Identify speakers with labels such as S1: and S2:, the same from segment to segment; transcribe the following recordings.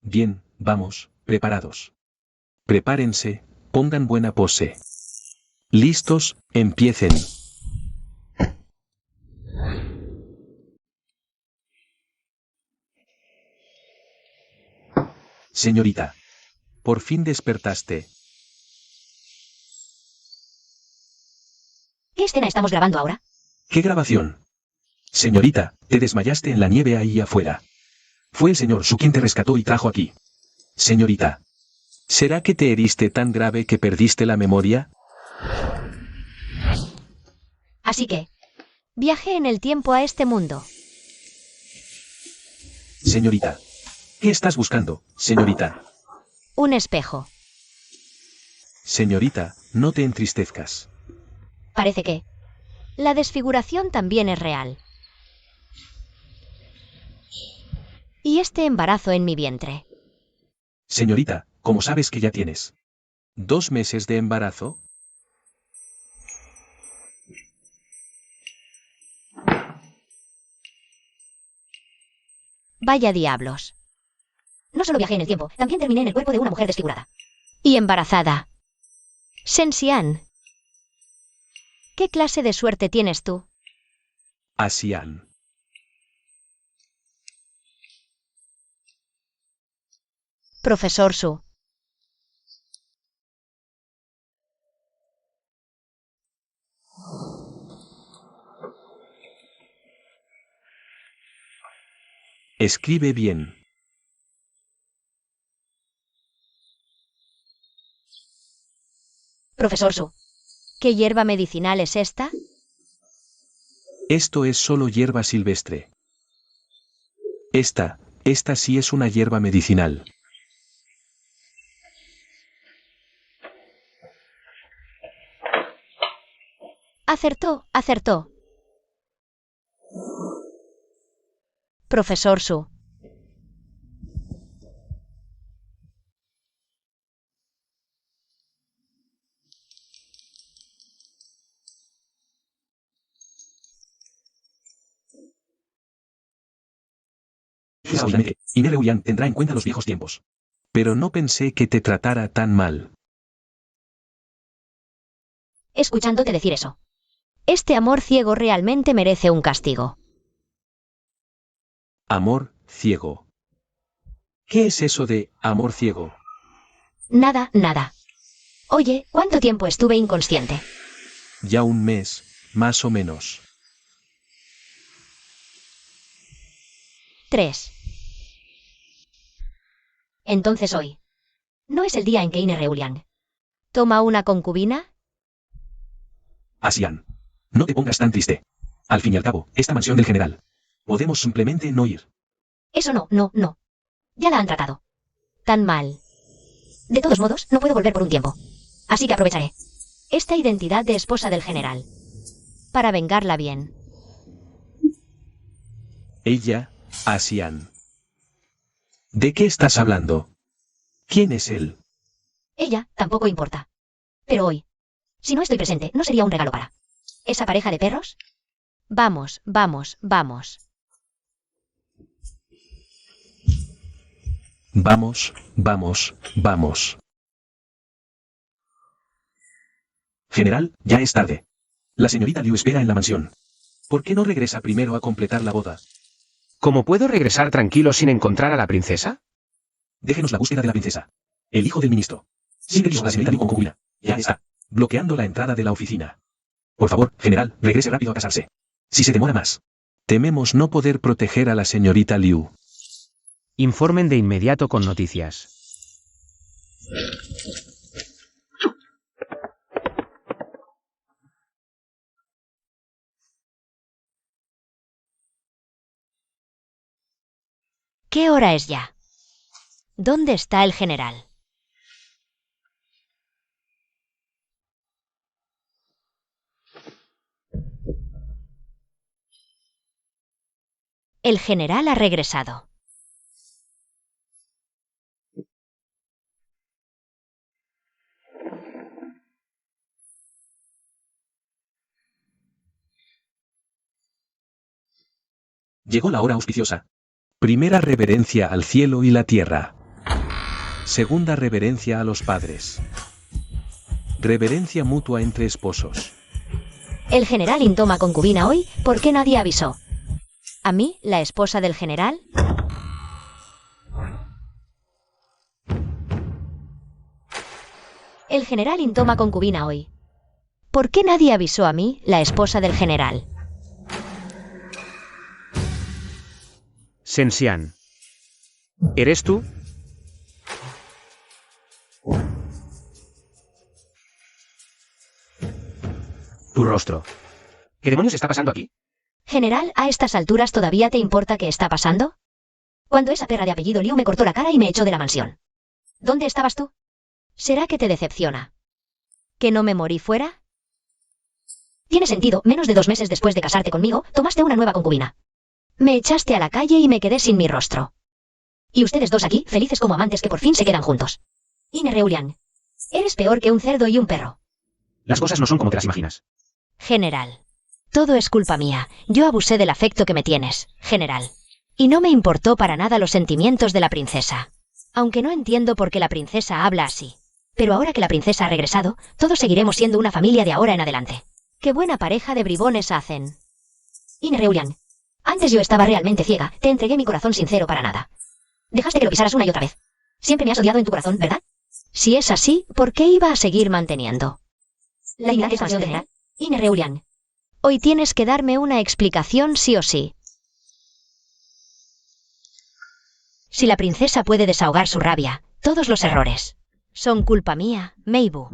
S1: Bien, vamos, preparados. Prepárense, pongan buena pose. Listos, empiecen. Señorita. Por fin despertaste.
S2: ¿Qué escena estamos grabando ahora?
S1: ¿Qué grabación? Señorita, te desmayaste en la nieve ahí afuera. Fue el señor Su quien te rescató y trajo aquí. Señorita. ¿Será que te heriste tan grave que perdiste la memoria?
S2: Así que, viajé en el tiempo a este mundo.
S1: Señorita. ¿Qué estás buscando, señorita?
S2: Un espejo.
S1: Señorita, no te entristezcas.
S2: Parece que la desfiguración también es real. Y este embarazo en mi vientre.
S1: Señorita, ¿cómo sabes que ya tienes 2 meses de embarazo?
S2: Vaya diablos. No solo viajé en el tiempo, también terminé en el cuerpo de una mujer desfigurada. Y embarazada. Shenxian. ¿Qué clase de suerte tienes tú?
S1: Asian.
S2: Profesor Su.
S1: Escribe bien.
S2: Profesor Su. ¿Qué hierba medicinal es esta?
S1: Esto es solo hierba silvestre. Esta sí es una hierba medicinal.
S2: Acertó. Profesor Su.
S1: Ine Reulian tendrá en cuenta los viejos tiempos. Pero no pensé que te tratara tan mal.
S2: Escuchándote decir eso. Este amor ciego realmente merece un castigo.
S1: Amor ciego. ¿Qué es eso de amor ciego?
S2: Nada. Oye, ¿cuánto tiempo estuve inconsciente?
S1: Ya 1 mes, más o menos.
S2: 3. Entonces hoy. ¿No es el día en que Ine Reulian toma una concubina?
S1: Asian. No te pongas tan triste. Al fin y al cabo, esta mansión del general. Podemos simplemente no ir.
S2: Eso no. Ya la han tratado. Tan mal. De todos modos, no puedo volver por un tiempo. Así que aprovecharé esta identidad de esposa del general para vengarla bien.
S1: Ella, Asian. ¿De qué estás hablando? ¿Quién es él?
S2: Ella tampoco importa. Pero hoy, si no estoy presente, ¿no sería un regalo para esa pareja de perros? Vamos.
S1: Vamos. General, ya es tarde. La señorita Liu espera en la mansión. ¿Por qué no regresa primero a completar la boda?
S3: ¿Cómo puedo regresar tranquilo sin encontrar a la princesa?
S1: Déjenos la búsqueda de la princesa. El hijo del ministro. Sigue la señorita Liu con concubina. Ya está. Bloqueando la entrada de la oficina. Por favor, general, regrese rápido a casarse. Si se demora más. Tememos no poder proteger a la señorita Liu.
S3: Informen de inmediato con noticias.
S2: ¿Qué hora es ya? ¿Dónde está el general? El general ha regresado.
S1: Llegó la hora auspiciosa. Primera reverencia al cielo y la tierra. Segunda reverencia a los padres. Reverencia mutua entre esposos.
S2: El general intoma concubina hoy, ¿por qué nadie avisó? ¿A mí, la esposa del general? El general intoma concubina hoy. ¿Por qué nadie avisó a mí, la esposa del general?
S3: Sensian. ¿Eres tú? Tu rostro. ¿Qué demonios está pasando aquí?
S2: General, ¿a estas alturas todavía te importa qué está pasando? Cuando esa perra de apellido Liu me cortó la cara y me echó de la mansión. ¿Dónde estabas tú? ¿Será que te decepciona? ¿Que no me morí fuera? Tiene sentido, menos de 2 meses después de casarte conmigo, tomaste una nueva concubina. Me echaste a la calle y me quedé sin mi rostro. Y ustedes dos aquí, felices como amantes que por fin se quedan juntos. Ine Reulian, eres peor que un cerdo y un perro.
S3: Las cosas no son como te las imaginas.
S2: General. Todo es culpa mía. Yo abusé del afecto que me tienes, general. Y no me importó para nada los sentimientos de la princesa. Aunque no entiendo por qué la princesa habla así. Pero ahora que la princesa ha regresado, todos seguiremos siendo una familia de ahora en adelante. ¡Qué buena pareja de bribones hacen! Ine Reulian. Antes yo estaba realmente ciega, te entregué mi corazón sincero para nada. Dejaste que lo pisaras una y otra vez. Siempre me has odiado en tu corazón, ¿verdad? Si es así, ¿por qué iba a seguir manteniendo la ignorante expansión del general? Ine Reulian. Hoy tienes que darme una explicación sí o sí. Si la princesa puede desahogar su rabia, todos los errores son culpa mía, Meibu.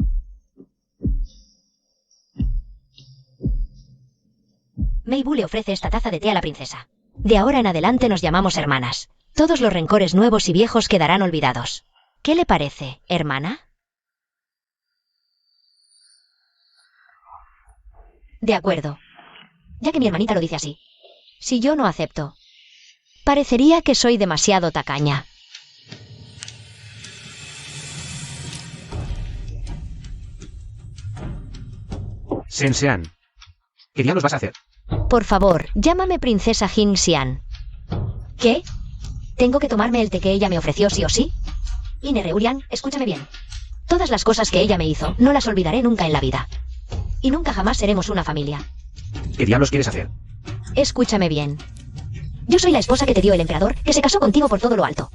S2: Meibu le ofrece esta taza de té a la princesa. De ahora en adelante nos llamamos hermanas. Todos los rencores nuevos y viejos quedarán olvidados. ¿Qué le parece, hermana? De acuerdo. Ya que mi hermanita lo dice así. Si yo no acepto, parecería que soy demasiado tacaña.
S3: Sensean. ¿Qué diablos vas a hacer?
S2: Por favor, llámame princesa Jin Xian. ¿Qué? ¿Tengo que tomarme el té que ella me ofreció sí o sí? Ine Reulian, escúchame bien. Todas las cosas que ella me hizo, no las olvidaré nunca en la vida. Y nunca jamás seremos una familia.
S3: ¿Qué diablos quieres hacer?
S2: Escúchame bien. Yo soy la esposa que te dio el emperador, que se casó contigo por todo lo alto.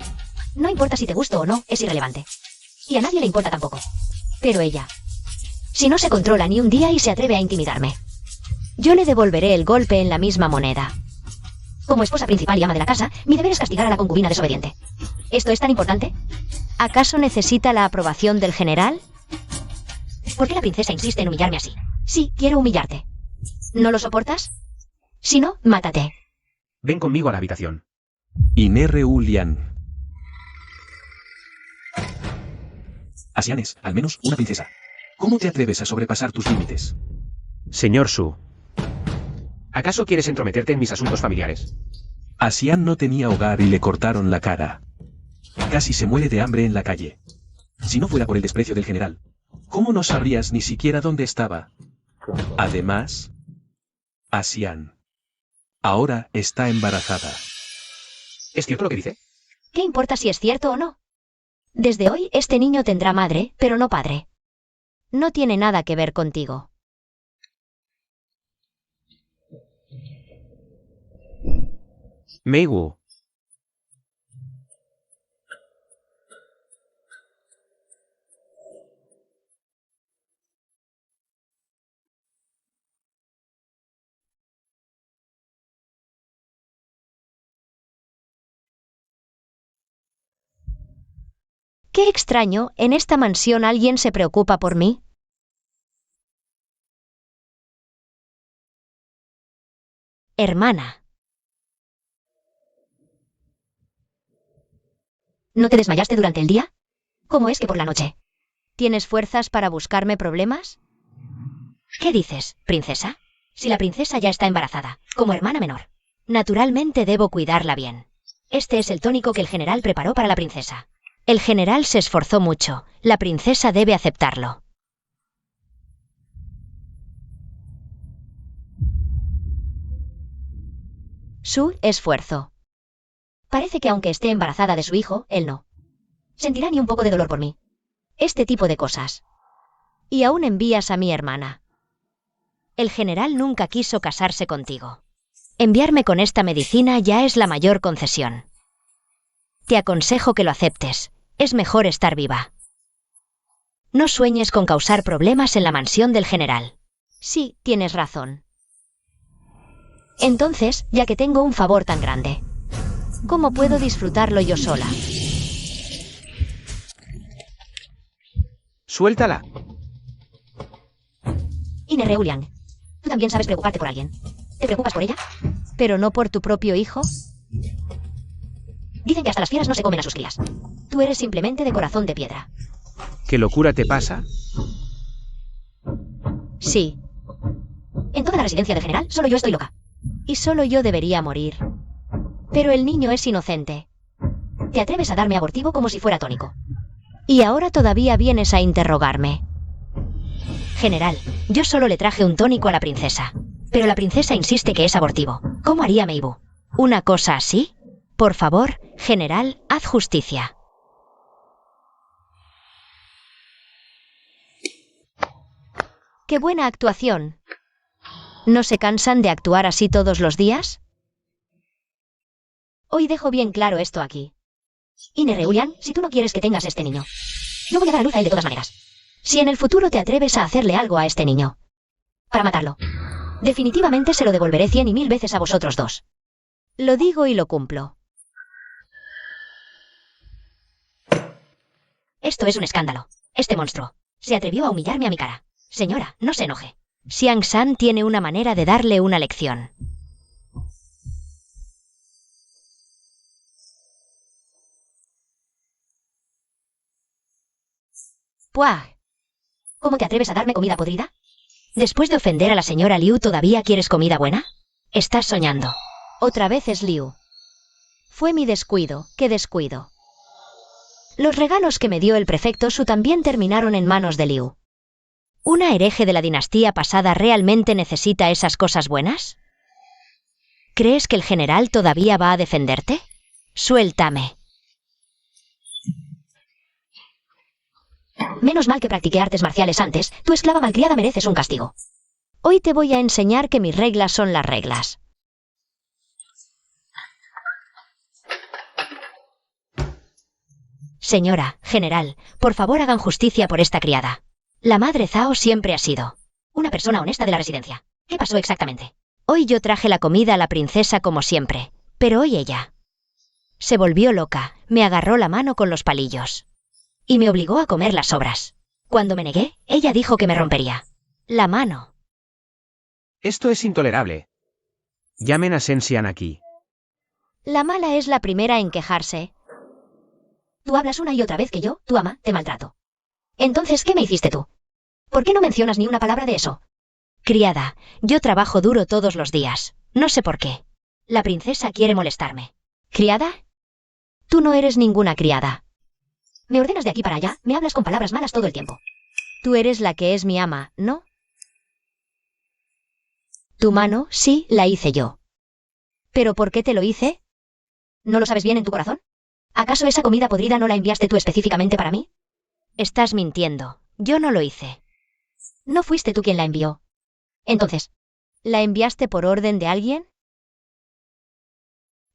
S2: No importa si te gusto o no, es irrelevante. Y a nadie le importa tampoco. Pero ella, si no se controla ni un día y se atreve a intimidarme, yo le devolveré el golpe en la misma moneda. Como esposa principal y ama de la casa, mi deber es castigar a la concubina desobediente. ¿Esto es tan importante? ¿Acaso necesita la aprobación del general? ¿Por qué la princesa insiste en humillarme así? Sí, quiero humillarte. ¿No lo soportas? Si no, mátate.
S3: Ven conmigo a la habitación.
S1: Ine Reulian. Asian es, al menos, una princesa. ¿Cómo te atreves a sobrepasar tus límites?
S3: Señor Su. ¿Acaso quieres entrometerte en mis asuntos familiares?
S1: Asian no tenía hogar y le cortaron la cara. Casi se muere de hambre en la calle. Si no fuera por el desprecio del general, ¿cómo no sabrías ni siquiera dónde estaba? Además, Asian ahora está embarazada.
S3: ¿Es cierto lo que dice?
S2: ¿Qué importa si es cierto o no? Desde hoy este niño tendrá madre, pero no padre. No tiene nada que ver contigo.
S3: Meiwu.
S2: Qué extraño, ¿en esta mansión alguien se preocupa por mí? Hermana. ¿No te desmayaste durante el día? ¿Cómo es que por la noche? ¿Tienes fuerzas para buscarme problemas? ¿Qué dices, princesa? Si la princesa ya está embarazada, como hermana menor, naturalmente debo cuidarla bien. Este es el tónico que el general preparó para la princesa. El general se esforzó mucho, la princesa debe aceptarlo. Su esfuerzo. Parece que aunque esté embarazada de su hijo, él no. sentirá ni un poco de dolor por mí. Este tipo de cosas. Y aún envías a mi hermana. El general nunca quiso casarse contigo. Enviarme con esta medicina ya es la mayor concesión. Te aconsejo que lo aceptes. Es mejor estar viva. No sueñes con causar problemas en la mansión del general. Sí, tienes razón. Entonces, ya que tengo un favor tan grande, ¿cómo puedo disfrutarlo yo sola?
S3: Suéltala.
S2: Ine Reulian, tú también sabes preocuparte por alguien. ¿Te preocupas por ella? ¿Pero no por tu propio hijo? Dicen que hasta las fieras no se comen a sus crías. Tú eres simplemente de corazón de piedra.
S3: ¿Qué locura te pasa?
S2: Sí. En toda la residencia del general, solo yo estoy loca. Y solo yo debería morir. Pero el niño es inocente. Te atreves a darme abortivo como si fuera tónico. Y ahora todavía vienes a interrogarme. General, yo solo le traje un tónico a la princesa. Pero la princesa insiste que es abortivo. ¿Cómo haría Meibu? ¿Una cosa así? Por favor, general, haz justicia. ¡Qué buena actuación! ¿No se cansan de actuar así todos los días? Hoy dejo bien claro esto aquí. Ine Reulian, si tú no quieres que tengas este niño, yo voy a dar a luz a él de todas maneras. Si en el futuro te atreves a hacerle algo a este niño, para matarlo, definitivamente se lo devolveré 100 y 1000 veces a vosotros dos. Lo digo y lo cumplo. Esto es un escándalo. Este monstruo se atrevió a humillarme a mi cara. Señora, no se enoje. Xiang San tiene una manera de darle una lección. ¡Puah! ¿Cómo te atreves a darme comida podrida? ¿Después de ofender a la señora Liu todavía quieres comida buena? Estás soñando. Otra vez es Liu. Fue mi descuido, qué descuido. Los regalos que me dio el prefecto Su también terminaron en manos de Liu. ¿Una hereje de la dinastía pasada realmente necesita esas cosas buenas? ¿Crees que el general todavía va a defenderte? Suéltame. Menos mal que practiqué artes marciales antes, tu esclava malcriada mereces un castigo. Hoy te voy a enseñar que mis reglas son las reglas. Señora, general, por favor hagan justicia por esta criada. La madre Zhao siempre ha sido una persona honesta de la residencia. ¿Qué pasó exactamente? Hoy yo traje la comida a la princesa como siempre, pero hoy ella se volvió loca, me agarró la mano con los palillos y me obligó a comer las sobras. Cuando me negué, ella dijo que me rompería la mano.
S3: Esto es intolerable. Llamen a Sensian aquí.
S2: La mala es la primera en quejarse. Tú hablas una y otra vez que yo, tu ama, te maltrato. Entonces, ¿qué me hiciste tú? ¿Por qué no mencionas ni una palabra de eso? Criada, yo trabajo duro todos los días. No sé por qué. La princesa quiere molestarme. ¿Criada? Tú no eres ninguna criada. Me ordenas de aquí para allá, me hablas con palabras malas todo el tiempo. Tú eres la que es mi ama, ¿no? Tu mano, sí, la hice yo. ¿Pero por qué te lo hice? ¿No lo sabes bien en tu corazón? ¿Acaso esa comida podrida no la enviaste tú específicamente para mí? Estás mintiendo. Yo no lo hice. No fuiste tú quien la envió. Entonces, ¿la enviaste por orden de alguien?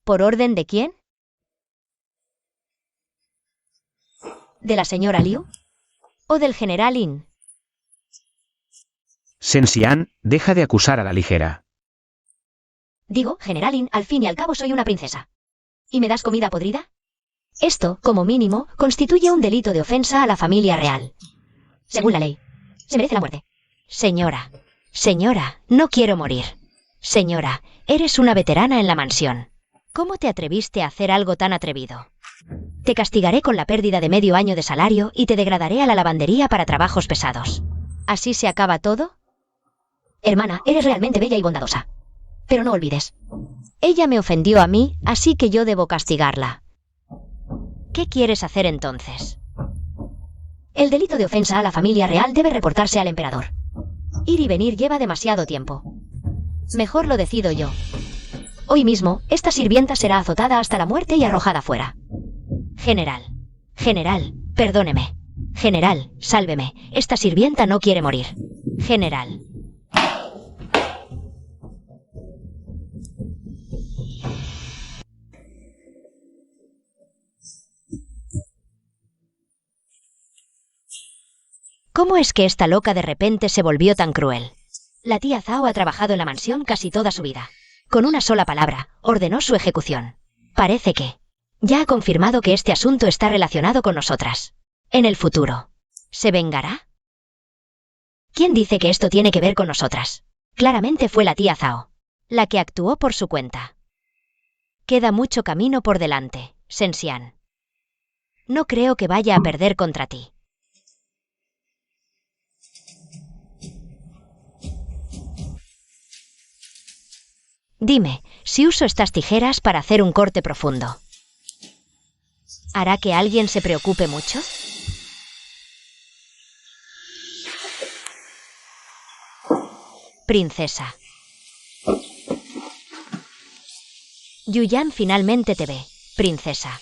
S2: ¿Por orden de quién? ¿De la señora Liu? ¿O del general Lin?
S3: Sensian, deja de acusar a la ligera.
S2: Digo, general Lin, al fin y al cabo soy una princesa. ¿Y me das comida podrida? Esto, como mínimo, constituye un delito de ofensa a la familia real. Según la ley, se merece la muerte. Señora, no quiero morir. Señora, eres una veterana en la mansión. ¿Cómo te atreviste a hacer algo tan atrevido? Te castigaré con la pérdida de medio año de salario y te degradaré a la lavandería para trabajos pesados. ¿Así se acaba todo? Hermana, eres realmente bella y bondadosa. Pero no olvides. Ella me ofendió a mí, así que yo debo castigarla. ¿Qué quieres hacer entonces? El delito de ofensa a la familia real debe reportarse al emperador. Ir y venir lleva demasiado tiempo. Mejor lo decido yo. Hoy mismo, esta sirvienta será azotada hasta la muerte y arrojada fuera. General, General, perdóneme. General, sálveme. Esta sirvienta no quiere morir. General. ¿Cómo es que esta loca de repente se volvió tan cruel? La tía Zhao ha trabajado en la mansión casi toda su vida. Con una sola palabra, ordenó su ejecución. Parece que ya ha confirmado que este asunto está relacionado con nosotras. En el futuro, ¿se vengará? ¿Quién dice que esto tiene que ver con nosotras? Claramente fue la tía Zhao, la que actuó por su cuenta. Queda mucho camino por delante, Shen-Xian. No creo que vaya a perder contra ti. Dime, si uso estas tijeras para hacer un corte profundo, ¿hará que alguien se preocupe mucho? Princesa. Yuyan finalmente te ve, princesa.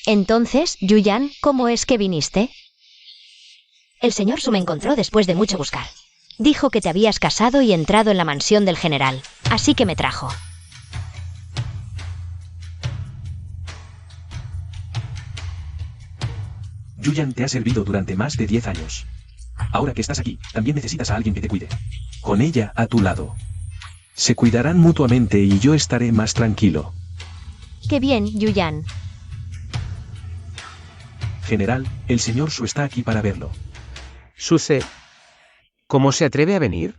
S2: Entonces, Yuyan, ¿cómo es que viniste? El señor Su me encontró después de mucho buscar. Dijo que te habías casado y entrado en la mansión del general, así que me trajo.
S1: Yuyan te ha servido durante más de 10 años. Ahora que estás aquí, también necesitas a alguien que te cuide. Con ella a tu lado. Se cuidarán mutuamente y yo estaré más tranquilo.
S2: ¡Qué bien, Yuyan!
S1: General, el señor Su está aquí para verlo.
S3: Suce, ¿cómo se atreve a venir?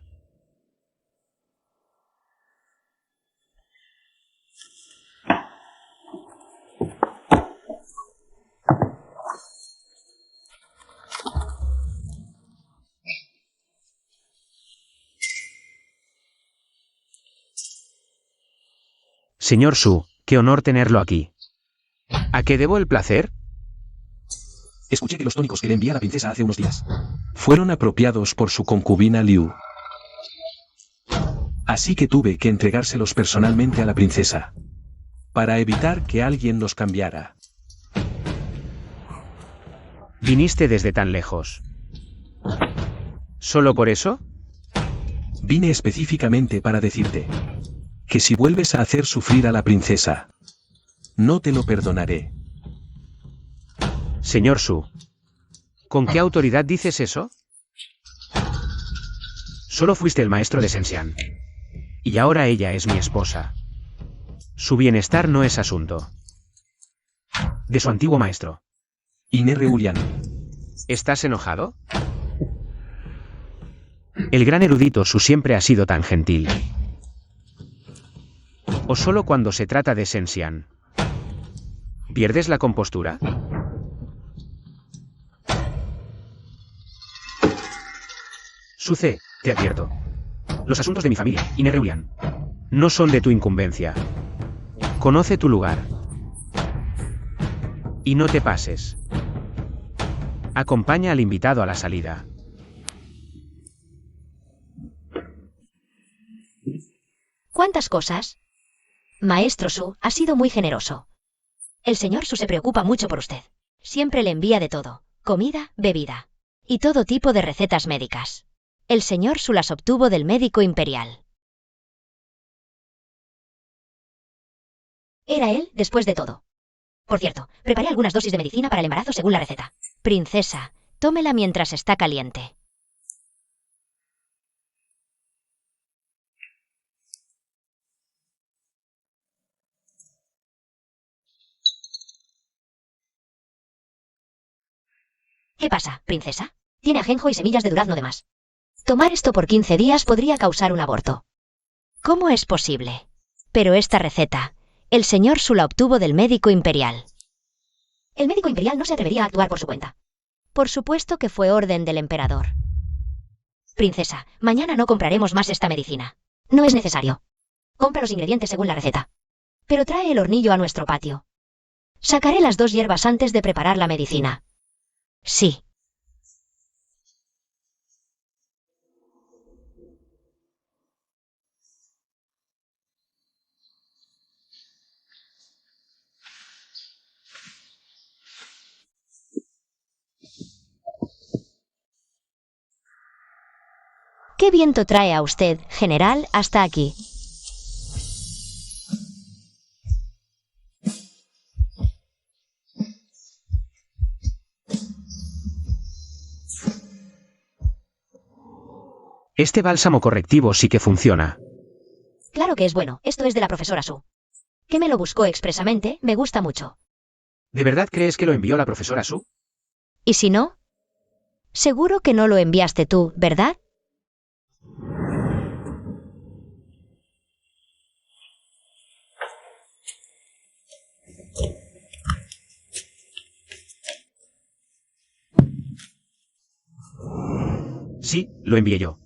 S3: Señor Su, qué honor tenerlo aquí. ¿A qué debo el placer?
S1: Escuché que los tónicos que le envía la princesa hace unos días fueron apropiados por su concubina Liu. Así que tuve que entregárselos personalmente a la princesa, para evitar que alguien los cambiara.
S3: Viniste desde tan lejos. ¿Solo por eso?
S1: Vine específicamente para decirte que si vuelves a hacer sufrir a la princesa, no te lo perdonaré.
S3: Señor Su, ¿con qué autoridad dices eso? Solo fuiste el maestro de Shen-Xian. Y ahora ella es mi esposa. Su bienestar no es asunto de su antiguo maestro.
S1: Inere Urian.
S3: ¿Estás enojado? El gran erudito Su siempre ha sido tan gentil. ¿O solo cuando se trata de Shen-Xian? ¿Pierdes la compostura? Suce, te advierto. Los asuntos de mi familia, Inere Urian, no son de tu incumbencia. Conoce tu lugar. Y no te pases. Acompaña al invitado a la salida.
S2: ¿Cuántas cosas? Maestro Su ha sido muy generoso. El señor Su se preocupa mucho por usted. Siempre le envía de todo, comida, bebida. Y todo tipo de recetas médicas. El señor Su las obtuvo del médico imperial. Era él, después de todo. Por cierto, preparé algunas dosis de medicina para el embarazo según la receta. Princesa, tómela mientras está caliente. ¿Qué pasa, princesa? Tiene ajenjo y semillas de durazno de más. Tomar esto por 15 días podría causar un aborto. ¿Cómo es posible? Pero esta receta, el señor Su la obtuvo del médico imperial. El médico imperial no se atrevería a actuar por su cuenta. Por supuesto que fue orden del emperador. Princesa, mañana no compraremos más esta medicina. No es necesario. Compra los ingredientes según la receta. Pero trae el hornillo a nuestro patio. Sacaré las 2 hierbas antes de preparar la medicina. Sí. ¿Qué viento trae a usted, general, hasta aquí?
S3: Este bálsamo correctivo sí que funciona.
S2: Claro que es bueno, esto es de la profesora Su. Que me lo buscó expresamente, me gusta mucho.
S3: ¿De verdad crees que lo envió la profesora Su?
S2: ¿Y si no? Seguro que no lo enviaste tú, ¿verdad?
S3: Sí, lo envié yo.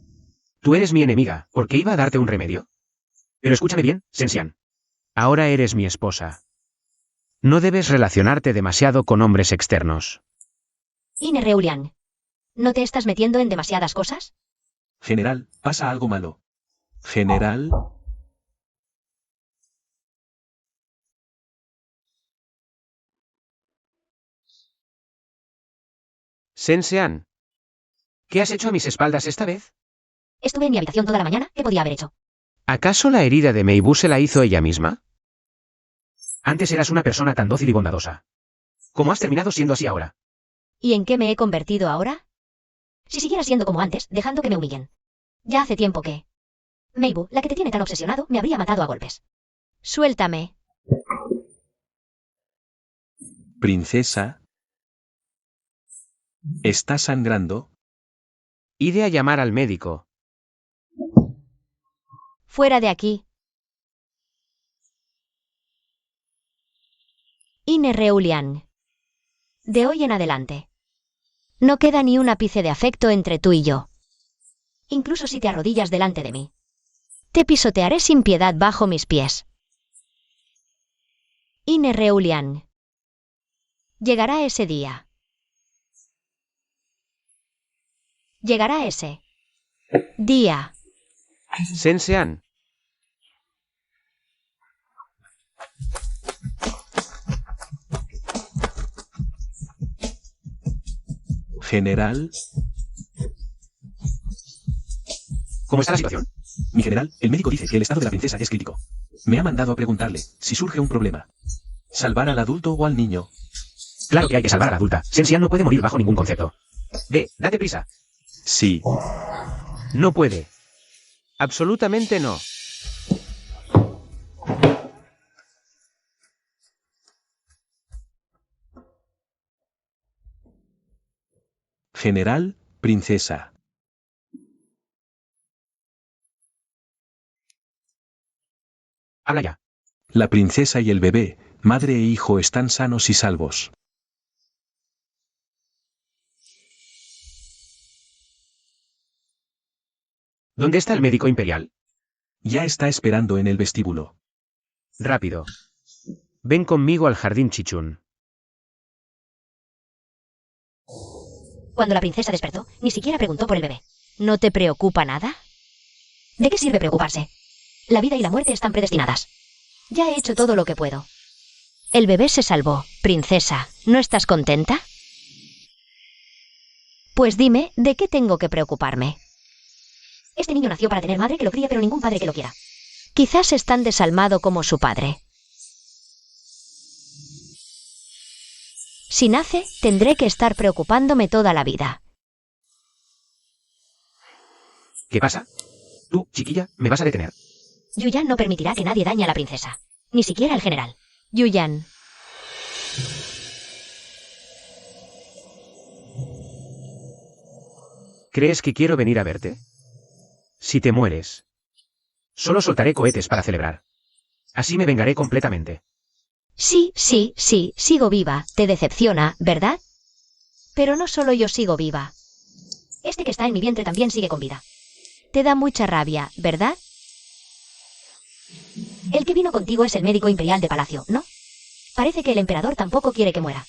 S3: Tú eres mi enemiga, porque iba a darte un remedio. Pero escúchame bien, Sensian. Ahora eres mi esposa. No debes relacionarte demasiado con hombres externos.
S2: Ine Reulian. ¿No te estás metiendo en demasiadas cosas?
S1: General, pasa algo malo. General,
S3: Sensean. ¿Qué has hecho a mis espaldas esta vez?
S2: Estuve en mi habitación toda la mañana, ¿qué podía haber hecho?
S3: ¿Acaso la herida de Meibu se la hizo ella misma? Antes eras una persona tan dócil y bondadosa. ¿Cómo has terminado siendo así ahora?
S2: ¿Y en qué me he convertido ahora? Si siguiera siendo como antes, dejando que me humillen. Ya hace tiempo que... Meibu, la que te tiene tan obsesionado, me habría matado a golpes. Suéltame.
S1: princesa. ¿Está sangrando?
S3: Ide a llamar al médico.
S2: Fuera de aquí. Ine Reulian. De hoy en adelante. No queda ni un ápice de afecto entre tú y yo. Incluso si te arrodillas delante de mí. Te pisotearé sin piedad bajo mis pies. Ine Reulian. Llegará ese día. Llegará ese día.
S3: Sensean.
S1: General,
S3: ¿Cómo está la situación?
S1: mi general, el médico dice que el estado de la princesa es crítico. Me ha mandado a preguntarle si surge un problema. ¿Salvar al adulto o al niño?
S3: Claro que hay que salvar a la adulta. Sensian no puede morir bajo ningún concepto. Ve, date prisa.
S1: Sí.
S3: No puede. Absolutamente no.
S1: General, princesa.
S3: Habla ya.
S1: La princesa y el bebé, madre e hijo están sanos y salvos.
S3: ¿Dónde está el médico imperial?
S1: Ya está esperando en el vestíbulo.
S3: Rápido. Ven conmigo al jardín Chichun.
S2: Cuando la princesa despertó, ni siquiera preguntó por el bebé. ¿No te preocupa nada? ¿De qué sirve preocuparse? La vida y la muerte están predestinadas. Ya he hecho todo lo que puedo. El bebé se salvó. Princesa, ¿no estás contenta? Pues dime, ¿de qué tengo que preocuparme? Este niño nació para tener madre que lo críe, pero ningún padre que lo quiera. Quizás es tan desalmado como su padre. Si nace, tendré que estar preocupándome toda la vida.
S3: ¿Qué pasa? Tú, chiquilla, me vas a detener.
S2: Yuyan no permitirá que nadie dañe a la princesa. Ni siquiera el general. Yuyan.
S3: ¿Crees que quiero venir a verte? Si te mueres, solo soltaré cohetes para celebrar. Así me vengaré completamente.
S2: Sí, sigo viva. Te decepciona, ¿verdad? Pero no solo yo sigo viva. Este que está en mi vientre también sigue con vida. Te da mucha rabia, ¿verdad? El que vino contigo es el médico imperial de palacio, ¿no? Parece que el emperador tampoco quiere que muera.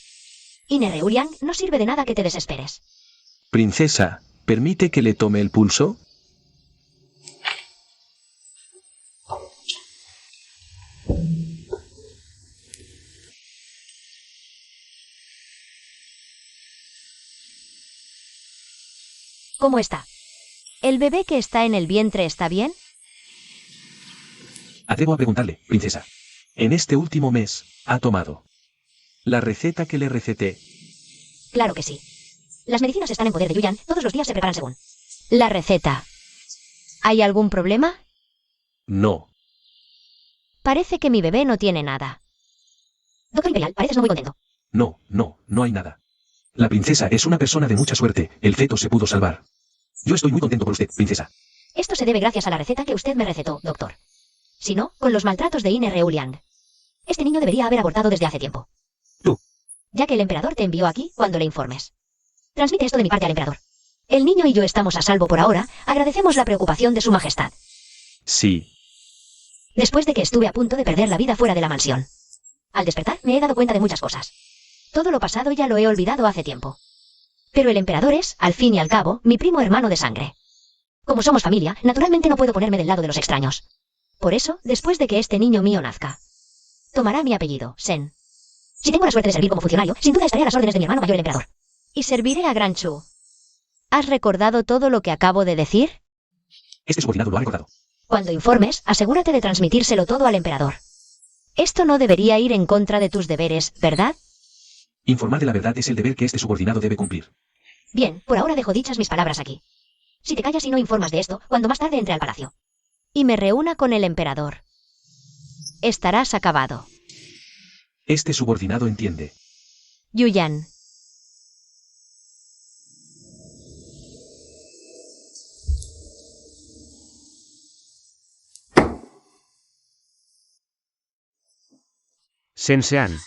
S2: Ine Reulian, no sirve de nada que te desesperes.
S1: Princesa, ¿permite que le tome el pulso?
S2: ¿Cómo está? ¿El bebé que está en el vientre está bien?
S1: Atrevo a preguntarle, princesa. En este último mes, ¿ha tomado la receta que le receté?
S2: Claro que sí. Las medicinas están en poder de Yuyan, todos los días se preparan según la receta. ¿Hay algún problema?
S1: No.
S2: Parece que mi bebé no tiene nada. Doctor Imperial, pareces no muy contento.
S1: No hay nada. La princesa es una persona de mucha suerte, el feto se pudo salvar. Yo estoy muy contento por usted, princesa.
S2: Esto se debe gracias a la receta que usted me recetó, doctor. Si no, con los maltratos de Ine Reuliang. Este niño debería haber abortado desde hace tiempo.
S1: Tú.
S2: Ya que el emperador te envió aquí cuando le informes. Transmite esto de mi parte al emperador. El niño y yo estamos a salvo por ahora, agradecemos la preocupación de su majestad.
S1: Sí.
S2: Después de que estuve a punto de perder la vida fuera de la mansión. Al despertar, me he dado cuenta de muchas cosas. Todo lo pasado ya lo he olvidado hace tiempo. Pero el emperador es, al fin y al cabo, mi primo hermano de sangre. Como somos familia, naturalmente no puedo ponerme del lado de los extraños. Por eso, después de que este niño mío nazca, tomará mi apellido, Sen. Si tengo la suerte de servir como funcionario, sin duda estaré a las órdenes de mi hermano mayor el emperador. Y serviré a Gran Chu. ¿Has recordado todo lo que acabo de decir?
S1: Este subordinado lo ha recordado.
S2: Cuando informes, asegúrate de transmitírselo todo al emperador. Esto no debería ir en contra de tus deberes, ¿verdad?
S1: Informar de la verdad es el deber que este subordinado debe cumplir.
S2: Bien, por ahora dejo dichas mis palabras aquí. Si te callas y no informas de esto, cuando más tarde entre al palacio y me reúna con el emperador, estarás acabado.
S1: Este subordinado entiende.
S2: Yuyan.
S3: Sensean.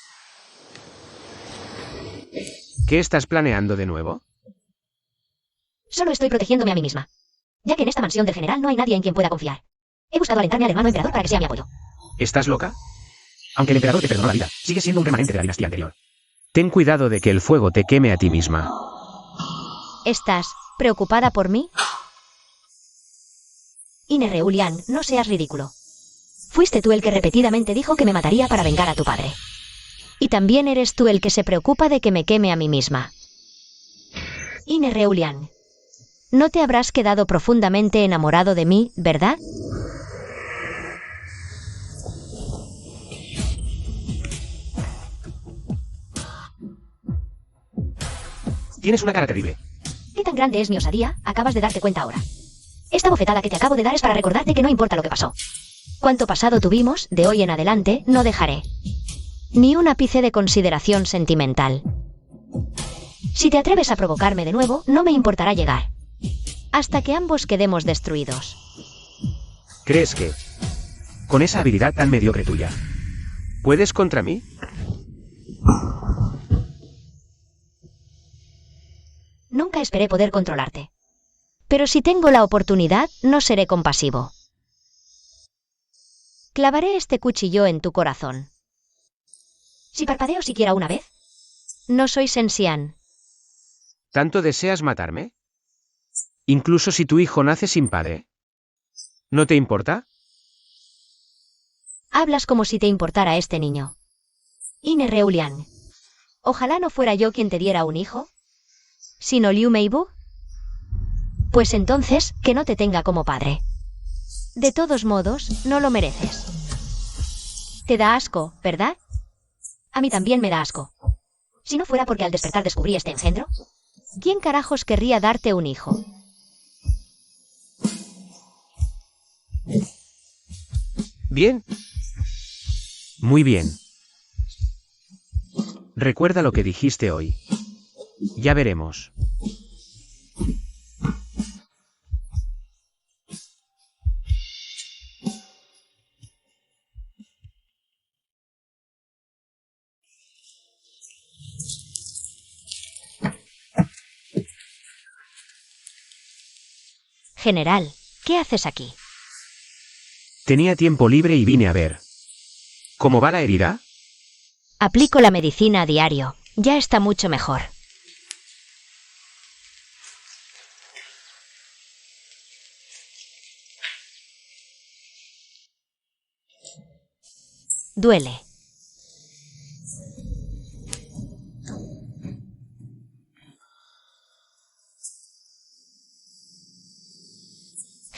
S3: ¿Qué estás planeando de nuevo?
S2: Solo estoy protegiéndome a mí misma, ya que en esta mansión del general no hay nadie en quien pueda confiar. He buscado alentarme al hermano emperador para que sea mi apoyo.
S3: ¿Estás loca? Aunque el emperador te perdonó la vida, sigue siendo un remanente de la dinastía anterior. Ten cuidado de que el fuego te queme a ti misma.
S2: ¿Estás preocupada por mí? Ine Reuliang, no seas ridículo. Fuiste tú el que repetidamente dijo que me mataría para vengar a tu padre. Y también eres tú el que se preocupa de que me queme a mí misma. Ine Reuliang, no te habrás quedado profundamente enamorado de mí, ¿verdad?
S3: Tienes una cara terrible.
S2: ¿Qué tan grande es mi osadía? Acabas de darte cuenta ahora. Esta bofetada que te acabo de dar es para recordarte que no importa lo que pasó. Cuánto pasado tuvimos, de hoy en adelante, no dejaré ni un ápice de consideración sentimental. Si te atreves a provocarme de nuevo, no me importará llegar hasta que ambos quedemos destruidos.
S3: ¿Crees que, con esa habilidad tan mediocre tuya, puedes contra mí?
S2: Nunca esperé poder controlarte. Pero si tengo la oportunidad, no seré compasivo. Clavaré este cuchillo en tu corazón. Si parpadeo siquiera una vez, no soy Sensian.
S3: ¿Tanto deseas matarme? Incluso si tu hijo nace sin padre. ¿No te importa?
S2: Hablas como si te importara este niño. Ine Reuliang. Ojalá no fuera yo quien te diera un hijo, sino Liu Meibu. Pues entonces, que no te tenga como padre. De todos modos, no lo mereces. Te da asco, ¿verdad? A mí también me da asco. Si no fuera porque al despertar descubrí este engendro, ¿quién carajos querría darte un hijo?
S3: Bien. Muy bien. Recuerda lo que dijiste hoy. Ya veremos.
S2: General, ¿qué haces aquí?
S3: Tenía tiempo libre y vine a ver. ¿Cómo va la herida?
S2: Aplico la medicina a diario. Ya está mucho mejor. Duele.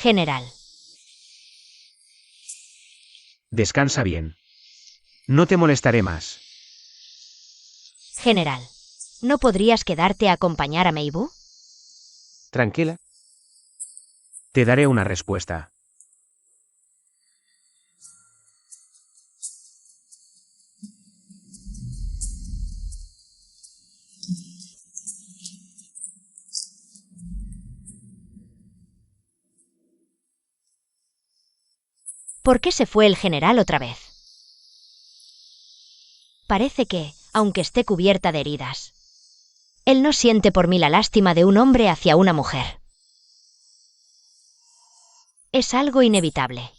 S2: General.
S3: Descansa bien. No te molestaré más.
S2: General. ¿No podrías quedarte a acompañar a Meibu?
S3: Tranquila. Te daré una respuesta.
S2: ¿Por qué se fue el general otra vez? Parece que, aunque esté cubierta de heridas, él no siente por mí la lástima de un hombre hacia una mujer. Es algo inevitable.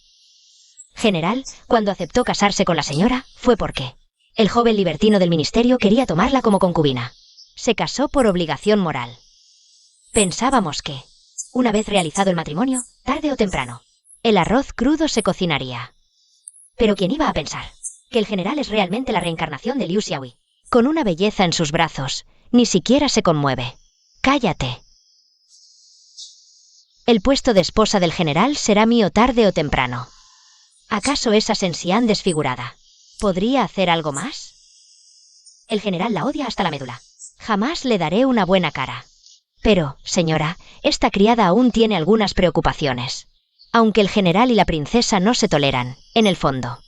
S2: General, cuando aceptó casarse con la señora, fue porque el joven libertino del ministerio quería tomarla como concubina. Se casó por obligación moral. Pensábamos que, una vez realizado el matrimonio, tarde o temprano, el arroz crudo se cocinaría. Pero ¿quién iba a pensar que el general es realmente la reencarnación de Liu Xiaoyi? Con una belleza en sus brazos, ni siquiera se conmueve. Cállate. El puesto de esposa del general será mío tarde o temprano. ¿Acaso esa Sensian desfigurada podría hacer algo más? El general la odia hasta la médula. Jamás le daré una buena cara. Pero, señora, esta criada aún tiene algunas preocupaciones. Aunque el general y la princesa no se toleran, en el fondo,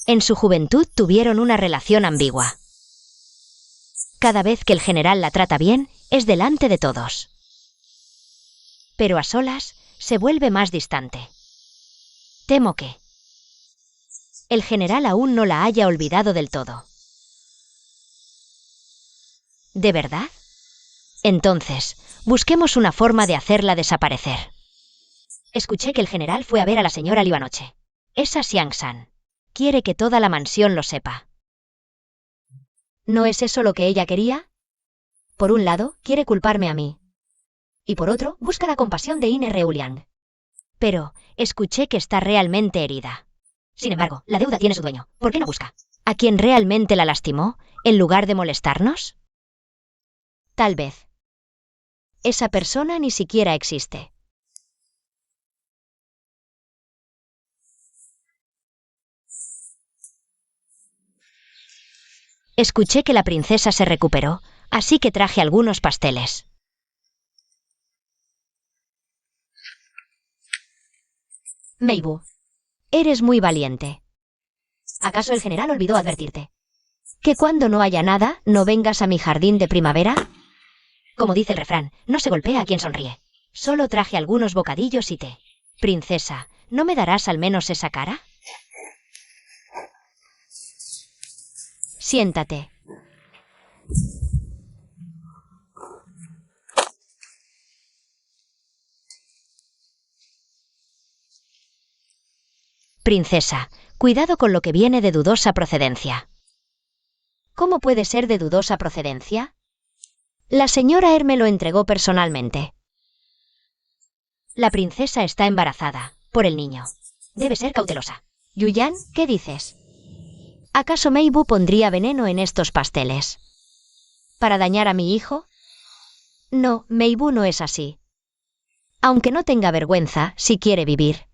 S2: en su juventud tuvieron una relación ambigua. Cada vez que el general la trata bien, es delante de todos. Pero a solas, se vuelve más distante. Temo que el general aún no la haya olvidado del todo. ¿De verdad? Entonces, busquemos una forma de hacerla desaparecer. Escuché que el general fue a ver a la señora Liu anoche. Esa Xiang-san quiere que toda la mansión lo sepa. ¿No es eso lo que ella quería? Por un lado, quiere culparme a mí. Y por otro, busca la compasión de Ine Reuliang. Pero, escuché que está realmente herida. Sin embargo, la deuda tiene su dueño. ¿Por qué no busca a quien realmente la lastimó, en lugar de molestarnos? Tal vez. Esa persona ni siquiera existe. Escuché que la princesa se recuperó, así que traje algunos pasteles. Meibu, eres muy valiente. ¿Acaso el general olvidó advertirte que cuando no haya nada, no vengas a mi jardín de primavera? Como dice el refrán, no se golpea a quien sonríe. Solo traje algunos bocadillos y té. Princesa, ¿no me darás al menos esa cara? Siéntate. Princesa, cuidado con lo que viene de dudosa procedencia. ¿Cómo puede ser de dudosa procedencia? La señora Er me lo entregó personalmente. La princesa está embarazada, por el niño. Debe ser cautelosa. Yuyan, ¿qué dices? ¿Acaso Meibu pondría veneno en estos pasteles para dañar a mi hijo? No, Meibu no es así. Aunque no tenga vergüenza, si quiere vivir.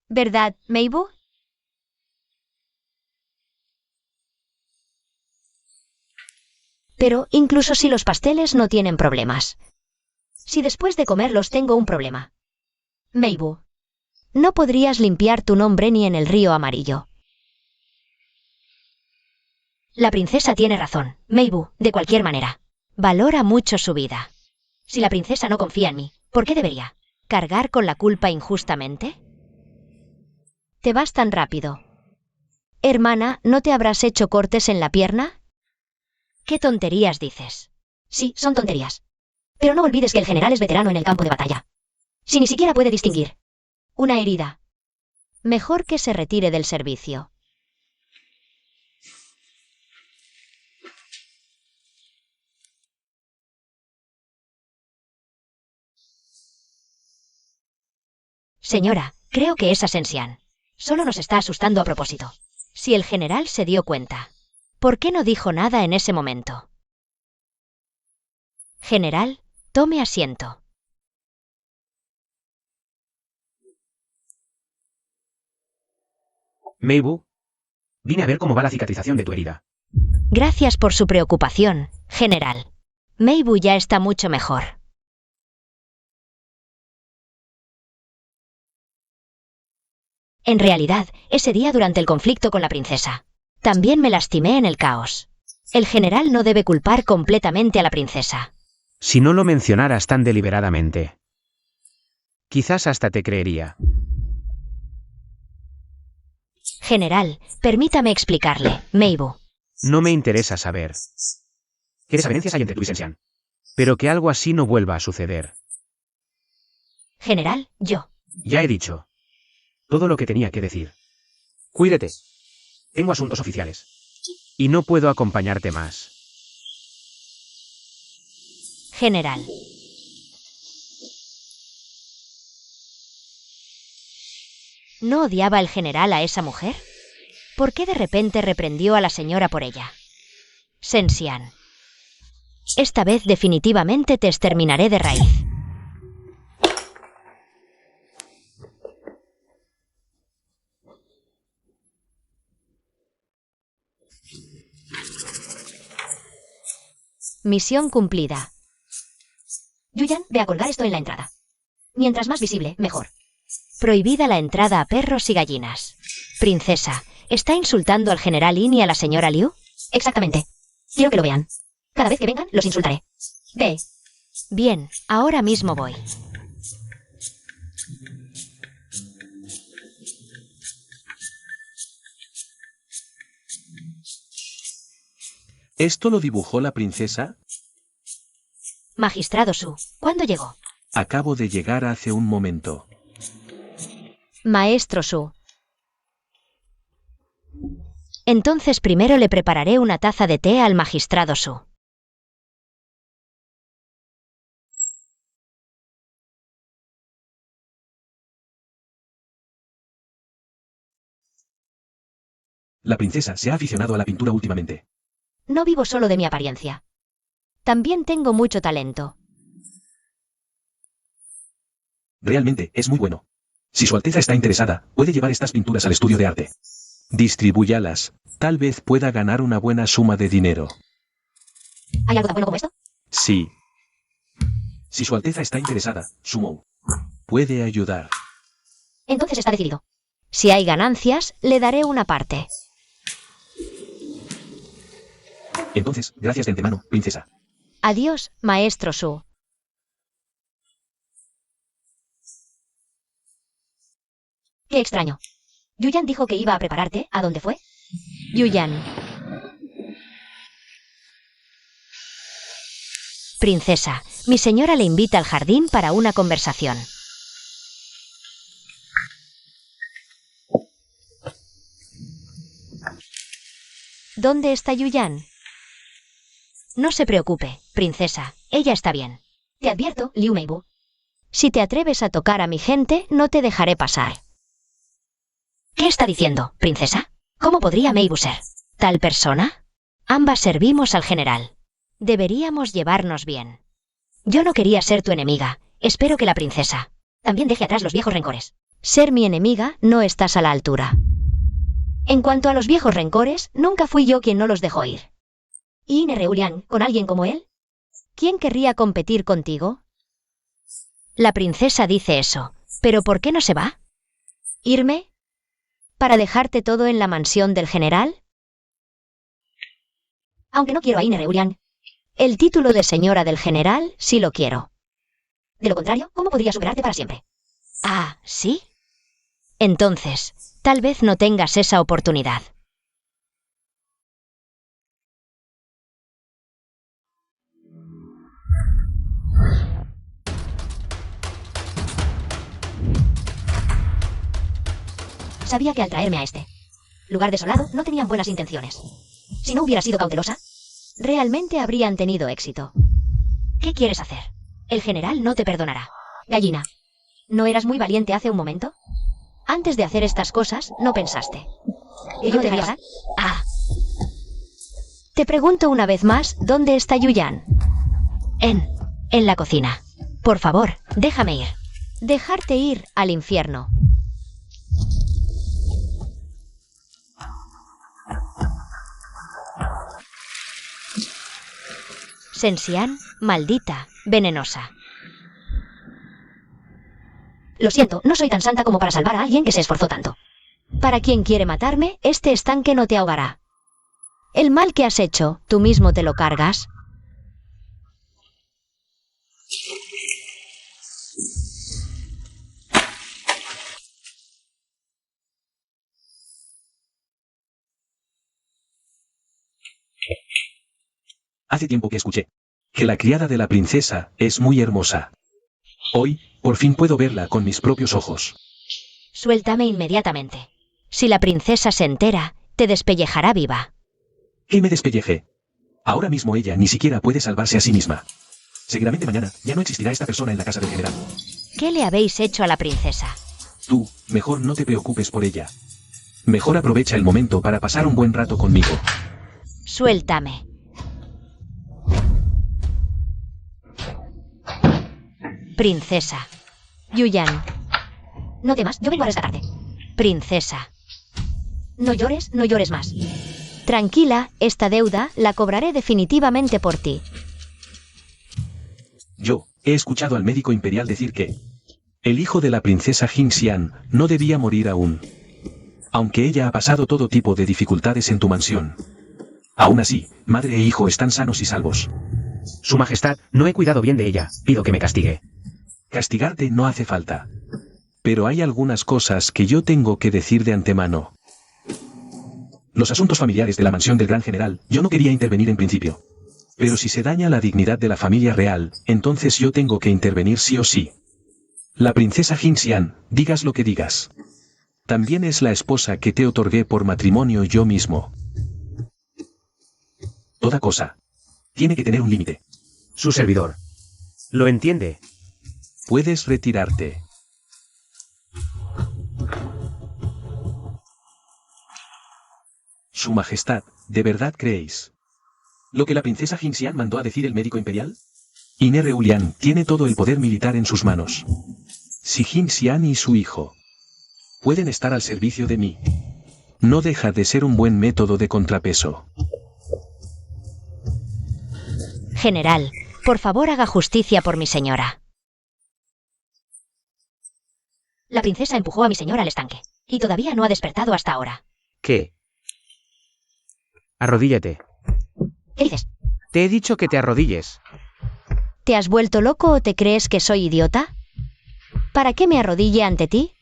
S2: ¿Verdad, Meibu? Pero, incluso si los pasteles no tienen problemas. Si después de comerlos tengo un problema. Meibu, no podrías limpiar tu nombre ni en el río amarillo. La princesa tiene razón, Meibu, de cualquier manera. Valora mucho su vida. Si la princesa no confía en mí, ¿por qué debería cargar con la culpa injustamente? ¿Te vas tan rápido? Hermana, ¿no te habrás hecho cortes en la pierna? ¿Qué tonterías dices? Sí, son tonterías. Pero no olvides que el general es veterano en el campo de batalla. Si ni siquiera puede distinguir una herida, mejor que se retire del servicio. Señora, creo que es Sensian. Solo nos está asustando a propósito. Si el general se dio cuenta, ¿por qué no dijo nada en ese momento? General, tome asiento.
S3: Meibu, vine a ver cómo va la cicatrización de tu herida.
S2: Gracias por su preocupación, general. Meibu ya está mucho mejor. En realidad, ese día durante el conflicto con la princesa, también me lastimé en el caos. El general no debe culpar completamente a la princesa.
S3: Si no lo mencionaras tan deliberadamente, quizás hasta te creería.
S2: General, permítame explicarle, Meibu.
S3: No me interesa saber qué desavenencias hay entre tú y Sensian, pero que algo así no vuelva a suceder.
S2: General, yo.
S3: Ya he dicho todo lo que tenía que decir. Cuídate. Tengo asuntos oficiales. Y no puedo acompañarte más.
S2: General. ¿No odiaba el general a esa mujer? ¿Por qué de repente reprendió a la señora por ella? Sensian. Esta vez definitivamente te exterminaré de raíz. Misión cumplida. Yuyan, ve a colgar esto en la entrada. Mientras más visible, mejor. Prohibida la entrada a perros y gallinas. Princesa, ¿está insultando al general Yin y a la señora Liu? Exactamente. Quiero que lo vean. Cada vez que vengan, los insultaré. Ve. Bien, ahora mismo voy.
S1: ¿Esto lo dibujó la princesa?
S2: Magistrado Su, ¿cuándo llegó?
S1: Acabo de llegar hace un momento.
S2: Maestro Su. Entonces primero le prepararé una taza de té al magistrado Su.
S1: La princesa se ha aficionado a la pintura últimamente.
S2: No vivo solo de mi apariencia. También tengo mucho talento.
S1: Realmente, es muy bueno. Si Su Alteza está interesada, puede llevar estas pinturas al estudio de arte. Distribúyalas. Tal vez pueda ganar una buena suma de dinero.
S2: ¿Hay algo tan bueno como esto?
S1: Sí. Si Su Alteza está interesada, Sumo puede ayudar.
S2: Entonces está decidido. Si hay ganancias, le daré una parte.
S1: Entonces, gracias de antemano, princesa.
S2: Adiós, maestro Su. Qué extraño. Yuyan dijo que iba a prepararte. ¿A dónde fue? Yuyan. Princesa, mi señora le invita al jardín para una conversación. ¿Dónde está Yuyan? No se preocupe, princesa, ella está bien. Te advierto, Liu Meibu. Si te atreves a tocar a mi gente, no te dejaré pasar. ¿Qué está diciendo, princesa? ¿Cómo podría Meibu ser tal persona? Ambas servimos al general. Deberíamos llevarnos bien. Yo no quería ser tu enemiga. Espero que la princesa también deje atrás los viejos rencores. Ser mi enemiga, no estás a la altura. En cuanto a los viejos rencores, nunca fui yo quien no los dejó ir. ¿Y Nereulian con alguien como él? ¿Quién querría competir contigo? La princesa dice eso, pero ¿por qué no se va? ¿Irme? ¿Para dejarte todo en la mansión del general? Aunque no quiero a Nereulian. El título de señora del general sí lo quiero. De lo contrario, ¿cómo podría superarte para siempre? Ah, ¿sí? Entonces, tal vez no tengas esa oportunidad. Sabía que al traerme a este lugar desolado no tenían buenas intenciones. Si no hubiera sido cautelosa, realmente habrían tenido éxito. ¿Qué quieres hacer? El general no te perdonará. Gallina, ¿no eras muy valiente hace un momento? Antes de hacer estas cosas, no pensaste que yo te dejaría. Ah. Te pregunto una vez más, ¿dónde está Yuyan? En la cocina. Por favor, déjame ir. Dejarte ir al infierno. Sensian, maldita, venenosa. Lo siento, no soy tan santa como para salvar a alguien que se esforzó tanto. Para quien quiere matarme, este estanque no te ahogará. El mal que has hecho, tú mismo te lo cargas.
S1: Hace tiempo que escuché que la criada de la princesa es muy hermosa. Hoy, por fin puedo verla con mis propios ojos.
S2: Suéltame inmediatamente. Si la princesa se entera, te despellejará viva.
S1: ¿Qué me despelleje? Ahora mismo ella ni siquiera puede salvarse a sí misma. Seguramente mañana ya no existirá esta persona en la casa del general.
S2: ¿Qué le habéis hecho a la princesa?
S1: Tú, mejor no te preocupes por ella. Mejor aprovecha el momento para pasar un buen rato conmigo.
S2: Suéltame. Princesa. Yuyan. No temas, yo vengo a rescatarte. Princesa. No llores más. Tranquila, esta deuda la cobraré definitivamente por ti.
S1: Yo he escuchado al médico imperial decir que el hijo de la princesa Jingxian no debía morir aún. Aunque ella ha pasado todo tipo de dificultades en tu mansión. Aún así, madre e hijo están sanos y salvos.
S3: Su Majestad, no he cuidado bien de ella. Pido que me castigue.
S1: Castigarte no hace falta. Pero hay algunas cosas que yo tengo que decir de antemano. Los asuntos familiares de la mansión del gran general, yo no quería intervenir en principio. Pero si se daña la dignidad de la familia real, entonces yo tengo que intervenir sí o sí. La princesa Jingxian, digas lo que digas. También es la esposa que te otorgué por matrimonio yo mismo. Toda cosa tiene que tener un límite.
S3: Su servidor. ¿Lo entiende?
S1: Puedes retirarte. Su Majestad, ¿de verdad creéis lo que la princesa Jingxian mandó a decir el médico imperial? Ine Reulian tiene todo el poder militar en sus manos. Si Jingxian y su hijo pueden estar al servicio de mí, no deja de ser un buen método de contrapeso.
S2: General, por favor haga justicia por mi señora. La princesa empujó a mi señora al estanque, y todavía no ha despertado hasta ahora.
S3: ¿Qué? Arrodíllate.
S2: ¿Qué dices?
S3: Te he dicho que te arrodilles.
S2: ¿Te has vuelto loco o te crees que soy idiota? ¿Para qué me arrodille ante ti?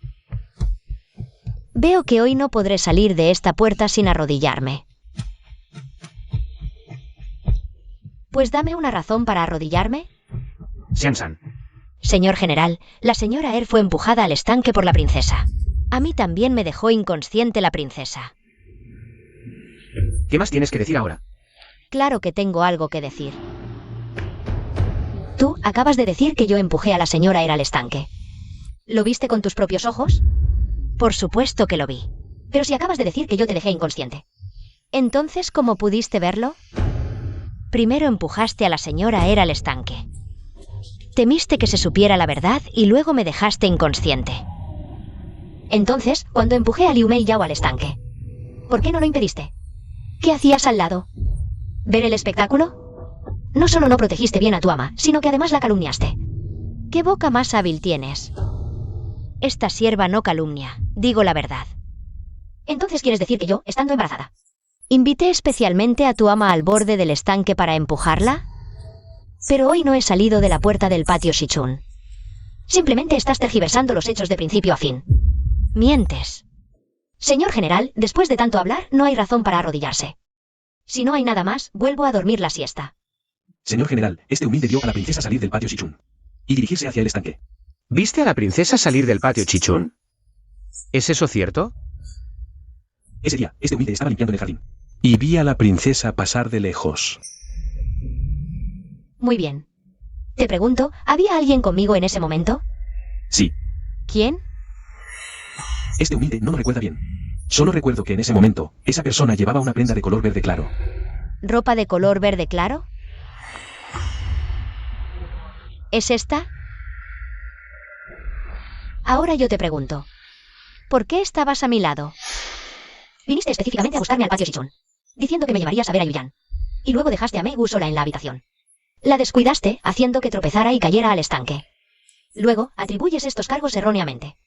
S2: Veo que hoy no podré salir de esta puerta sin arrodillarme. Pues dame una razón para arrodillarme.
S3: Xiansan.
S2: Señor general, la señora Er fue empujada al estanque por la princesa. A mí también me dejó inconsciente la princesa.
S3: ¿Qué más tienes que decir ahora?
S2: Claro que tengo algo que decir. Tú acabas de decir que yo empujé a la señora Er al estanque. ¿Lo viste con tus propios ojos? Por supuesto que lo vi. Pero si acabas de decir que yo te dejé inconsciente. Entonces, ¿cómo pudiste verlo? Primero empujaste a la señora Er al estanque. Temiste que se supiera la verdad y luego me dejaste inconsciente. Entonces, cuando empujé a Liu Mei Yao al estanque, ¿por qué no lo impediste? ¿Qué hacías al lado? ¿Ver el espectáculo? No solo no protegiste bien a tu ama, sino que además la calumniaste. ¿Qué boca más hábil tienes? Esta sierva no calumnia, digo la verdad. Entonces quieres decir que yo, estando embarazada, invité especialmente a tu ama al borde del estanque para empujarla? Pero hoy no he salido de la puerta del patio Shichun. Simplemente estás tergiversando los hechos de principio a fin. Mientes. Señor general, después de tanto hablar, no hay razón para arrodillarse. Si no hay nada más, vuelvo a dormir la siesta.
S1: Señor general, este humilde vio a la princesa salir del patio Shichun y dirigirse hacia el estanque.
S3: ¿Viste a la princesa salir del patio Chichun? ¿Es eso cierto?
S1: Ese día, este humilde estaba limpiando en el jardín y vi a la princesa pasar de lejos.
S2: Muy bien. Te pregunto, ¿había alguien conmigo en ese momento?
S1: Sí.
S2: ¿Quién?
S1: Este humilde no lo recuerda bien. Solo recuerdo que en ese momento, esa persona llevaba una prenda de color verde claro.
S2: ¿Ropa de color verde claro? ¿Es esta? Ahora yo te pregunto, ¿por qué estabas a mi lado? Viniste específicamente a buscarme al patio Shichun, diciendo que me llevarías a ver a Yuyan. Y luego dejaste a Mei Wu sola en la habitación. La descuidaste, haciendo que tropezara y cayera al estanque. Luego, atribuyes estos cargos erróneamente.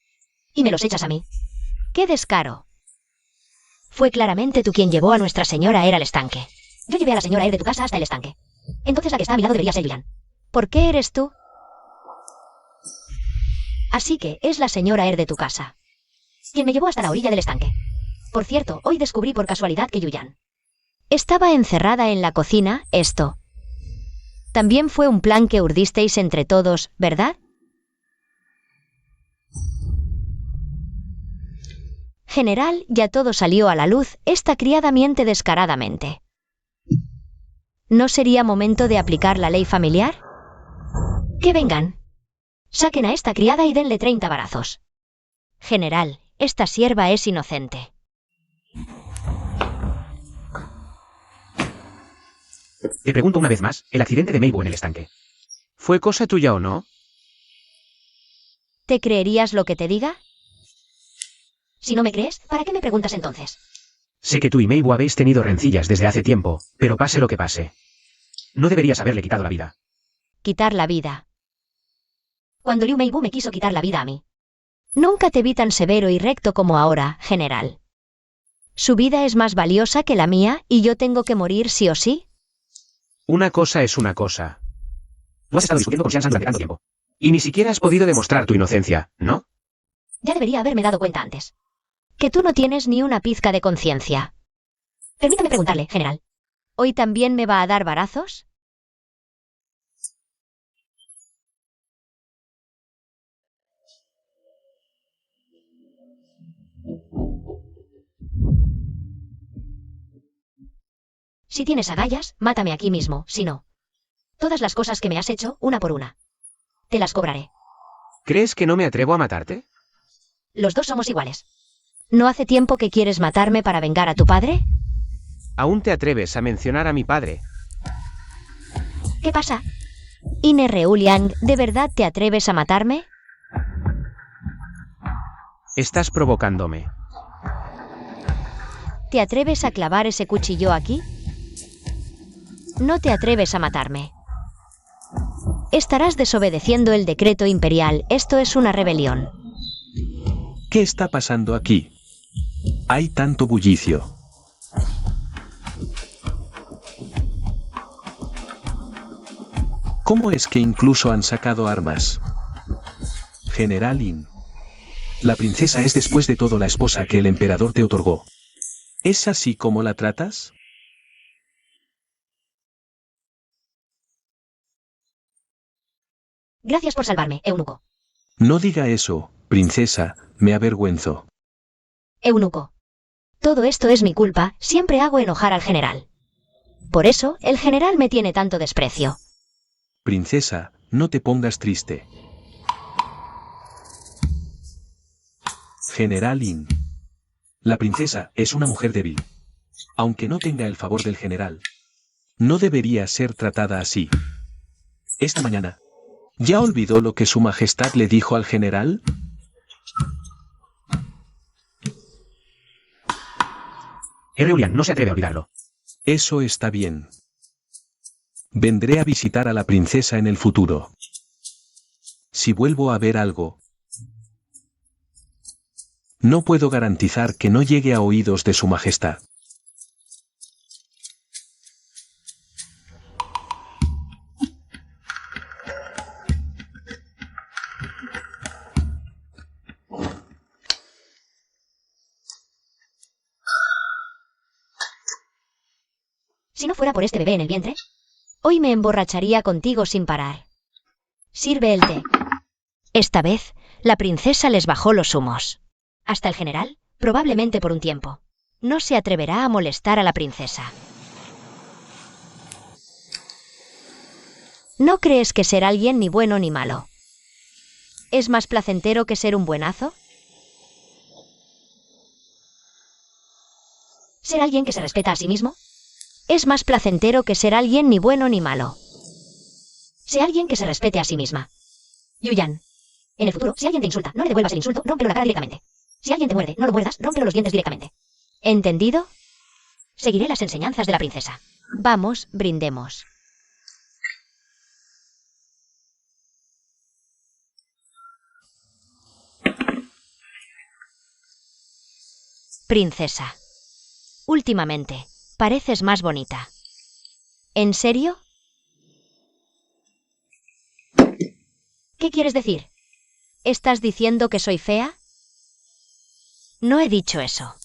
S2: Y me los echas a mí. ¡Qué descaro! Fue claramente tú quien llevó a Nuestra Señora Air al estanque. Yo llevé a la señora Air de tu casa hasta el estanque. Entonces la que está a mi lado debería ser Yuyan. ¿Por qué eres tú? Así que es la señora Air de tu casa, quien me llevó hasta la orilla del estanque. Por cierto, hoy descubrí por casualidad que Yuyan estaba encerrada en la cocina. Esto también fue un plan que urdisteis entre todos, ¿verdad? General, ya todo salió a la luz. Esta criada miente descaradamente. ¿No sería momento de aplicar la ley familiar? Que vengan. Saquen a esta criada y denle 30 varazos. General, esta sierva es inocente.
S3: Te pregunto una vez más, el accidente de Meibu en el estanque. ¿Fue cosa tuya o no?
S2: ¿Te creerías lo que te diga? Si no me crees, ¿para qué me preguntas entonces?
S3: Sé que tú y Meibu habéis tenido rencillas desde hace tiempo, pero pase lo que pase. No deberías haberle quitado la vida.
S2: Quitar la vida. Cuando Liu Meibu me quiso quitar la vida a mí. Nunca te vi tan severo y recto como ahora, general. Su vida es más valiosa que la mía y yo tengo que morir sí o sí.
S3: Una cosa es una cosa. Tú has estado discutiendo con Xianzhan durante tanto tiempo. Y ni siquiera has podido demostrar tu inocencia, ¿no?
S2: Ya debería haberme dado cuenta antes. Que tú no tienes ni una pizca de conciencia. Permítame preguntarle, general. ¿Hoy también me va a dar varazos? Si tienes agallas, mátame aquí mismo, si no. Todas las cosas que me has hecho, una por una. Te las cobraré.
S3: ¿Crees que no me atrevo a matarte?
S2: Los dos somos iguales. ¿No hace tiempo que quieres matarme para vengar a tu padre?
S3: Aún te atreves a mencionar a mi padre.
S2: ¿Qué pasa? Ine Reuliang, ¿de verdad te atreves a matarme?
S3: Estás provocándome.
S2: ¿Te atreves a clavar ese cuchillo aquí? No te atreves a matarme. Estarás desobedeciendo el decreto imperial. Esto es una rebelión.
S1: ¿Qué está pasando aquí? Hay tanto bullicio. ¿Cómo es que incluso han sacado armas? General Lin. La princesa es después de todo la esposa que el emperador te otorgó. ¿Es así como la tratas?
S2: Gracias por salvarme, eunuco.
S1: No diga eso, princesa, me avergüenzo.
S2: Eunuco. Todo esto es mi culpa, siempre hago enojar al general. Por eso, el general me tiene tanto desprecio.
S1: Princesa, no te pongas triste. General Lin. La princesa es una mujer débil. Aunque no tenga el favor del general, no debería ser tratada así. Esta mañana, ¿ya olvidó lo que su majestad le dijo al general?
S3: Reuliang no se atreve a olvidarlo.
S1: Eso está bien. Vendré a visitar a la princesa en el futuro. Si vuelvo a ver algo, no puedo garantizar que no llegue a oídos de su majestad.
S2: Si no fuera por este bebé en el vientre, hoy me emborracharía contigo sin parar. Sirve el té. Esta vez, la princesa les bajó los humos. Hasta el general, probablemente por un tiempo, no se atreverá a molestar a la princesa. ¿No crees que ser alguien ni bueno ni malo es más placentero que ser un buenazo? ¿Ser alguien que se respeta a sí mismo es más placentero que ser alguien ni bueno ni malo? Sé alguien que se respete a sí misma. Yuyan. En el futuro, si alguien te insulta, no le devuelvas el insulto, rómpelo la cara directamente. Si alguien te muerde, no lo muerdas, rómpelo los dientes directamente. ¿Entendido? Seguiré las enseñanzas de la princesa. Vamos, brindemos. Princesa. Últimamente, pareces más bonita. ¿En serio? ¿Qué quieres decir? ¿Estás diciendo que soy fea? No he dicho eso.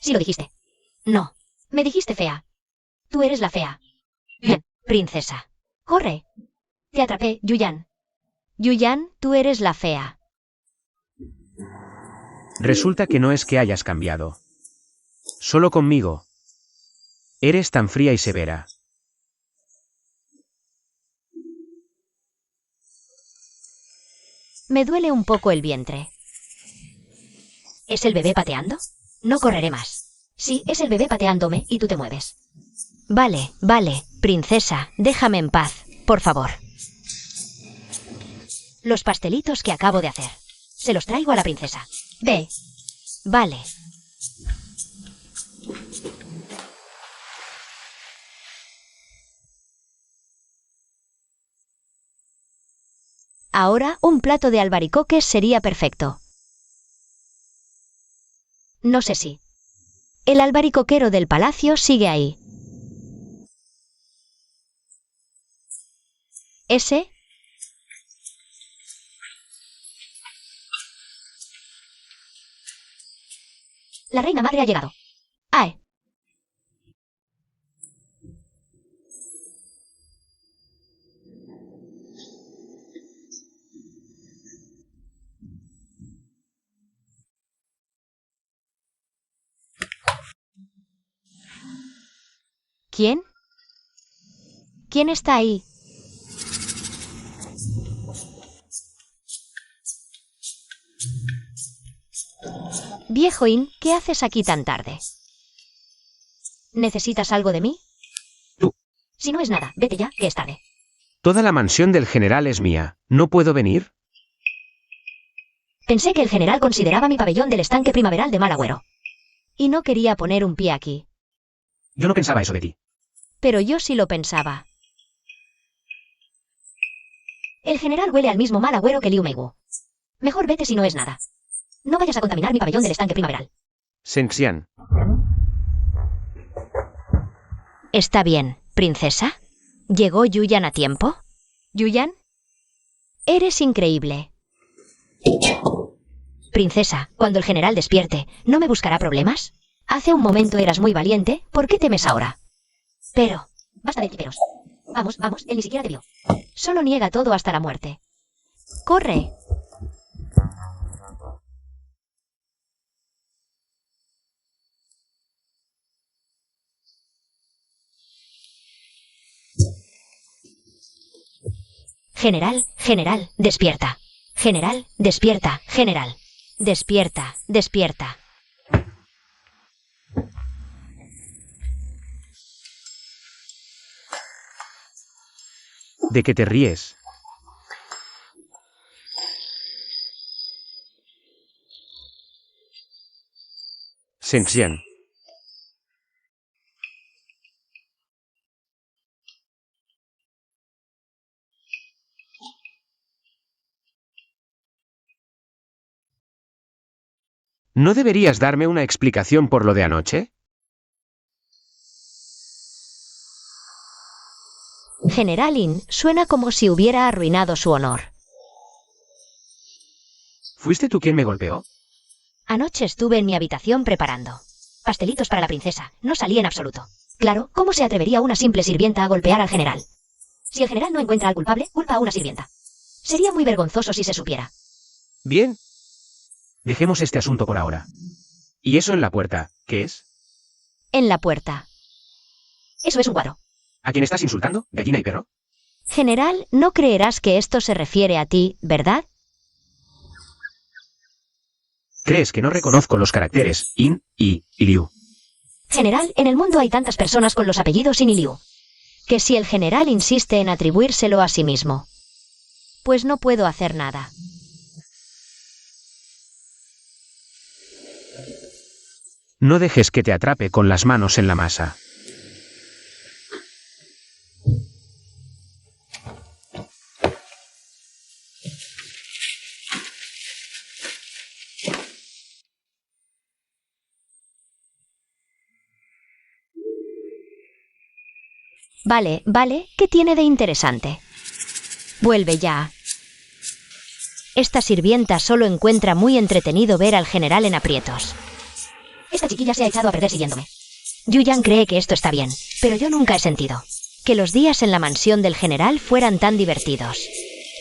S2: Sí lo dijiste. No, me dijiste fea. Tú eres la fea. Bien, princesa. Corre. Te atrapé, Yuyan. Yuyan, tú eres la fea.
S3: Resulta que no es que hayas cambiado. Solo conmigo. Eres tan fría y severa.
S2: Me duele un poco el vientre. ¿Es el bebé pateando? No correré más. Sí, es el bebé pateándome y tú te mueves. Vale, vale, princesa, déjame en paz, por favor. Los pastelitos que acabo de hacer. Se los traigo a la princesa. Ve. Vale. Ahora un plato de albaricoques sería perfecto. No sé si. El albaricoquero del palacio sigue ahí. ¿Ese? La reina madre ha llegado. ¡Ay! ¿Quién? ¿Quién está ahí? Viejoín, ¿qué haces aquí tan tarde? ¿Necesitas algo de mí?
S3: Tú.
S2: Si no es nada, vete ya, que es tarde.
S3: Toda la mansión del general es mía. ¿No puedo venir?
S2: Pensé que el general consideraba mi pabellón del estanque primaveral de mal agüero. Y no quería poner un pie aquí.
S1: Yo no pensaba eso de ti.
S2: Pero yo sí lo pensaba. El general huele al mismo mal agüero que Liu Meiwu. Mejor vete si no es nada. No vayas a contaminar mi pabellón del estanque primaveral.
S3: Shenxian.
S2: Está bien, princesa. ¿Llegó Yuyan a tiempo? ¿Yuyan? Eres increíble. Princesa, cuando el general despierte, ¿no me buscará problemas? Hace un momento eras muy valiente, ¿por qué temes ahora? Pero, basta de tiperos. Vamos, vamos, él ni siquiera te vio. Solo niega todo hasta la muerte. ¡Corre! General, general, despierta. General, despierta, general. Despierta, despierta.
S3: ¿De qué te ríes? Shenxian. ¿No deberías darme una explicación por lo de anoche?
S2: Generalin suena como si hubiera arruinado su honor.
S3: ¿Fuiste tú quien me golpeó?
S2: Anoche estuve en mi habitación preparando pastelitos para la princesa. No salí en absoluto. Claro, ¿cómo se atrevería una simple sirvienta a golpear al general? Si el general no encuentra al culpable, culpa a una sirvienta. Sería muy vergonzoso si se supiera.
S3: Bien.
S1: Dejemos este asunto por ahora.
S3: ¿Y eso en la puerta, qué es?
S2: En la puerta. Eso es un cuadro.
S1: ¿A quién estás insultando, gallina y perro?
S2: General, no creerás que esto se refiere a ti, ¿verdad?
S1: ¿Crees que no reconozco los caracteres In y Liu?
S2: General, en el mundo hay tantas personas con los apellidos In y Liu, que si el general insiste en atribuírselo a sí mismo, pues no puedo hacer nada.
S3: No dejes que te atrape con las manos en la masa.
S2: Vale, vale, ¿qué tiene de interesante? Vuelve ya. Esta sirvienta solo encuentra muy entretenido ver al general en aprietos. Esta chiquilla se ha echado a perder siguiéndome. Yuyan cree que esto está bien, pero yo nunca he sentido que los días en la mansión del general fueran tan divertidos.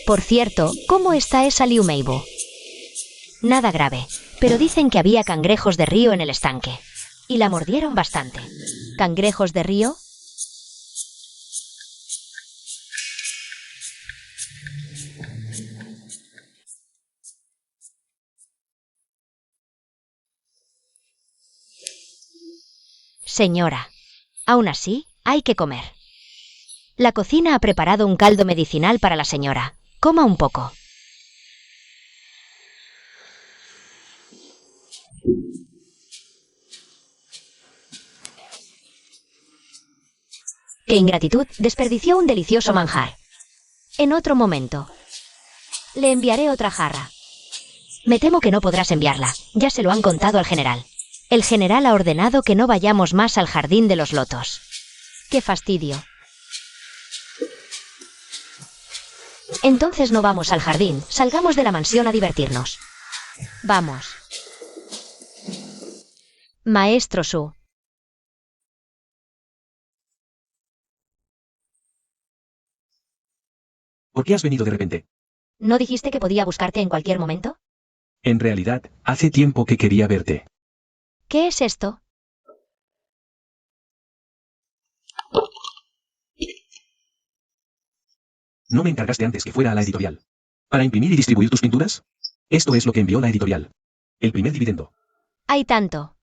S2: Por cierto, ¿cómo está esa Liu Meibu? Nada grave, pero dicen que había cangrejos de río en el estanque. Y la mordieron bastante. ¿Cangrejos de río? Señora, aún así, hay que comer. La cocina ha preparado un caldo medicinal para la señora. Coma un poco. ¡Qué ingratitud! Desperdició un delicioso manjar. En otro momento. Le enviaré otra jarra. Me temo que no podrás enviarla. Ya se lo han contado al general. El general ha ordenado que no vayamos más al jardín de los lotos. ¡Qué fastidio! Entonces no vamos al jardín, salgamos de la mansión a divertirnos. Vamos. Maestro Su.
S1: ¿Por qué has venido de repente?
S2: ¿No dijiste que podía buscarte en cualquier momento?
S1: En realidad, hace tiempo que quería verte.
S2: ¿Qué es esto?
S1: ¿No me encargaste antes que fuera a la editorial para imprimir y distribuir tus pinturas? Esto es lo que envió la editorial. El primer dividendo.
S2: Hay tanto.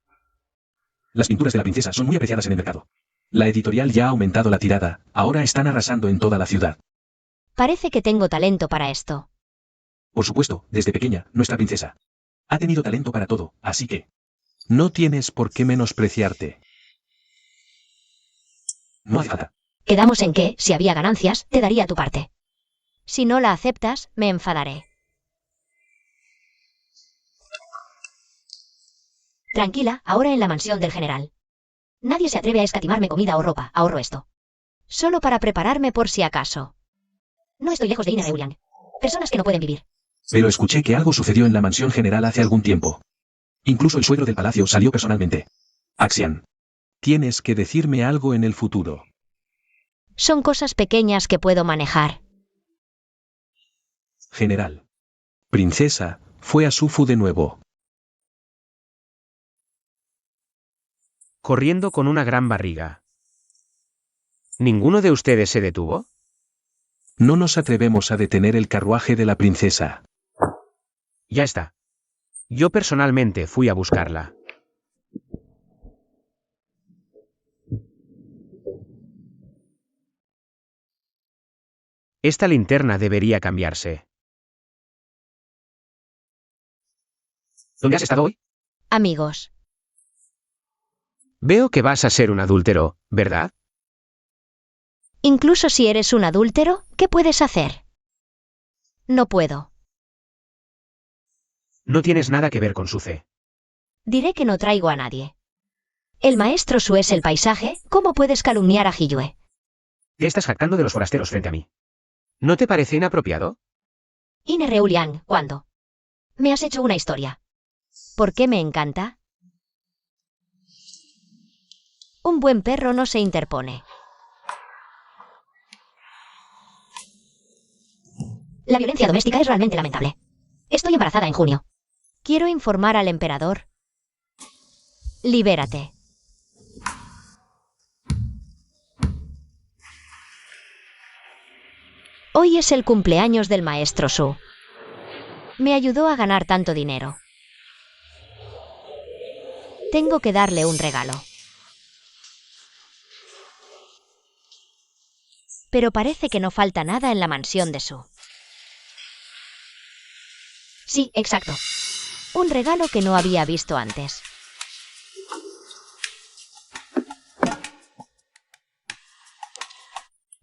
S1: Las pinturas de la princesa son muy apreciadas en el mercado. La editorial ya ha aumentado la tirada, ahora están arrasando en toda la ciudad.
S2: Parece que tengo talento para esto.
S1: Por supuesto, desde pequeña, nuestra princesa ha tenido talento para todo, así que no tienes por qué menospreciarte. No hace falta.
S2: Quedamos en que, si había ganancias, te daría tu parte. Si no la aceptas, me enfadaré. Tranquila, ahora en la mansión del general. Nadie se atreve a escatimarme comida o ropa, ahorro esto. Solo para prepararme por si acaso. No estoy lejos de Ina Euyang. Personas que no pueden vivir.
S1: Pero escuché que algo sucedió en la mansión general hace algún tiempo. Incluso el suegro del palacio salió personalmente. Axian. Tienes que decirme algo en el futuro.
S2: Son cosas pequeñas que puedo manejar.
S1: General. Princesa, fue a Sufu de nuevo.
S3: Corriendo con una gran barriga. ¿Ninguno de ustedes se detuvo?
S1: No nos atrevemos a detener el carruaje de la princesa.
S3: Ya está. Yo personalmente fui a buscarla. Esta linterna debería cambiarse.
S1: ¿Dónde has estado hoy?
S2: Amigos.
S3: Veo que vas a ser un adúltero, ¿verdad?
S2: Incluso si eres un adúltero, ¿qué puedes hacer? No puedo.
S3: No tienes nada que ver con Suce.
S2: Diré que no traigo a nadie. El maestro Su es el paisaje, ¿cómo puedes calumniar a Hiyue?
S3: Te estás jactando de los forasteros frente a mí. ¿No te parece inapropiado?
S2: Ine Reulian, ¿cuándo? Me has hecho una historia. ¿Por qué me encanta? Un buen perro no se interpone. La violencia doméstica es realmente lamentable. Estoy embarazada en junio. Quiero informar al emperador. Libérate. Hoy es el cumpleaños del maestro Su. Me ayudó a ganar tanto dinero. Tengo que darle un regalo. Pero parece que no falta nada en la mansión de Su. Sí, exacto. Un regalo que no había visto antes.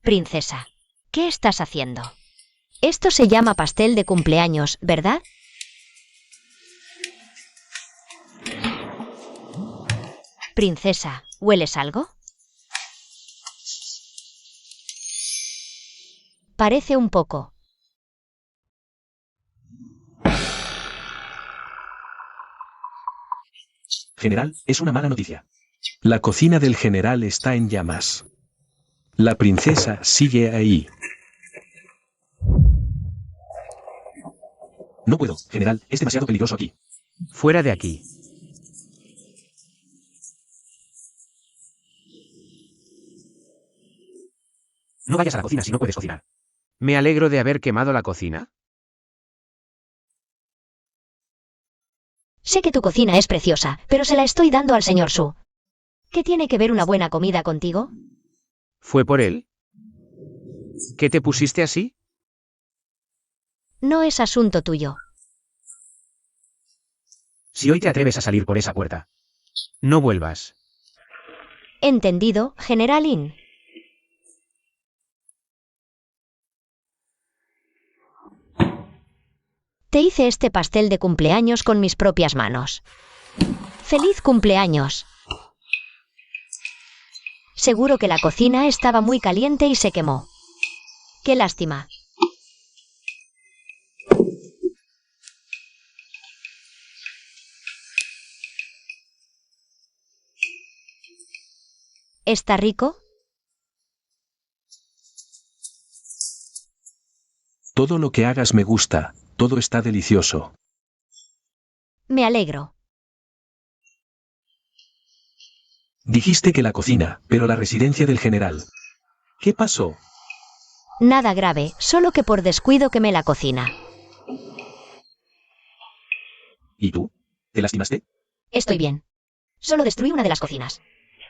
S2: Princesa, ¿qué estás haciendo? Esto se llama pastel de cumpleaños, ¿verdad? Princesa, ¿hueles algo? Parece un poco.
S1: General, es una mala noticia. La cocina del general está en llamas. La princesa sigue ahí. No puedo, general, es demasiado peligroso aquí.
S3: Fuera de aquí.
S1: No vayas a la cocina si no puedes cocinar.
S3: Me alegro de haber quemado la cocina.
S2: Sé que tu cocina es preciosa, pero se la estoy dando al señor Su. ¿Qué tiene que ver una buena comida contigo?
S3: ¿Fue por él? ¿Qué te pusiste así?
S2: No es asunto tuyo.
S1: Si hoy te atreves a salir por esa puerta.
S3: No vuelvas.
S2: Entendido, General In. Te hice este pastel de cumpleaños con mis propias manos. ¡Feliz cumpleaños! Seguro que la cocina estaba muy caliente y se quemó. ¡Qué lástima! ¿Está rico?
S1: Todo lo que hagas me gusta, todo está delicioso.
S2: Me alegro.
S1: Dijiste que la cocina, pero la residencia del general. ¿Qué pasó?
S2: Nada grave, solo que por descuido quemé la cocina.
S1: ¿Y tú? ¿Te lastimaste?
S2: Estoy bien. Solo destruí una de las cocinas.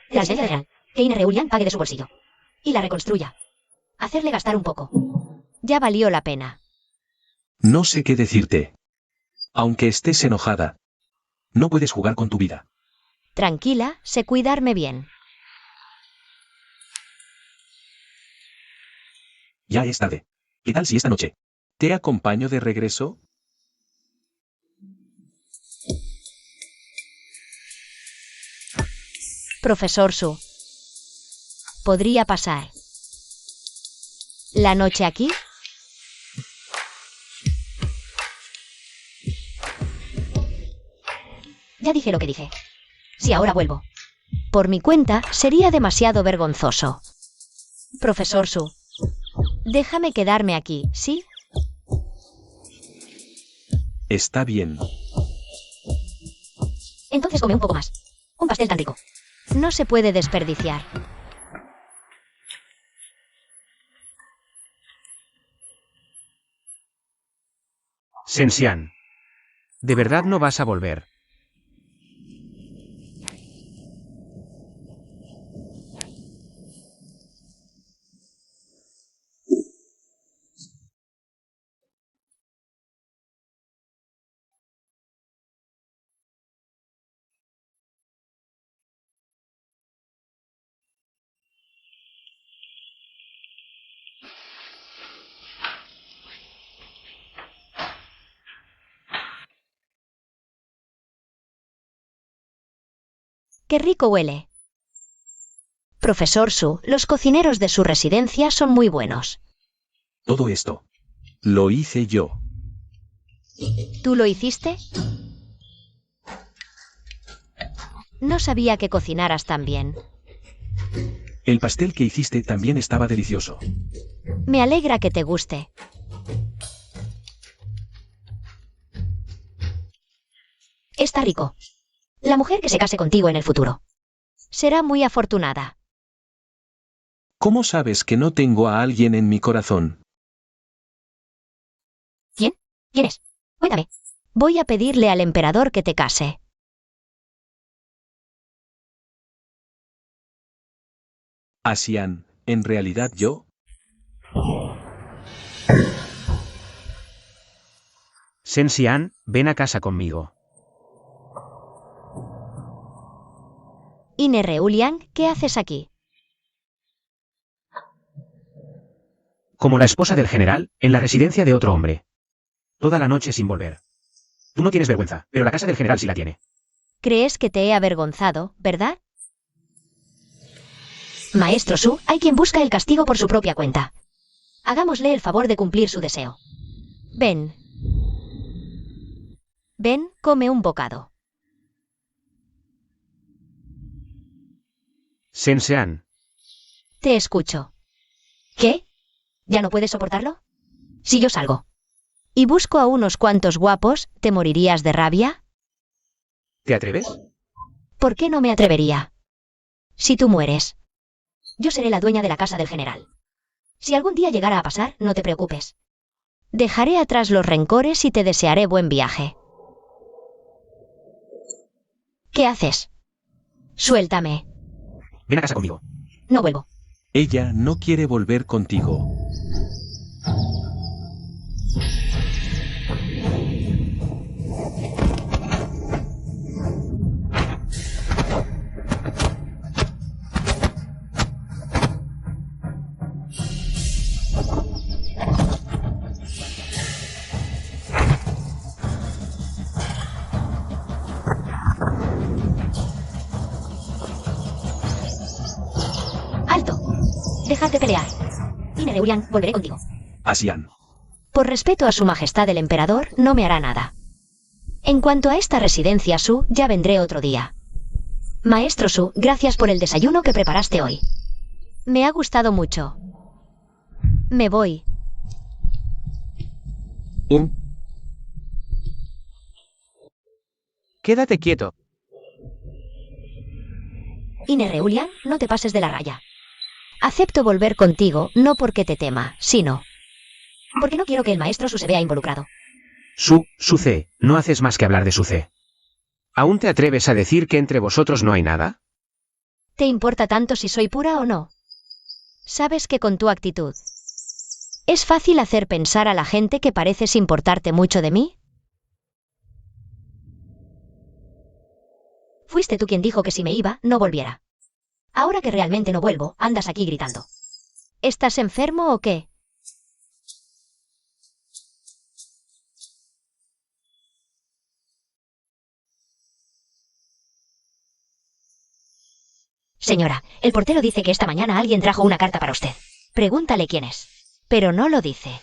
S2: La residencia real, que Ine Reulian pague de su bolsillo. Y la reconstruya. Hacerle gastar un poco. Ya valió la pena.
S1: No sé qué decirte. Aunque estés enojada, no puedes jugar con tu vida.
S2: Tranquila, sé cuidarme bien.
S1: Ya es tarde. ¿Qué tal si esta noche te acompaño de regreso?
S2: Profesor Su. ¿Podría pasar la noche aquí? Ya dije lo que dije. Si ahora vuelvo por mi cuenta, sería demasiado vergonzoso. Profesor Su. Déjame quedarme aquí, ¿sí?
S1: Está bien.
S2: Entonces come un poco más. Un pastel tan rico. No se puede desperdiciar.
S3: Sensian. ¿De verdad no vas a volver?
S2: ¡Qué rico huele! Profesor Su, los cocineros de su residencia son muy buenos.
S1: Todo esto lo hice yo.
S2: ¿Tú lo hiciste? No sabía que cocinaras tan bien.
S1: El pastel que hiciste también estaba delicioso.
S2: Me alegra que te guste. Está rico. La mujer que se case contigo en el futuro será muy afortunada.
S1: ¿Cómo sabes que no tengo a alguien en mi corazón?
S2: ¿Quién? ¿Quién es? Cuéntame. Voy a pedirle al emperador que te case.
S1: Asian, ¿en realidad yo?
S3: Sensian, ven a casa conmigo.
S2: Ine Reulian, ¿qué haces aquí?
S3: Como la esposa del general, en la residencia de otro hombre. Toda la noche sin volver. Tú no tienes vergüenza, pero la casa del general sí la tiene.
S2: ¿Crees que te he avergonzado, verdad? Maestro Su, hay quien busca el castigo por su propia cuenta. Hagámosle el favor de cumplir su deseo. Ven. Ven, come un bocado.
S3: Sensean.
S2: Te escucho. ¿Qué? ¿Ya no puedes soportarlo? Si yo salgo y busco a unos cuantos guapos, ¿te morirías de rabia?
S3: ¿Te atreves?
S2: ¿Por qué no me atrevería? Si tú mueres, yo seré la dueña de la casa del general. Si algún día llegara a pasar, no te preocupes. Dejaré atrás los rencores y te desearé buen viaje. ¿Qué haces? Suéltame.
S3: Ven a casa conmigo.
S2: No vuelvo.
S1: Ella no quiere volver contigo.
S2: ¡Alto! Dejad de pelear. Inereurian, volveré contigo.
S1: Asian.
S2: Por respeto a su majestad el emperador, no me hará nada. En cuanto a esta residencia Su, ya vendré otro día. Maestro Su, gracias por el desayuno que preparaste hoy. Me ha gustado mucho. Me voy.
S3: Quédate quieto.
S2: Inereurian, no te pases de la raya. Acepto volver contigo, no porque te tema, sino porque no quiero que el maestro Su se vea involucrado.
S3: Suce, no haces más que hablar de Suce. ¿Aún te atreves a decir que entre vosotros no hay nada?
S2: ¿Te importa tanto si soy pura o no? Sabes que con tu actitud es fácil hacer pensar a la gente que pareces importarte mucho de mí. Fuiste tú quien dijo que si me iba, no volviera. Ahora que realmente no vuelvo, andas aquí gritando. ¿Estás enfermo o qué? Señora, el portero dice que esta mañana alguien trajo una carta para usted. Pregúntale quién es. Pero no lo dice.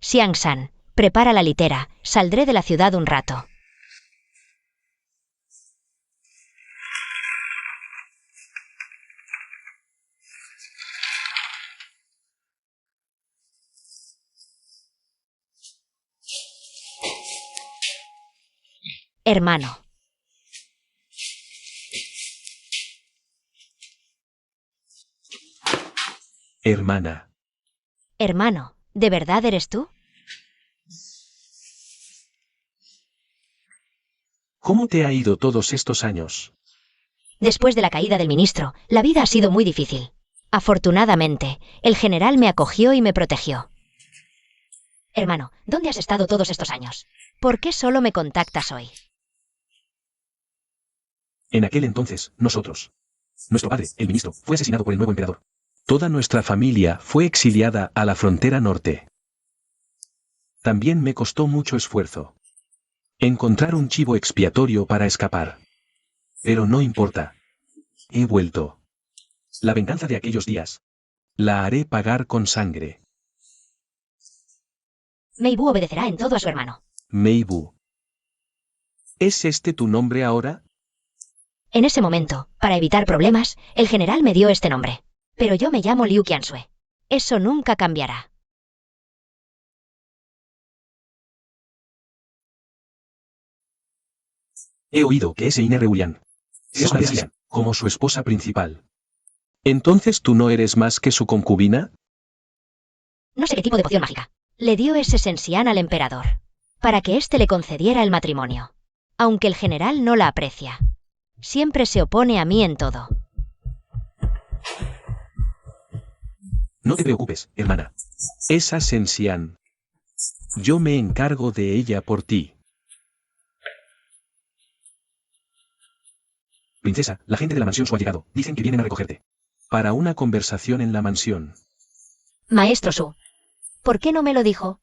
S2: Xiang-san, prepara la litera, saldré de la ciudad un rato. Hermano.
S1: Hermana.
S2: Hermano, ¿de verdad eres tú?
S1: ¿Cómo te ha ido todos estos años?
S2: Después de la caída del ministro, la vida ha sido muy difícil. Afortunadamente, el general me acogió y me protegió. Hermano, ¿dónde has estado todos estos años? ¿Por qué solo me contactas hoy?
S1: En aquel entonces, nosotros. Nuestro padre, el ministro, fue asesinado por el nuevo emperador. Toda nuestra familia fue exiliada a la frontera norte. También me costó mucho esfuerzo encontrar un chivo expiatorio para escapar. Pero no importa. He vuelto. La venganza de aquellos días la haré pagar con sangre.
S2: Meibu obedecerá en todo a su hermano.
S1: Meibu. ¿Es este tu nombre ahora?
S2: En ese momento, para evitar problemas, el general me dio este nombre. Pero yo me llamo Liu Qiansue. Eso nunca cambiará.
S1: He oído que ese Inereurian es una Asian, como su esposa principal. ¿Entonces tú no eres más que su concubina?
S2: No sé qué tipo de poción mágica le dio ese Sensian al emperador, para que éste le concediera el matrimonio. Aunque el general no la aprecia. Siempre se opone a mí en todo.
S1: No te preocupes, hermana. Esa Sensian. Yo me encargo de ella por ti. Princesa, la gente de la mansión Su ha llegado. Dicen que vienen a recogerte. Para una conversación en la mansión.
S2: Maestro Su. ¿Por qué no me lo dijo?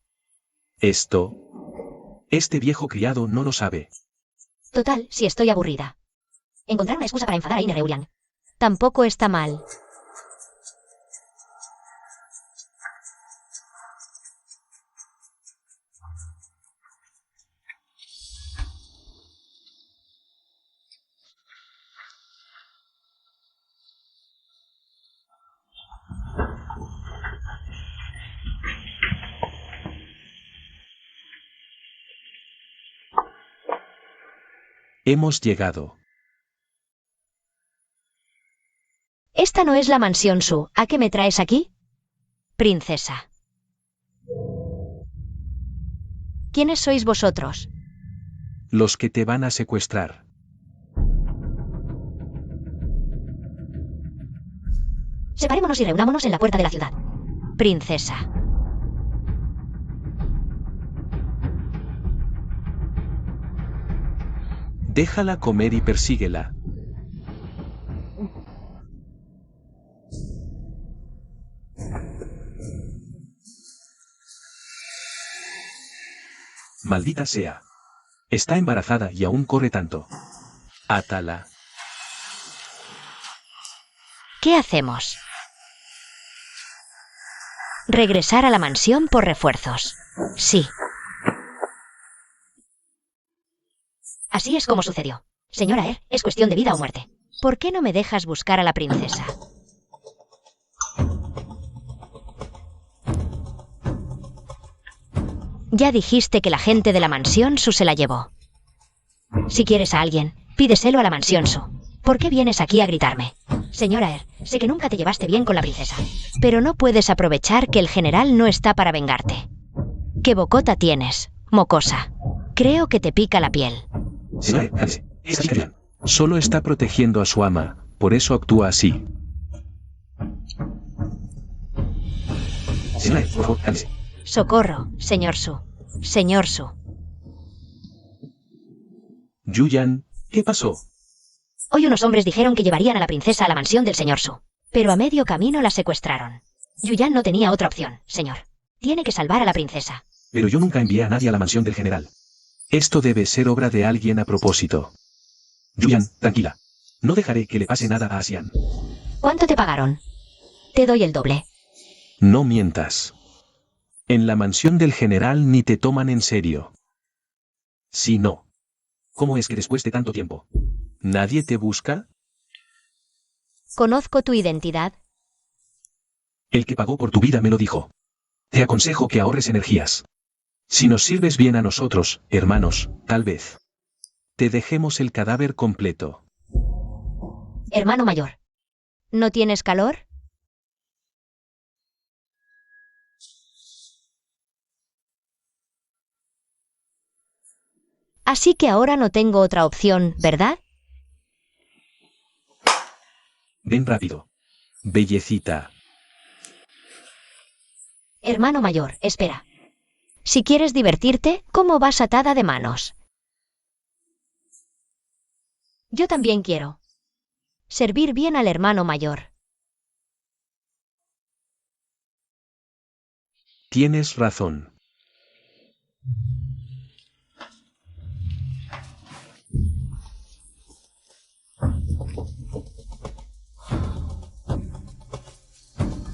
S1: Este viejo criado no lo sabe.
S2: Total, si estoy aburrida. Encontrar una excusa para enfadar a Ine Reulian. Tampoco está mal.
S1: Hemos llegado.
S2: Esta no es la mansión Su. ¿A qué me traes aquí? Princesa. ¿Quiénes sois vosotros?
S1: Los que te van a secuestrar.
S2: Separémonos y reunámonos en la puerta de la ciudad. Princesa.
S1: Déjala comer y persíguela. Maldita sea. Está embarazada y aún corre tanto. Átala.
S2: ¿Qué hacemos? Regresar a la mansión por refuerzos. Sí. Así es como sucedió. Señora Er, es cuestión de vida o muerte. ¿Por qué no me dejas buscar a la princesa? Ya dijiste que la gente de la mansión Su se la llevó. Si quieres a alguien, pídeselo a la mansión Su. ¿Por qué vienes aquí a gritarme? Señora Er, sé que nunca te llevaste bien con la princesa, pero no puedes aprovechar que el general no está para vengarte. ¿Qué bocota tienes, mocosa? Creo que te pica la piel.
S1: Señora, cálmese. Esa chica Julian solo está protegiendo a su ama, por eso actúa así. Señora, por favor, cálmese.
S2: Socorro, señor Su. Señor Su.
S1: Yuyan, ¿qué pasó?
S2: Hoy unos hombres dijeron que llevarían a la princesa a la mansión del señor Su, pero a medio camino la secuestraron. Yuyan no tenía otra opción, señor. Tiene que salvar a la princesa.
S1: Pero yo nunca envié a nadie a la mansión del general. Esto debe ser obra de alguien a propósito. Yuyan, tranquila. No dejaré que le pase nada a Asian.
S2: ¿Cuánto te pagaron? Te doy el doble.
S1: No mientas. En la mansión del general ni te toman en serio. Si no. ¿Cómo es que después de tanto tiempo, nadie te busca?
S2: Conozco tu identidad.
S1: El que pagó por tu vida me lo dijo. Te aconsejo que ahorres energías. Si nos sirves bien a nosotros, hermanos, tal vez te dejemos el cadáver completo.
S2: Hermano mayor. ¿No tienes calor? Así que ahora no tengo otra opción, ¿verdad?
S1: Ven rápido. Bellecita.
S2: Hermano mayor, espera. Si quieres divertirte, ¿cómo vas atada de manos? Yo también quiero. Servir bien al hermano mayor.
S1: Tienes razón.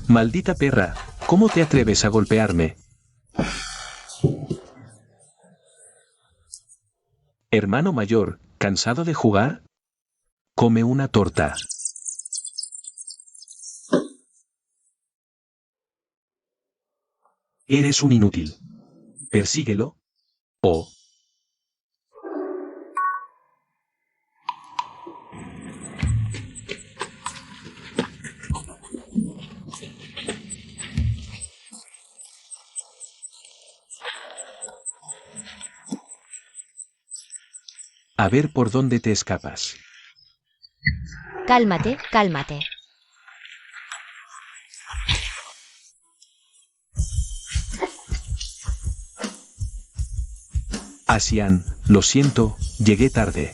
S1: Maldita perra, ¿cómo te atreves a golpearme? Hermano mayor, ¿cansado de jugar? Come una torta. Eres un inútil. Persíguelo. O. A ver por dónde te escapas.
S2: Cálmate, cálmate.
S1: Asian, lo siento, llegué tarde.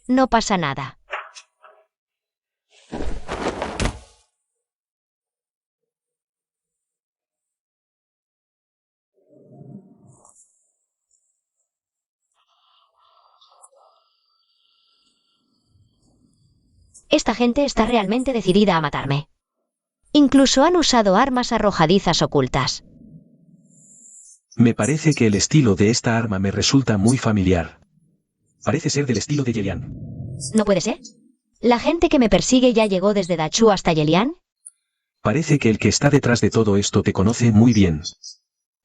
S2: No pasa nada. Esta gente está realmente decidida a matarme. Incluso han usado armas arrojadizas ocultas.
S1: Me parece que el estilo de esta arma me resulta muy familiar. Parece ser del estilo de Yelian.
S2: ¿No puede ser? ¿La gente que me persigue ya llegó desde Dachu hasta Yelian?
S1: Parece que el que está detrás de todo esto te conoce muy bien.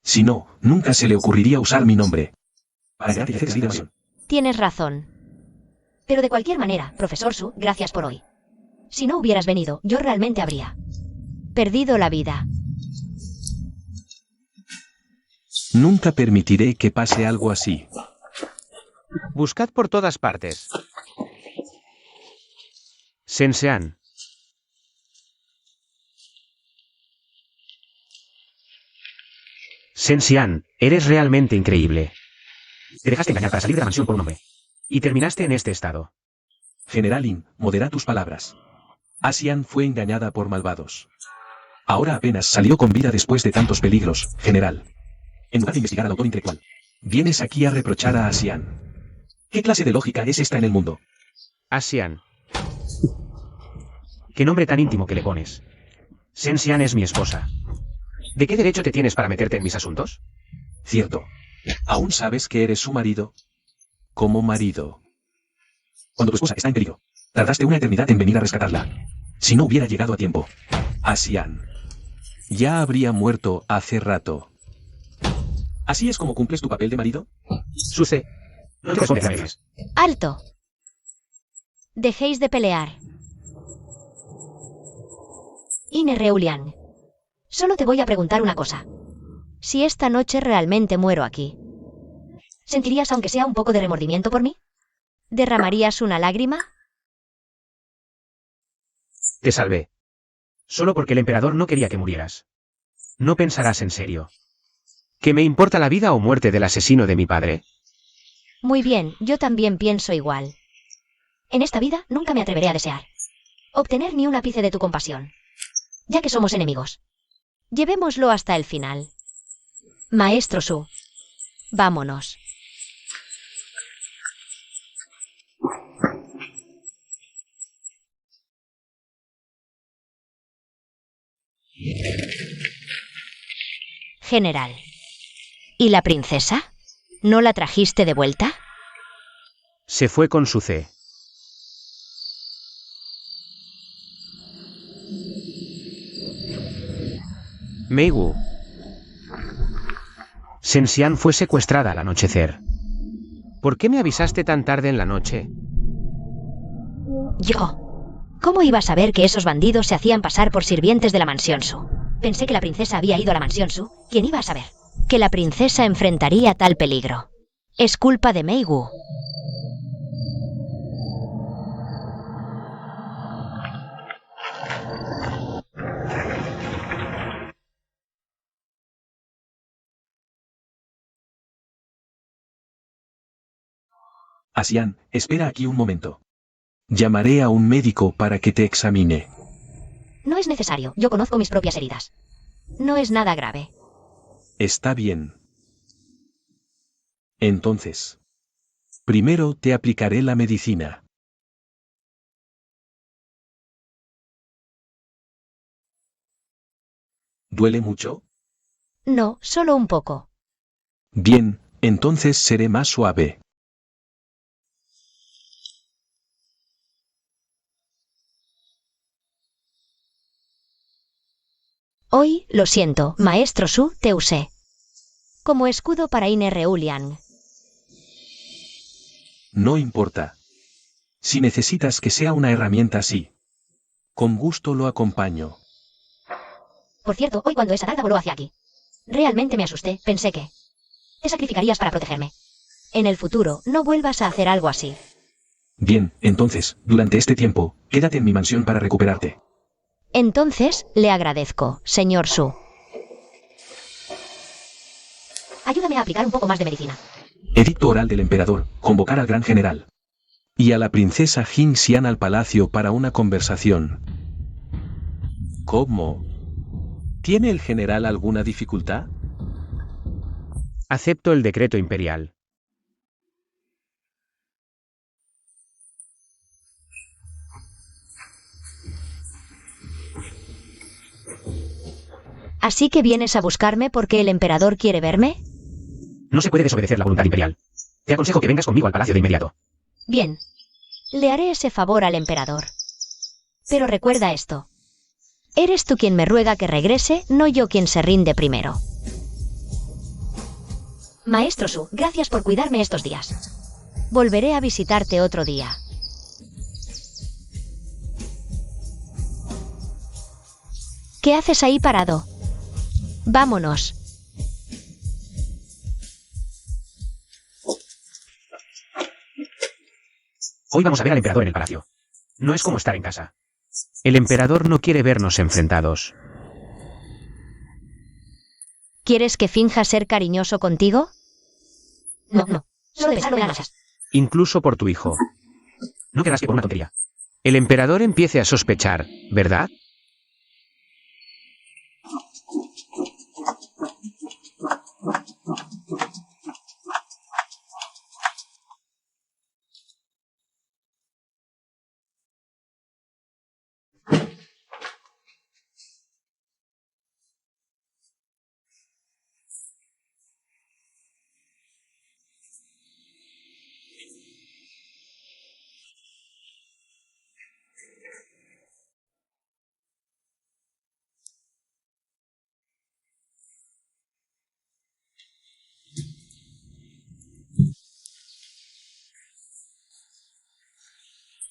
S1: Si no, nunca se le ocurriría usar mi nombre. Para que te haces la misión.
S2: Tienes razón. Pero de cualquier manera, profesor Su, gracias por hoy. Si no hubieras venido, yo realmente habría perdido la vida.
S1: Nunca permitiré que pase algo así.
S3: Buscad por todas partes. Sensean. Sensean, eres realmente increíble. Te dejaste engañar para salir de la mansión por un hombre. Y terminaste en este estado.
S1: General Lin, modera tus palabras. Asian fue engañada por malvados. Ahora apenas salió con vida después de tantos peligros, general. En lugar de investigar al autor intelectual, vienes aquí a reprochar a Asian. ¿Qué clase de lógica es esta en el mundo?
S3: Asian. ¿Qué nombre tan íntimo que le pones? Sensean es mi esposa. ¿De qué derecho te tienes para meterte en mis asuntos?
S1: Cierto. ¿Aún sabes que eres su marido? Como marido. Cuando tu esposa está en peligro, tardaste una eternidad en venir a rescatarla. Si no hubiera llegado a tiempo, Asian ya habría muerto hace rato. ¿Así es como cumples tu papel de marido?
S3: Suce. No te respondes a veces.
S2: ¡Alto! Dejéis de pelear. Reulian. Solo te voy a preguntar una cosa. Si esta noche realmente muero aquí, ¿sentirías aunque sea un poco de remordimiento por mí? ¿Derramarías una lágrima?
S3: Te salvé. Solo porque el emperador no quería que murieras. No pensarás en serio. ¿Que me importa la vida o muerte del asesino de mi padre?
S2: Muy bien, yo también pienso igual. En esta vida nunca me atreveré a desear obtener ni un ápice de tu compasión, ya que somos enemigos. Llevémoslo hasta el final. Maestro Su, vámonos. General. ¿Y la princesa? ¿No la trajiste de vuelta?
S3: Se fue con Suce. Meiwu. Sensean fue secuestrada al anochecer. ¿Por qué me avisaste tan tarde en la noche?
S2: Yo. ¿Cómo iba a saber que esos bandidos se hacían pasar por sirvientes de la mansión Su? Pensé que la princesa había ido a la mansión Su. ¿Quién iba a saber que la princesa enfrentaría tal peligro? Es culpa de Meiwu.
S1: Asian, espera aquí un momento. Llamaré a un médico para que te examine.
S2: No es necesario, yo conozco mis propias heridas. No es nada grave.
S1: Está bien. Entonces, primero te aplicaré la medicina. ¿Duele mucho?
S2: No, solo un poco.
S1: Bien, entonces seré más suave.
S2: Hoy, lo siento, maestro Su, te usé como escudo para Reulian.
S1: No importa. Si necesitas que sea una herramienta así, con gusto lo acompaño.
S2: Por cierto, hoy cuando esa darda voló hacia aquí, realmente me asusté, pensé que te sacrificarías para protegerme. En el futuro, no vuelvas a hacer algo así.
S1: Bien, entonces, durante este tiempo, quédate en mi mansión para recuperarte.
S2: Entonces, le agradezco, señor Su. Ayúdame a aplicar un poco más de medicina.
S1: Edicto oral del emperador, convocar al gran general. y a la princesa Jin Xian al palacio para una conversación. ¿Cómo? ¿Tiene el general alguna dificultad?
S3: Acepto el decreto imperial.
S2: ¿Así que vienes a buscarme porque el emperador quiere verme?
S3: No se puede desobedecer la voluntad imperial. Te aconsejo que vengas conmigo al palacio de inmediato.
S2: Bien. Le haré ese favor al emperador. Pero recuerda esto. Eres tú quien me ruega que regrese, no yo quien se rinde primero. Maestro Su, gracias por cuidarme estos días. Volveré a visitarte otro día. ¿Qué haces ahí parado? Vámonos.
S3: Hoy vamos a ver al emperador en el palacio. No es como estar en casa. El emperador no quiere vernos enfrentados.
S2: ¿Quieres que finja ser cariñoso contigo? No. Solo de besarlo me dan náuseas.
S3: Incluso por tu hijo. No querrás que por una tontería. El emperador empiece a sospechar, ¿verdad?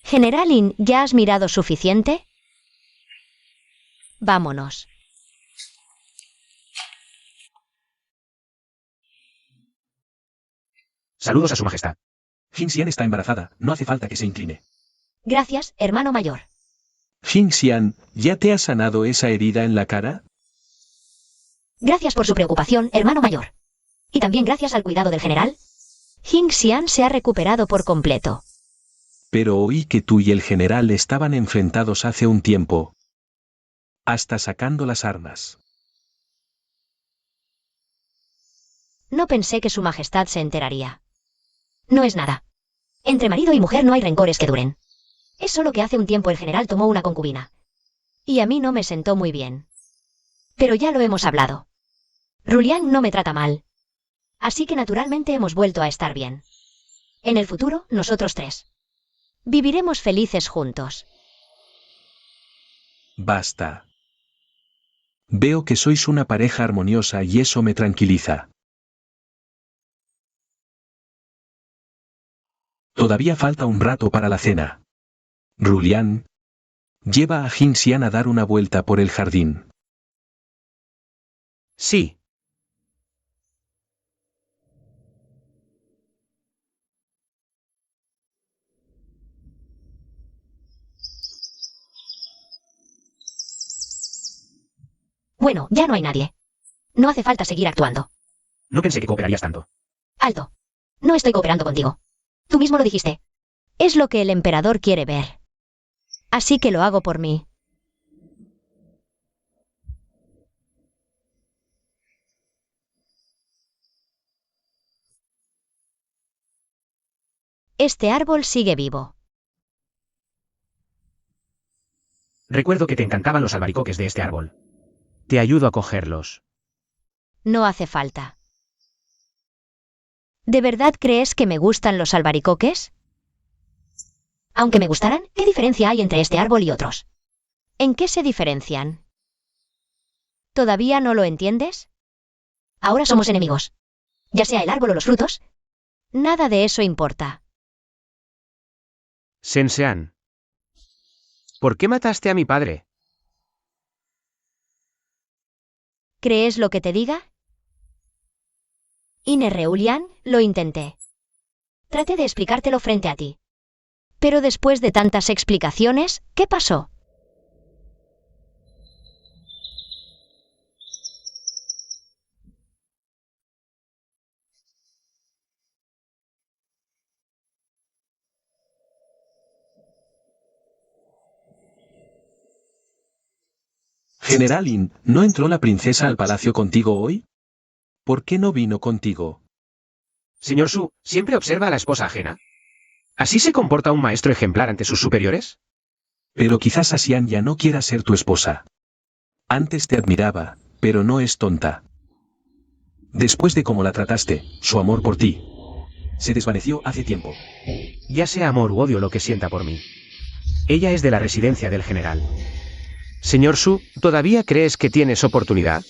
S2: Generalin, ¿ya has mirado suficiente? Vámonos.
S3: Saludos a su majestad.
S1: Jin Xian está embarazada, no hace falta que se incline.
S2: Gracias, hermano mayor.
S1: Jin Xian, ¿ya te has sanado esa herida en la cara?
S2: Gracias por su preocupación, hermano mayor. Y también gracias al cuidado del general. Jin Xian se ha recuperado por completo.
S1: Pero oí que tú y el general estaban enfrentados hace un tiempo. Hasta sacando las armas.
S2: No pensé que su majestad se enteraría. No es nada. Entre marido y mujer no hay rencores que duren. Es solo que hace un tiempo el general tomó una concubina. Y a mí no me sentó muy bien. Pero ya lo hemos hablado. Rulian no me trata mal. Así que naturalmente hemos vuelto a estar bien. En el futuro, nosotros tres. Viviremos felices juntos.
S1: Basta. Veo que sois una pareja armoniosa y eso me tranquiliza. Todavía falta un rato para la cena. Rulian, lleva a Jin Xian a dar una vuelta por el jardín.
S3: Sí.
S2: Bueno, ya no hay nadie. No hace falta seguir actuando.
S3: No pensé que cooperarías tanto.
S2: Alto. No estoy cooperando contigo. Tú mismo lo dijiste. Es lo que el emperador quiere ver. Así que lo hago por mí. Este árbol sigue vivo.
S3: Recuerdo que te encantaban los albaricoques de este árbol. Te ayudo a cogerlos.
S2: No hace falta. ¿De verdad crees que me gustan los albaricoques? Aunque me gustaran, ¿qué diferencia hay entre este árbol y otros? ¿En qué se diferencian? ¿Todavía no lo entiendes? Ahora somos enemigos. Ya sea el árbol o los frutos. Nada de eso importa.
S3: Sensean. ¿Por qué mataste a mi padre?
S2: ¿Crees lo que te diga? Reulian, lo intenté. Traté de explicártelo frente a ti. Pero después de tantas explicaciones, ¿qué pasó?
S1: General In, ¿no entró la princesa al palacio contigo hoy? ¿Por qué no vino contigo?
S3: Señor Su, ¿siempre observa a la esposa ajena? ¿Así se comporta un maestro ejemplar ante sus superiores?
S1: Pero quizás Asian ya no quiera ser tu esposa. Antes te admiraba, pero no es tonta. Después de cómo la trataste, su amor por ti se desvaneció hace tiempo.
S3: Ya sea amor u odio lo que sienta por mí. Ella es de la residencia del general. Señor Su, ¿todavía crees que tienes oportunidad?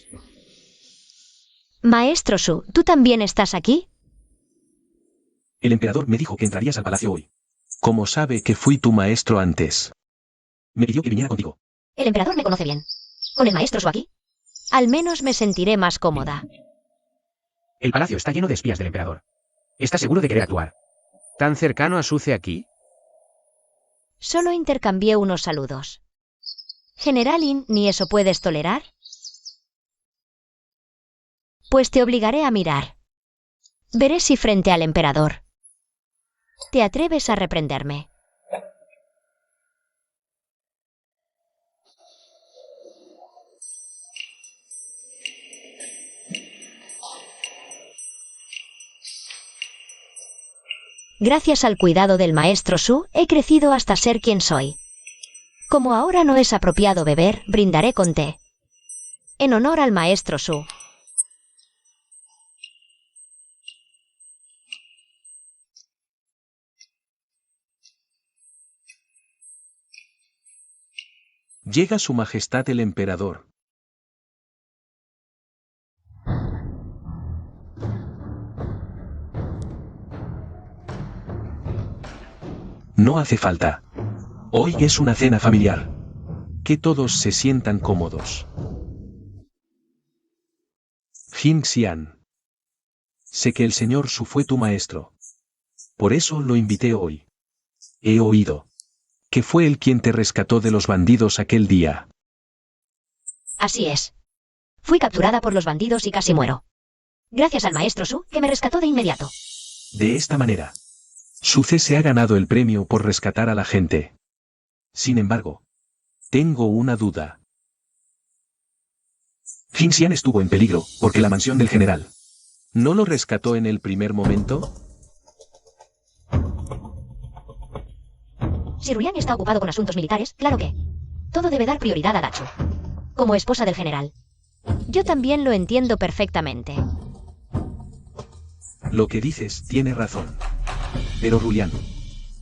S2: Maestro Su, ¿tú también estás aquí?
S1: El emperador me dijo que entrarías al palacio hoy. ¿Cómo sabe que fui tu maestro antes? Me pidió que viniera contigo.
S2: El emperador me conoce bien. ¿Con el maestro Su aquí? Al menos me sentiré más cómoda.
S3: El palacio está lleno de espías del emperador. ¿Está seguro de querer actuar? ¿Tan cercano a Suce aquí?
S2: Solo intercambié unos saludos. General In, ¿ni eso puedes tolerar? Pues te obligaré a mirar. Veré si frente al emperador te atreves a reprenderme. Gracias al cuidado del maestro Su, he crecido hasta ser quien soy. Como ahora no es apropiado beber, brindaré con té. En honor al maestro Su.
S1: Llega su majestad el emperador. No hace falta. Hoy es una cena familiar. Que todos se sientan cómodos. Jin Xian. Sé que el señor Su fue tu maestro. Por eso lo invité hoy. He oído que fue él quien te rescató de los bandidos aquel día.
S2: Así es. Fui capturada por los bandidos y casi muero. Gracias al maestro Su, que me rescató de inmediato.
S1: De esta manera, Suce se ha ganado el premio por rescatar a la gente. Sin embargo, tengo una duda. Jin Xian estuvo en peligro, porque la mansión del general ¿no lo rescató en el primer momento?
S2: Si Rulian está ocupado con asuntos militares, claro que todo debe dar prioridad a Dachu. Como esposa del general. Yo también lo entiendo perfectamente.
S1: Lo que dices tiene razón. Pero Rulian,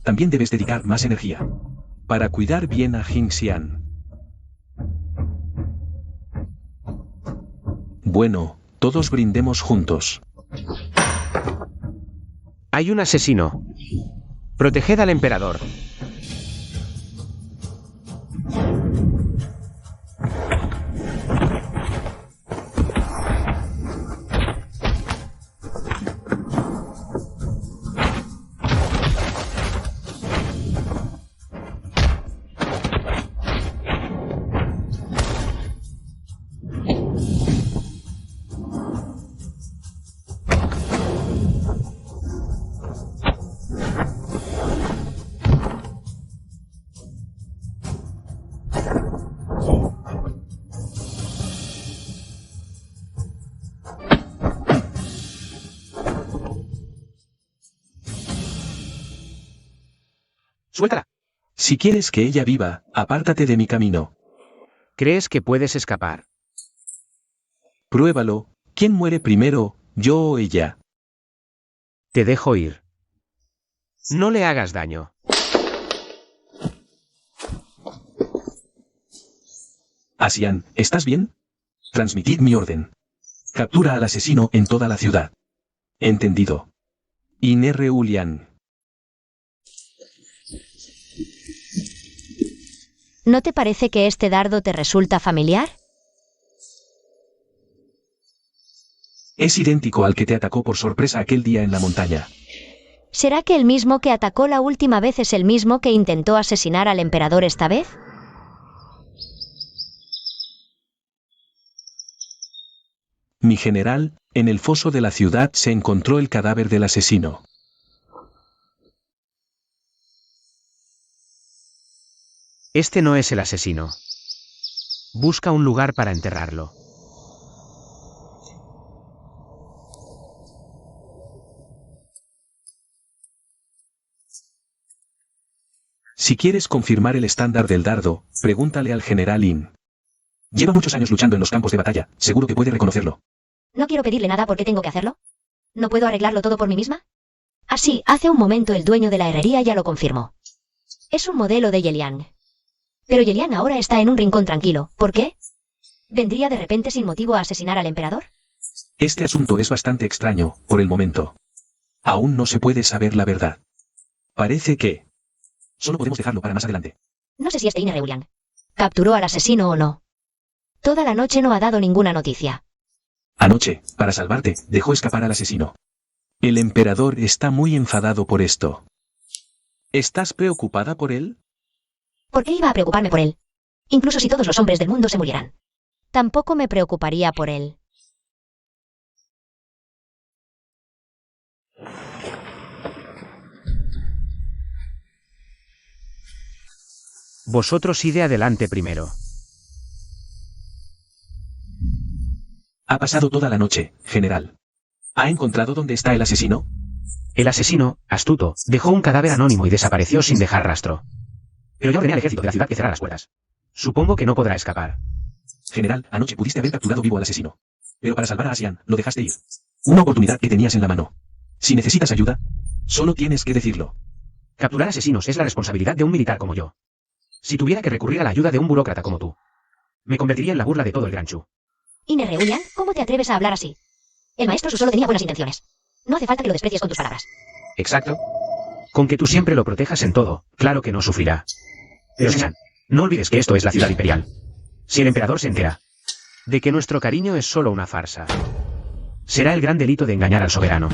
S1: también debes dedicar más energía para cuidar bien a Jin Xian. Bueno, todos brindemos juntos.
S3: Hay un asesino. Proteged al emperador. Suéltala.
S1: Si quieres que ella viva, apártate de mi camino.
S3: ¿Crees que puedes escapar?
S1: Pruébalo. ¿Quién muere primero, yo o ella?
S3: Te dejo ir. No le hagas daño.
S1: Asian, ¿estás bien? Transmitid mi orden. Captura al asesino en toda la ciudad. Entendido. Inr Ulian.
S2: ¿No te parece que este dardo te resulta familiar?
S1: Es idéntico al que te atacó por sorpresa aquel día en la montaña.
S2: ¿Será que el mismo que atacó la última vez es el mismo que intentó asesinar al emperador esta vez?
S1: Mi general, en el foso de la ciudad se encontró el cadáver del asesino.
S3: Este no es el asesino. Busca un lugar para enterrarlo.
S1: Si quieres confirmar el estándar del dardo, pregúntale al general In. Lleva muchos años luchando en los campos de batalla, seguro que puede reconocerlo.
S2: No quiero pedirle nada porque tengo que hacerlo. ¿No puedo arreglarlo todo por mí misma? Así, hace un momento el dueño de la herrería ya lo confirmó. Es un modelo de Yelian. Pero Yelian ahora está en un rincón tranquilo. ¿Por qué? ¿Vendría de repente sin motivo a asesinar al emperador?
S1: Este asunto es bastante extraño, por el momento. Aún no se puede saber la verdad. Parece que... Solo podemos dejarlo para más adelante.
S2: No sé si este Reulian capturó al asesino o no. Toda la noche no ha dado ninguna noticia.
S1: Anoche, para salvarte, dejó escapar al asesino. El emperador está muy enfadado por esto. ¿Estás preocupada por él?
S2: ¿Por qué iba a preocuparme por él? Incluso si todos los hombres del mundo se murieran. Tampoco me preocuparía por él.
S3: Vosotros id adelante primero.
S1: Ha pasado toda la noche, general. ¿Ha encontrado dónde está el asesino?
S3: El asesino, astuto, dejó un cadáver anónimo y desapareció sin dejar rastro. Pero yo ordené al ejército de la ciudad que cerrara las puertas. Supongo que no podrá escapar.
S1: General, anoche pudiste haber capturado vivo al asesino. Pero para salvar a Asian, lo dejaste ir. Una oportunidad que tenías en la mano. Si necesitas ayuda, solo tienes que decirlo.
S3: Capturar asesinos es la responsabilidad de un militar como yo. Si tuviera que recurrir a la ayuda de un burócrata como tú, me convertiría en la burla de todo el Gran Chu.
S2: Reulian, ¿cómo te atreves a hablar así? El maestro Su solo tenía buenas intenciones. No hace falta que lo desprecies con tus palabras.
S3: Exacto. Con que tú siempre lo protejas en todo, claro que no sufrirá. Pero Sensan, no olvides que esto es la ciudad imperial. Si el emperador se entera de que nuestro cariño es solo una farsa, será el gran delito de engañar al soberano.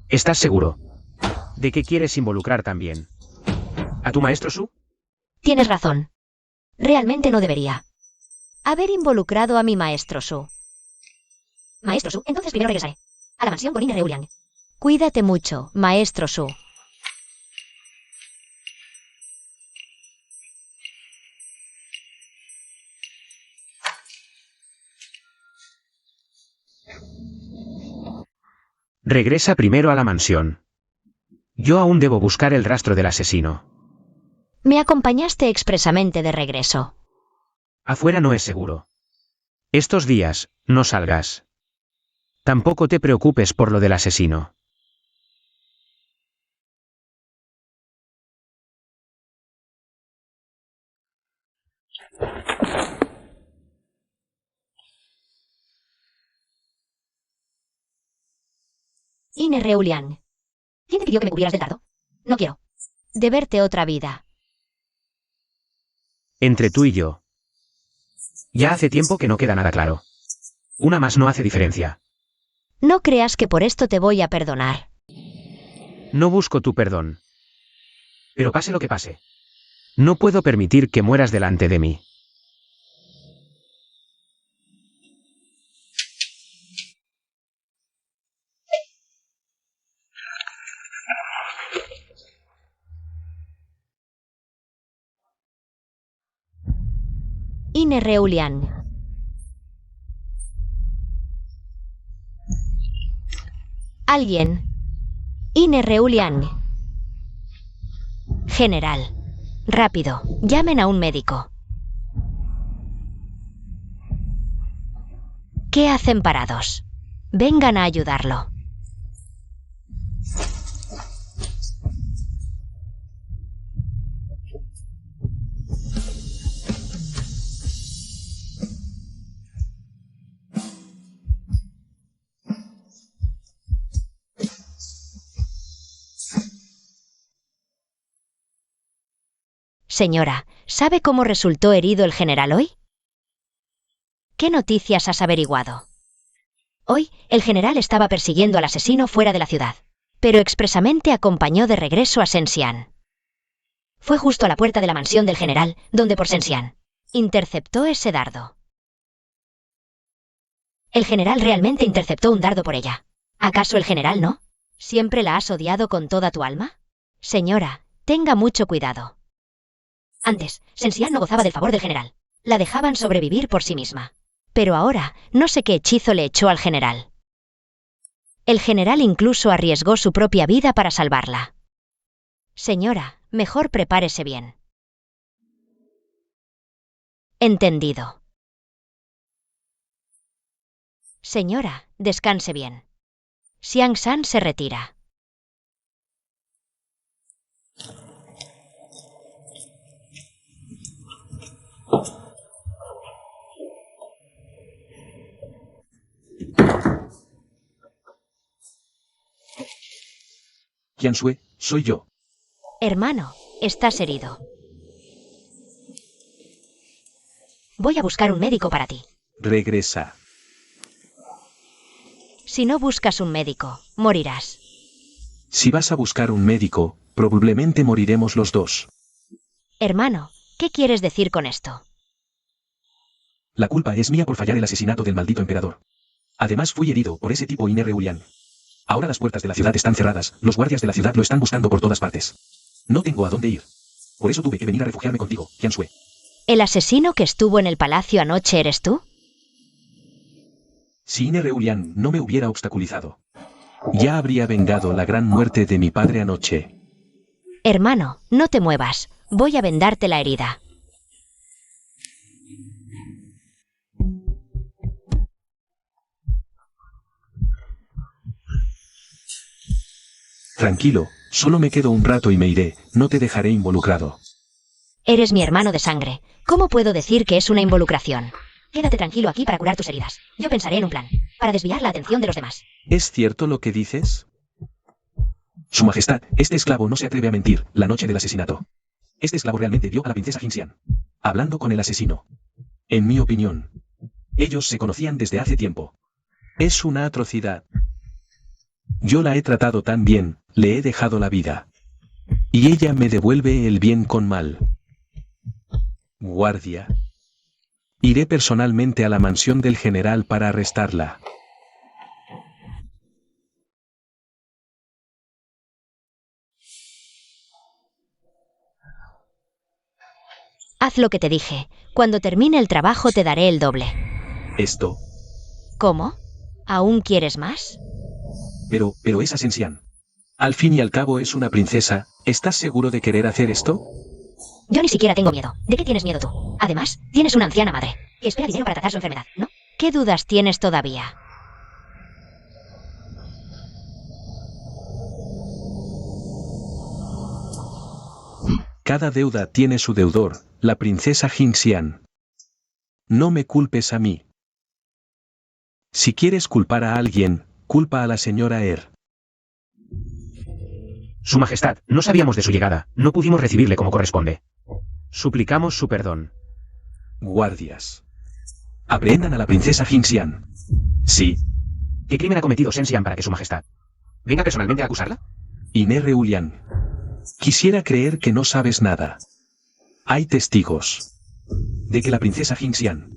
S3: ¿Estás seguro de que quieres involucrar también a tu maestro Su?
S2: Tienes razón. Realmente no debería haber involucrado a mi maestro Su. Maestro Su, entonces primero regresaré a la mansión con Reulian. Cuídate mucho, maestro Su.
S3: Regresa primero a la mansión. Yo aún debo buscar el rastro del asesino.
S2: Me acompañaste expresamente de regreso.
S3: Afuera no es seguro. Estos días, no salgas. Tampoco te preocupes por lo del asesino.
S2: Reulian. ¿Quién te pidió que me cubrieras del dardo? No quiero deberte otra vida.
S3: Entre tú y yo. Ya hace tiempo que no queda nada claro. Una más no hace diferencia.
S2: No creas que por esto te voy a perdonar.
S3: No busco tu perdón. Pero pase lo que pase, no puedo permitir que mueras delante de mí.
S2: Reulian. Alguien. Reulian. General. Rápido, llamen a un médico. ¿Qué hacen parados? Vengan a ayudarlo. Señora, ¿sabe cómo resultó herido el general hoy? ¿Qué noticias has averiguado? Hoy, el general estaba persiguiendo al asesino fuera de la ciudad, pero expresamente acompañó de regreso a Sensian. Fue justo a la puerta de la mansión del general, donde por Sensian interceptó ese dardo. El general realmente interceptó un dardo por ella. ¿Acaso el general no? ¿Siempre la has odiado con toda tu alma? Señora, tenga mucho cuidado. Antes, Sensian no gozaba del favor del general. La dejaban sobrevivir por sí misma. Pero ahora, no sé qué hechizo le echó al general. El general incluso arriesgó su propia vida para salvarla. Señora, mejor prepárese bien. Entendido. Señora, descanse bien. Xiang San se retira.
S1: Qiansue, soy yo.
S2: Hermano, estás herido. Voy a buscar un médico para ti.
S1: Regresa.
S2: Si no buscas un médico, morirás.
S1: Si vas a buscar un médico, probablemente moriremos los dos.
S2: Hermano, ¿qué quieres decir con esto?
S1: La culpa es mía por fallar el asesinato del maldito emperador. Además fui herido por ese tipo Inerreulian. Ahora las puertas de la ciudad están cerradas, los guardias de la ciudad lo están buscando por todas partes. No tengo a dónde ir. Por eso tuve que venir a refugiarme contigo, Qiansue.
S2: ¿El asesino que estuvo en el palacio anoche eres tú?
S1: Si Inerreulian no me hubiera obstaculizado, ya habría vengado la gran muerte de mi padre anoche.
S2: Hermano, no te muevas. Voy a vendarte la herida.
S1: Tranquilo, solo me quedo un rato y me iré, no te dejaré involucrado.
S2: Eres mi hermano de sangre. ¿Cómo puedo decir que es una involucración? Quédate tranquilo aquí para curar tus heridas. Yo pensaré en un plan, para desviar la atención de los demás.
S1: ¿Es cierto lo que dices? Su Majestad, este esclavo no se atreve a mentir, la noche del asesinato. Este esclavo realmente vio a la princesa Jinxian, hablando con el asesino. En mi opinión, ellos se conocían desde hace tiempo. Es una atrocidad. Yo la he tratado tan bien, le he dejado la vida. Y ella me devuelve el bien con mal. Guardia. Iré personalmente a la mansión del general para arrestarla.
S2: Haz lo que te dije. Cuando termine el trabajo te daré el doble.
S1: Esto.
S2: ¿Cómo? ¿Aún quieres más?
S1: Pero es Asensian. Al fin y al cabo es una princesa. ¿Estás seguro de querer hacer esto?
S2: Yo ni siquiera tengo miedo. ¿De qué tienes miedo tú? Además, tienes una anciana madre que espera dinero para tratar su enfermedad, ¿no? ¿Qué dudas tienes todavía?
S1: Cada deuda tiene su deudor, la princesa Jinxian. No me culpes a mí. Si quieres culpar a alguien, culpa a la señora
S3: Su Majestad, no sabíamos de su llegada, no pudimos recibirle como corresponde. Suplicamos su perdón.
S1: Guardias. Aprehendan a la princesa Jinxian. Sí.
S3: ¿Qué crimen ha cometido Sensian para que Su Majestad venga personalmente a acusarla?
S1: Inerreulian. Quisiera creer que no sabes nada. Hay testigos de que la princesa Jinxian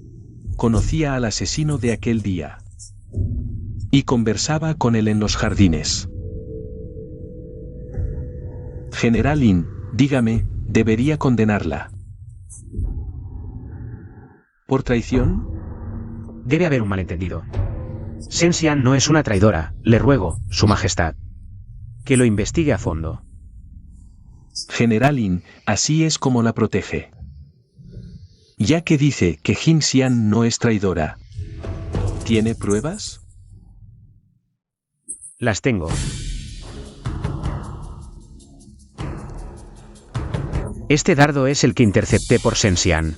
S1: conocía al asesino de aquel día y conversaba con él en los jardines. General Lin, dígame, ¿debería condenarla por traición?
S3: Debe haber un malentendido. Sensian no es una traidora, le ruego, Su Majestad, que lo investigue a fondo.
S1: General Lin, así es como la protege. Ya que dice que Jinxian no es traidora, ¿tiene pruebas?
S3: Las tengo. Este dardo es el que intercepté por Sensian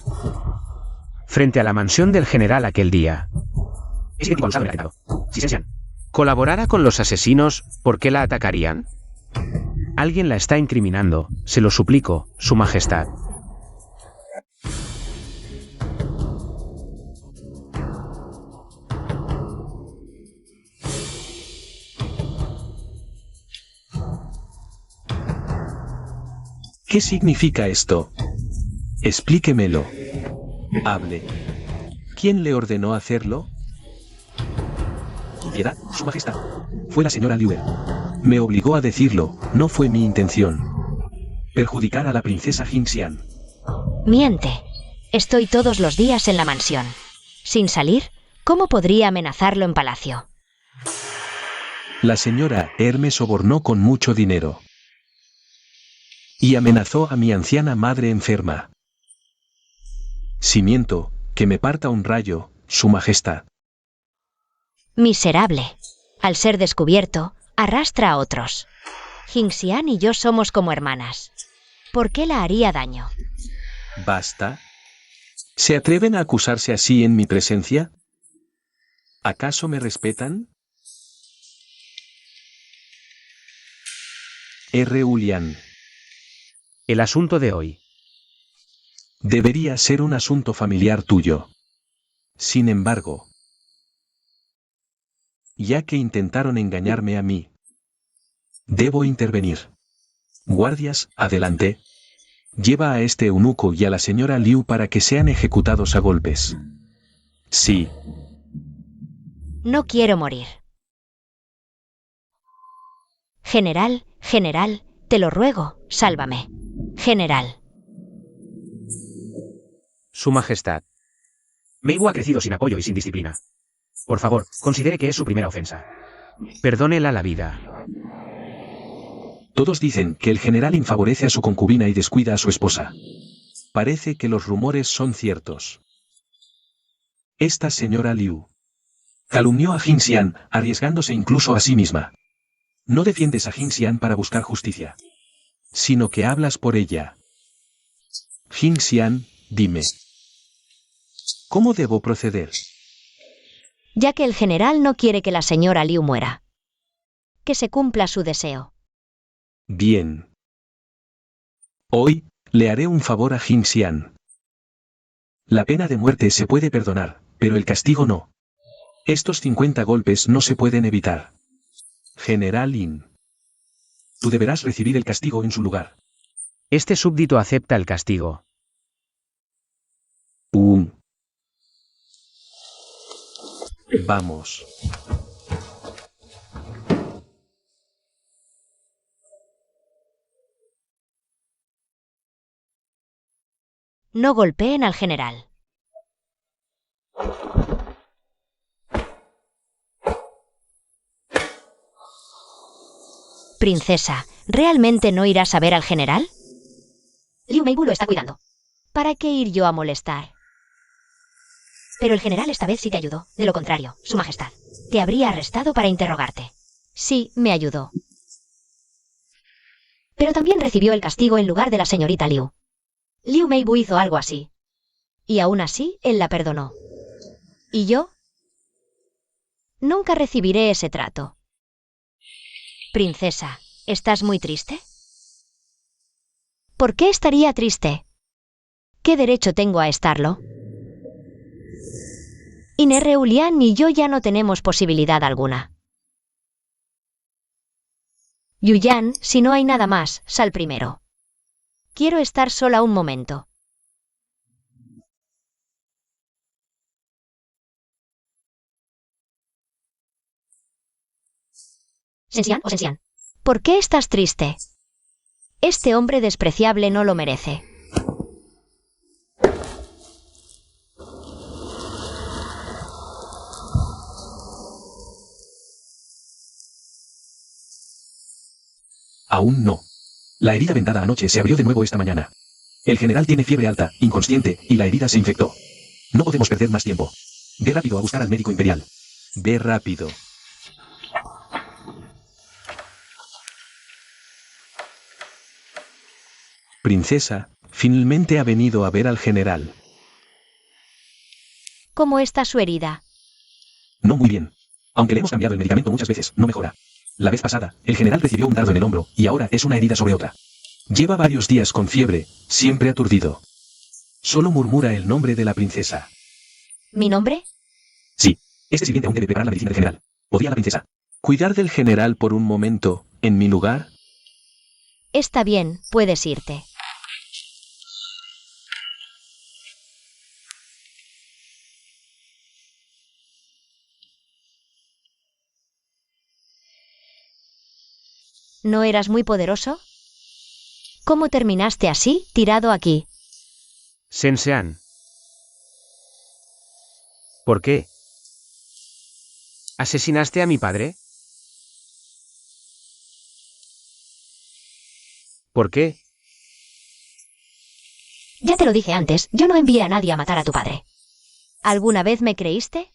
S3: frente a la mansión del general aquel día. Es idéntico al usado en el atentado. Si Sensian colaborara con los asesinos, ¿por qué la atacarían? Alguien la está incriminando, se lo suplico, Su Majestad.
S1: ¿Qué significa esto? Explíquemelo. Hable. ¿Quién le ordenó hacerlo? Piedad, Su Majestad. Fue la señora Liuer. Me obligó a decirlo, no fue mi intención perjudicar a la princesa Jinxian.
S2: Miente. Estoy todos los días en la mansión. Sin salir, ¿cómo podría amenazarlo en palacio?
S1: La señora me sobornó con mucho dinero. Y amenazó a mi anciana madre enferma. Si miento, que me parta un rayo, Su Majestad.
S2: Miserable. Al ser descubierto, arrastra a otros. Jingxian y yo somos como hermanas. ¿Por qué la haría daño?
S1: ¿Basta? ¿Se atreven a acusarse así en mi presencia? ¿Acaso me respetan? Ulian.
S3: El asunto de hoy.
S1: Debería ser un asunto familiar tuyo. Sin embargo, ya que intentaron engañarme a mí, debo intervenir. Guardias, adelante. Lleva a este eunuco y a la señora Liu para que sean ejecutados a golpes. Sí.
S2: No quiero morir. General, general, te lo ruego, sálvame. General.
S3: Su Majestad. Meibu ha crecido sin apoyo y sin disciplina. Por favor, considere que es su primera ofensa. Perdónela la vida.
S1: Todos dicen que el general favorece a su concubina y descuida a su esposa. Parece que los rumores son ciertos. Esta señora Liu calumnió a Jingxian, arriesgándose incluso a sí misma. No defiendes a Jingxian para buscar justicia, sino que hablas por ella. Jingxian, dime, ¿cómo debo proceder?
S2: Ya que el general no quiere que la señora Liu muera. Que se cumpla su deseo.
S1: Bien. Hoy, le haré un favor a Jingxian. La pena de muerte se puede perdonar, pero el castigo no. Estos 50 golpes no se pueden evitar. General Lin. Tú deberás recibir el castigo en su lugar.
S3: Este súbdito acepta el castigo.
S1: Vamos.
S2: No golpeen al general. Princesa, ¿realmente no irás a ver al general? Liu Meibu lo está cuidando. ¿Para qué ir yo a molestar? Pero el general esta vez sí te ayudó. De lo contrario, Su Majestad, te habría arrestado para interrogarte. Sí, me ayudó. Pero también recibió el castigo en lugar de la señorita Liu. Liu Meibu hizo algo así. Y aún así, él la perdonó. ¿Y yo? Nunca recibiré ese trato. Princesa, ¿estás muy triste? ¿Por qué estaría triste? ¿Qué derecho tengo a estarlo? Ulian y yo ya no tenemos posibilidad alguna. Yuyan, si no hay nada más, sal primero. Quiero estar sola un momento. Sensian, ¿por qué estás triste? Este hombre despreciable no lo merece.
S1: Aún no. La herida vendada anoche se abrió de nuevo esta mañana. El general tiene fiebre alta, inconsciente, y la herida se infectó. No podemos perder más tiempo. Ve rápido a buscar al médico imperial. Ve rápido. Princesa, finalmente ha venido a ver al general.
S2: ¿Cómo está su herida?
S1: No muy bien. Aunque le hemos cambiado el medicamento muchas veces, no mejora. La vez pasada, el general recibió un dardo en el hombro, y ahora es una herida sobre otra. Lleva varios días con fiebre, siempre aturdido. Solo murmura el nombre de la princesa.
S2: ¿Mi nombre?
S1: Sí, este sirviente aún debe preparar la medicina del general. ¿Podría la princesa cuidar del general por un momento, en mi lugar?
S2: Está bien, puedes irte. ¿No eras muy poderoso? ¿Cómo terminaste así, tirado aquí?
S3: Sensean. ¿Por qué? ¿Asesinaste a mi padre? ¿Por qué?
S2: Ya te lo dije antes, yo no envié a nadie a matar a tu padre. ¿Alguna vez me creíste?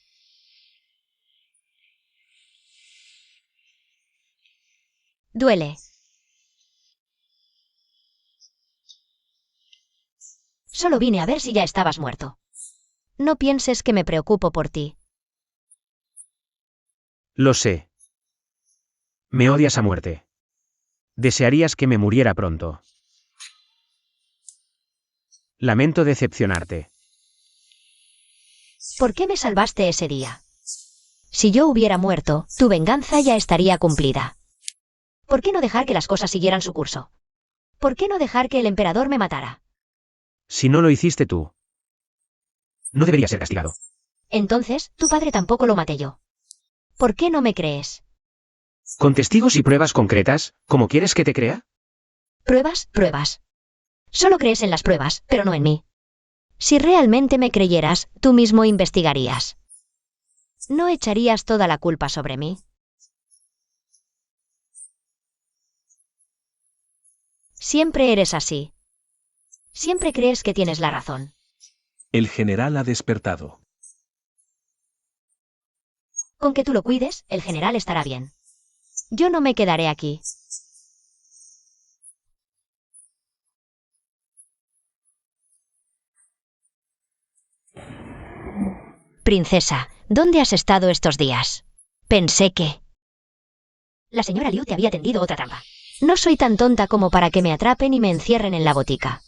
S2: Duele. Solo vine a ver si ya estabas muerto. No pienses que me preocupo por ti.
S3: Lo sé. Me odias a muerte. Desearías que me muriera pronto. Lamento decepcionarte.
S2: ¿Por qué me salvaste ese día? Si yo hubiera muerto, tu venganza ya estaría cumplida. ¿Por qué no dejar que las cosas siguieran su curso? ¿Por qué no dejar que el emperador me matara?
S3: Si no lo hiciste tú, no debería ser castigado.
S2: Entonces, tu padre tampoco lo maté yo. ¿Por qué no me crees?
S3: ¿Con testigos y pruebas concretas, cómo quieres que te crea?
S2: ¿Pruebas? Pruebas. Solo crees en las pruebas, pero no en mí. Si realmente me creyeras, tú mismo investigarías. ¿No echarías toda la culpa sobre mí? Siempre eres así. Siempre crees que tienes la razón.
S1: El general ha despertado.
S2: Con que tú lo cuides, el general estará bien. Yo no me quedaré aquí. Princesa, ¿dónde has estado estos días? Pensé que... La señora Liu te había tendido otra trampa. No soy tan tonta como para que me atrapen y me encierren en la botica.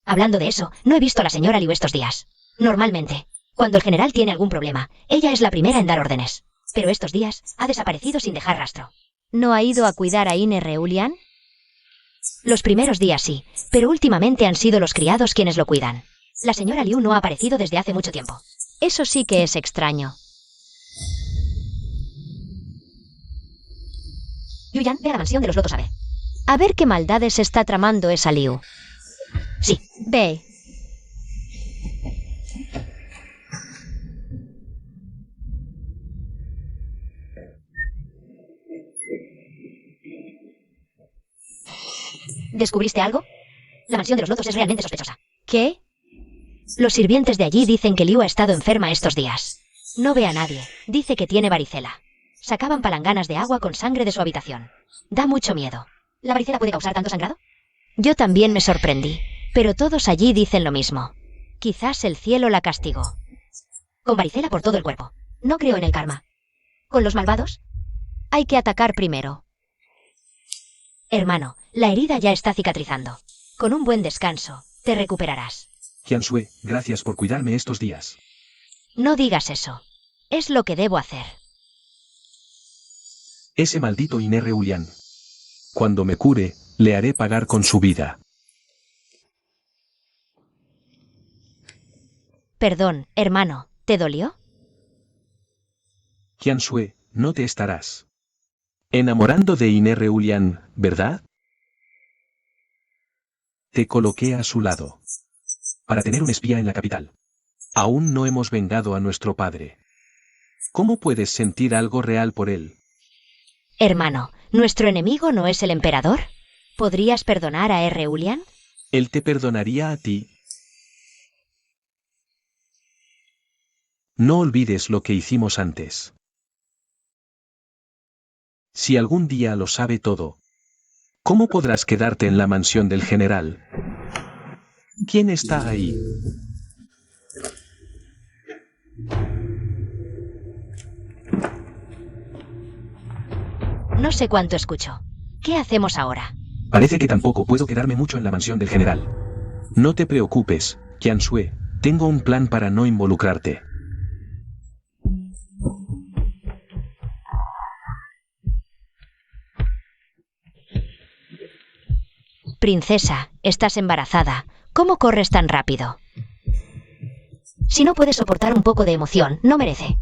S2: Hablando de eso, no he visto a la señora Liu estos días. Normalmente, cuando el general tiene algún problema, ella es la primera en dar órdenes. Pero estos días ha desaparecido sin dejar rastro. ¿No ha ido a cuidar a Ine Reulian? Los primeros días sí, pero últimamente han sido los criados quienes lo cuidan. La señora Liu no ha aparecido desde hace mucho tiempo. Eso sí que es extraño. Yuyan, ve a la mansión de los lotos Abe. A ver qué maldades está tramando esa Liu. Sí, ve. ¿Descubriste algo? La mansión de los lotos es realmente sospechosa. ¿Qué? Los sirvientes de allí dicen que Liu ha estado enferma estos días. No ve a nadie. Dice que tiene varicela. Sacaban palanganas de agua con sangre de su habitación. Da mucho miedo. ¿La varicela puede causar tanto sangrado? Yo también me sorprendí, pero todos allí dicen lo mismo. Quizás el cielo la castigó. Con varicela por todo el cuerpo. No creo en el karma. ¿Con los malvados? Hay que atacar primero. Hermano, la herida ya está cicatrizando. Con un buen descanso, te recuperarás.
S1: Qianshui, gracias por cuidarme estos días.
S2: No digas eso. Es lo que debo hacer.
S1: Ese maldito Ine Reulian. Cuando me cure, le haré pagar con su vida.
S2: Perdón, hermano, ¿te dolió?
S1: Qianshui, no te estarás enamorando de Ine Reulian, ¿verdad? Te coloqué a su lado para tener un espía en la capital. Aún no hemos vengado a nuestro padre. ¿Cómo puedes sentir algo real por él?
S2: Hermano, ¿nuestro enemigo no es el emperador? ¿Podrías perdonar a Reulian?
S1: Él te perdonaría a ti. No olvides lo que hicimos antes. Si algún día lo sabe todo, ¿cómo podrás quedarte en la mansión del general? ¿Quién está ahí?
S2: No sé cuánto escucho. ¿Qué hacemos ahora?
S1: Parece que tampoco puedo quedarme mucho en la mansión del general. No te preocupes, Qianshui, tengo un plan para no involucrarte.
S2: Princesa, estás embarazada. ¿Cómo corres tan rápido? Si no puedes soportar un poco de emoción, no merece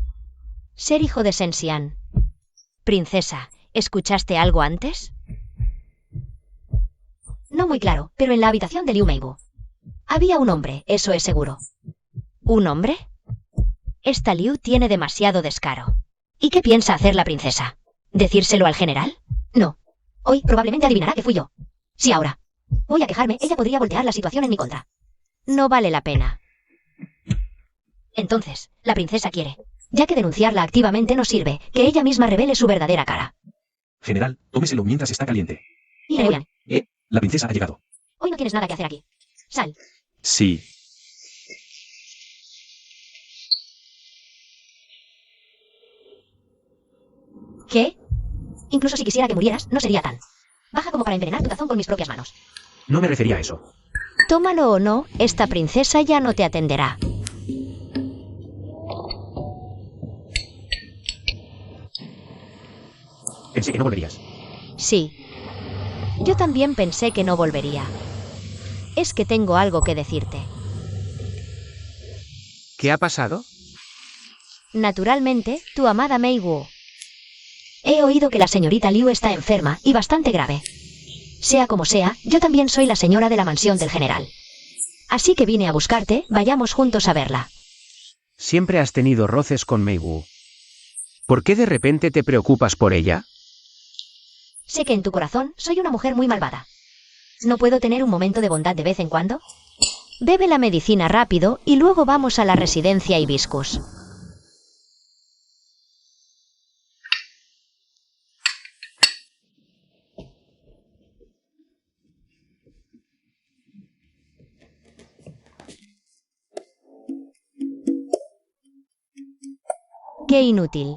S2: ser hijo de Sensian. Princesa, ¿escuchaste algo antes? No muy claro, pero en la habitación de Liu Meibu había un hombre, eso es seguro. ¿Un hombre? Esta Liu tiene demasiado descaro. ¿Y qué piensa hacer la princesa? ¿Decírselo al general? No. Hoy probablemente adivinará que fui yo. Si ahora voy a quejarme, ella podría voltear la situación en mi contra. No vale la pena. Entonces, la princesa quiere, ya que denunciarla activamente no sirve, que ella misma revele su verdadera cara.
S1: General, tómeselo mientras está caliente.
S2: Y Reunian,
S1: La princesa ha llegado.
S2: hoy no tienes nada que hacer aquí. Sal.
S1: Sí.
S2: ¿Qué? Incluso si quisiera que murieras, no sería tan baja como para envenenar tu tazón con mis propias manos.
S3: No me refería a eso.
S2: Tómalo o no, esta princesa ya no te atenderá.
S3: Pensé que no volverías.
S2: Sí. Yo también pensé que no volvería. Es que tengo algo que decirte.
S3: ¿Qué ha pasado?
S2: Naturalmente, tu amada Mei Wu. He oído que la señorita Liu está enferma y bastante grave. Sea como sea, yo también soy la señora de la mansión del general. Así que vine a buscarte, vayamos juntos a verla.
S3: Siempre has tenido roces con Mei Wu. ¿Por qué de repente te preocupas por ella?
S2: Sé que en tu corazón soy una mujer muy malvada. ¿No puedo tener un momento de bondad de vez en cuando? Bebe la medicina rápido y luego vamos a la residencia Hibiscus. Qué inútil.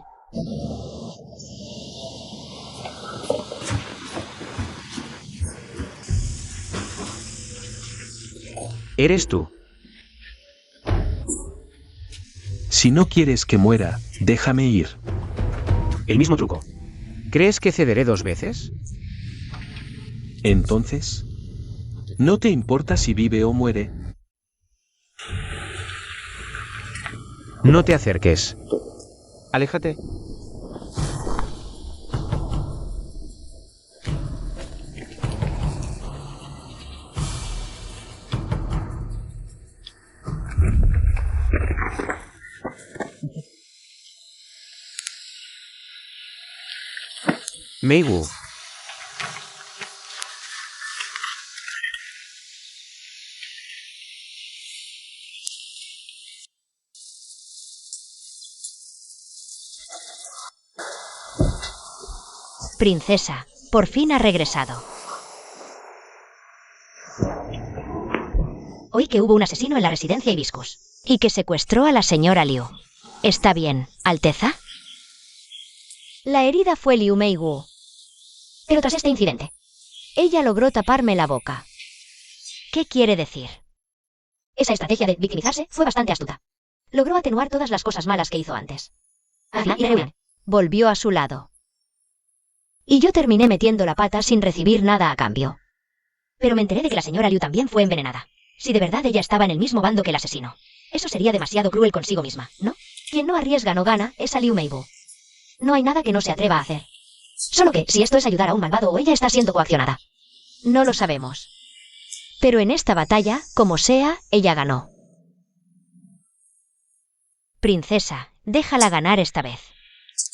S3: ¿Eres tú?
S1: Si no quieres que muera, déjame ir.
S3: El mismo truco. ¿Crees que cederé 2 veces?
S1: Entonces, ¿no te importa si vive o muere?
S3: No te acerques. Aléjate. Mei Wu.
S2: Princesa, por fin ha regresado. Oí que hubo un asesino en la residencia Hibiscus. Y que secuestró a la señora Liu. ¿Está bien, Alteza? La herida fue Liu Mei Wu. Pero tras este incidente, ella logró taparme la boca. ¿Qué quiere decir? Esa estrategia de victimizarse fue bastante astuta. Logró atenuar todas las cosas malas que hizo antes. Volvió a su lado. Y yo terminé metiendo la pata sin recibir nada a cambio. Pero me enteré de que la señora Liu también fue envenenada. Si de verdad ella estaba en el mismo bando que el asesino. Eso sería demasiado cruel consigo misma, ¿no? Quien no arriesga no gana, es a Liu Mei Wu. No hay nada que no se atreva a hacer. Solo que, si esto es ayudar a un malvado o ella está siendo coaccionada. No lo sabemos. Pero en esta batalla, como sea, ella ganó. Princesa, déjala ganar esta vez.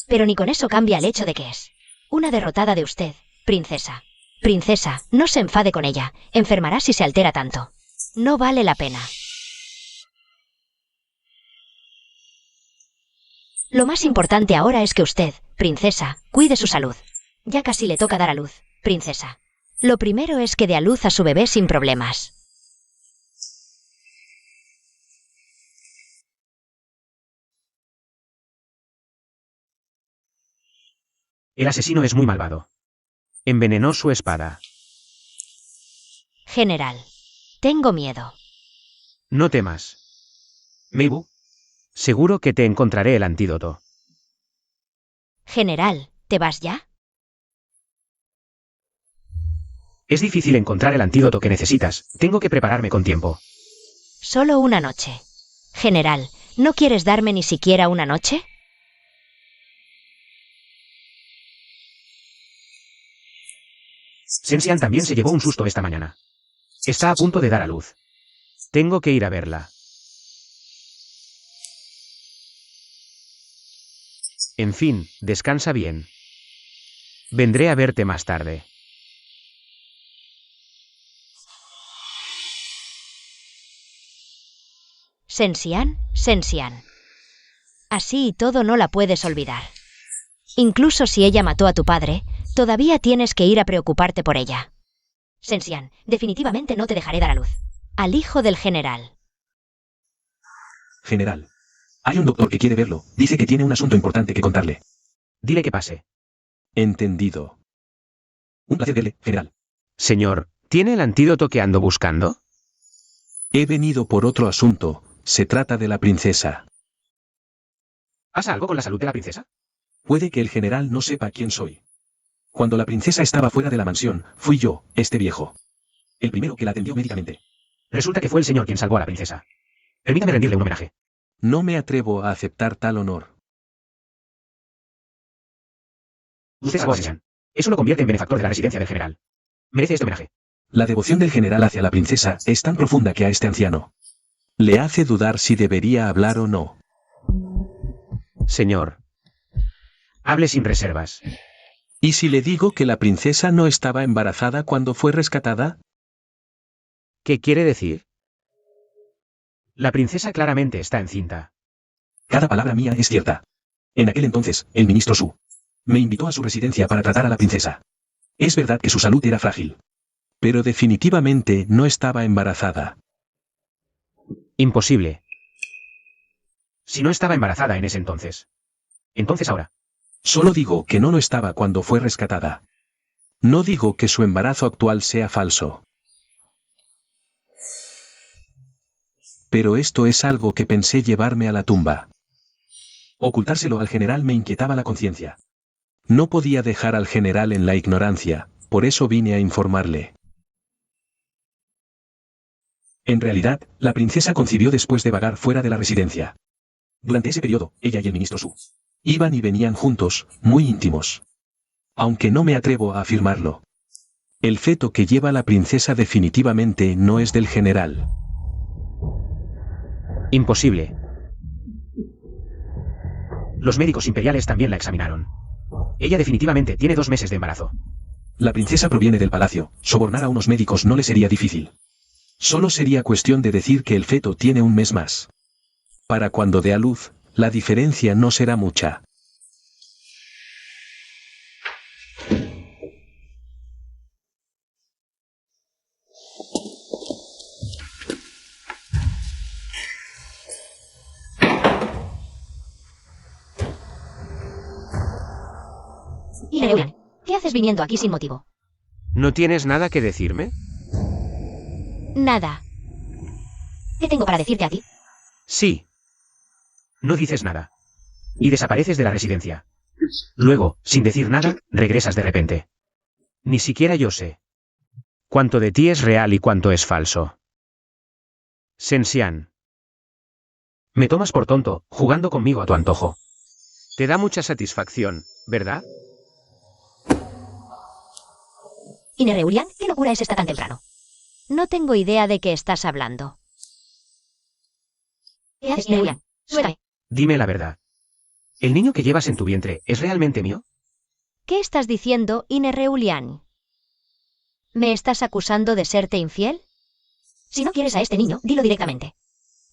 S2: Pero ni con eso cambia el hecho de que es una derrotada de usted, princesa. Princesa, no se enfade con ella, enfermará si se altera tanto. No vale la pena. Lo más importante ahora es que usted, princesa, cuide su salud. Ya casi le toca dar a luz, princesa. Lo primero es que dé a luz a su bebé sin problemas.
S3: El asesino es muy malvado. Envenenó su espada.
S2: General, tengo miedo.
S3: No temas. Mei Wu, seguro que te encontraré el antídoto.
S2: General, ¿te vas ya?
S3: Es difícil encontrar el antídoto que necesitas. Tengo que prepararme con tiempo.
S2: Solo una noche. General, ¿no quieres darme ni siquiera una noche?
S3: Sensian también se llevó un susto esta mañana. Está a punto de dar a luz. Tengo que ir a verla. En fin, descansa bien. Vendré a verte más tarde.
S2: Sensian, Sensian. Así y todo no la puedes olvidar. Incluso si ella mató a tu padre, todavía tienes que ir a preocuparte por ella. Sensian, definitivamente no te dejaré dar a luz. Al hijo del general.
S1: General. Hay un doctor que quiere verlo. Dice que tiene un asunto importante que contarle.
S3: Dile que pase.
S1: Entendido. Un placer verle, general.
S3: Señor, ¿tiene el antídoto que ando buscando?
S1: He venido por otro asunto. Se trata de la princesa.
S3: ¿Pasa algo con la salud de la princesa?
S1: Puede que el general no sepa quién soy. Cuando la princesa estaba fuera de la mansión, fui yo, este viejo. El primero que la atendió médicamente.
S3: Resulta que fue el señor quien salvó a la princesa. Permítame rendirle un homenaje.
S1: No me atrevo a aceptar tal honor.
S3: Usted salvó a Sensian. Eso lo convierte en benefactor de la residencia del general. Merece este homenaje.
S1: La devoción del general hacia la princesa es tan profunda que a este anciano le hace dudar si debería hablar o no.
S3: Señor. Hable sin reservas.
S1: ¿Y si le digo que la princesa no estaba embarazada cuando fue rescatada?
S3: ¿Qué quiere decir? La princesa claramente está encinta.
S1: Cada palabra mía es cierta. En aquel entonces, el ministro Su me invitó a su residencia para tratar a la princesa. Es verdad que su salud era frágil. Pero definitivamente no estaba embarazada.
S3: Imposible. Si no estaba embarazada en ese entonces. Entonces ahora.
S1: Solo digo que no lo estaba cuando fue rescatada. No digo que su embarazo actual sea falso. Pero esto es algo que pensé llevarme a la tumba. Ocultárselo al general me inquietaba la conciencia. No podía dejar al general en la ignorancia, por eso vine a informarle. En realidad, la princesa concibió después de vagar fuera de la residencia. Durante ese periodo, ella y el ministro Su iban y venían juntos, muy íntimos. Aunque no me atrevo a afirmarlo. El feto que lleva la princesa definitivamente no es del general.
S3: Imposible. Los médicos imperiales también la examinaron. Ella definitivamente tiene 2 meses de embarazo.
S1: La princesa proviene del palacio. Sobornar a unos médicos no le sería difícil. Solo sería cuestión de decir que el feto tiene 1 mes más. Para cuando dé a luz, la diferencia no será mucha.
S2: Inereurian, ¿qué haces viniendo aquí sin motivo?
S3: ¿No tienes nada que decirme?
S2: Nada. ¿Qué tengo para decirte a ti?
S3: Sí. No dices nada. Y desapareces de la residencia. Luego, sin decir nada, regresas de repente. Ni siquiera yo sé cuánto de ti es real y cuánto es falso. Sensian. Me tomas por tonto, jugando conmigo a tu antojo. Te da mucha satisfacción, ¿verdad?
S2: Inereurian, ¿qué locura es esta tan temprano? No tengo idea de qué estás hablando. ¿Qué haces, Inereurian? Suéltame.
S3: Dime la verdad. ¿El niño que llevas en tu vientre es realmente mío?
S2: ¿Qué estás diciendo, Inereurian? ¿Me estás acusando de serte infiel? Si no quieres a este niño, dilo directamente.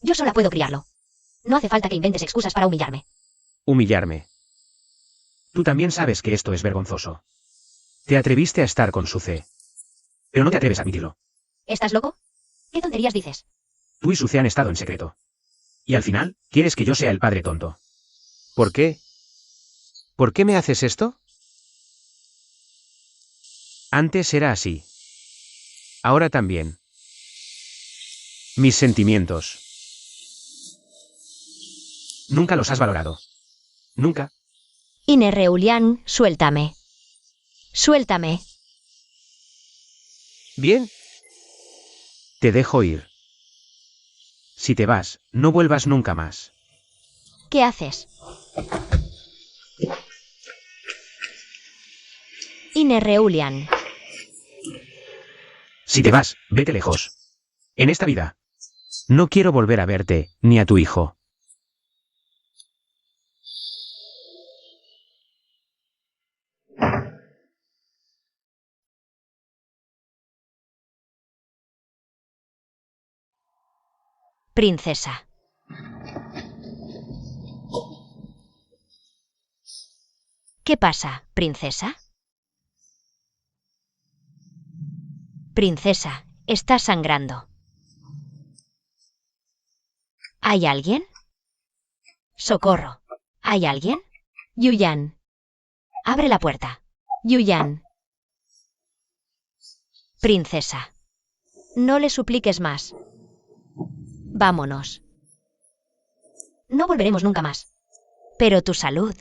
S2: Yo sola puedo criarlo. No hace falta que inventes excusas para humillarme.
S3: Humillarme. Tú también sabes que esto es vergonzoso. Te atreviste a estar con Suce. Pero no te atreves a admitirlo.
S2: ¿Estás loco? ¿Qué tonterías dices?
S3: Tú y Suce han estado en secreto. Y al final, quieres que yo sea el padre tonto. ¿Por qué? ¿Por qué me haces esto? Antes era así. Ahora también. Mis sentimientos. Nunca los has valorado. Nunca.
S2: Inereurian, suéltame. Suéltame.
S3: Bien. Te dejo ir. Si te vas, no vuelvas nunca más.
S2: ¿Qué haces? Inereurian.
S3: Si te vas, vete lejos. En esta vida. No quiero volver a verte, ni a tu hijo.
S2: Princesa. ¿Qué pasa, princesa? Princesa, está sangrando. ¿Hay alguien? ¡Socorro! ¿Hay alguien? Yuyan. Abre la puerta. Yuyan. Princesa. No le supliques más. Vámonos. No volveremos nunca más. Pero tu salud.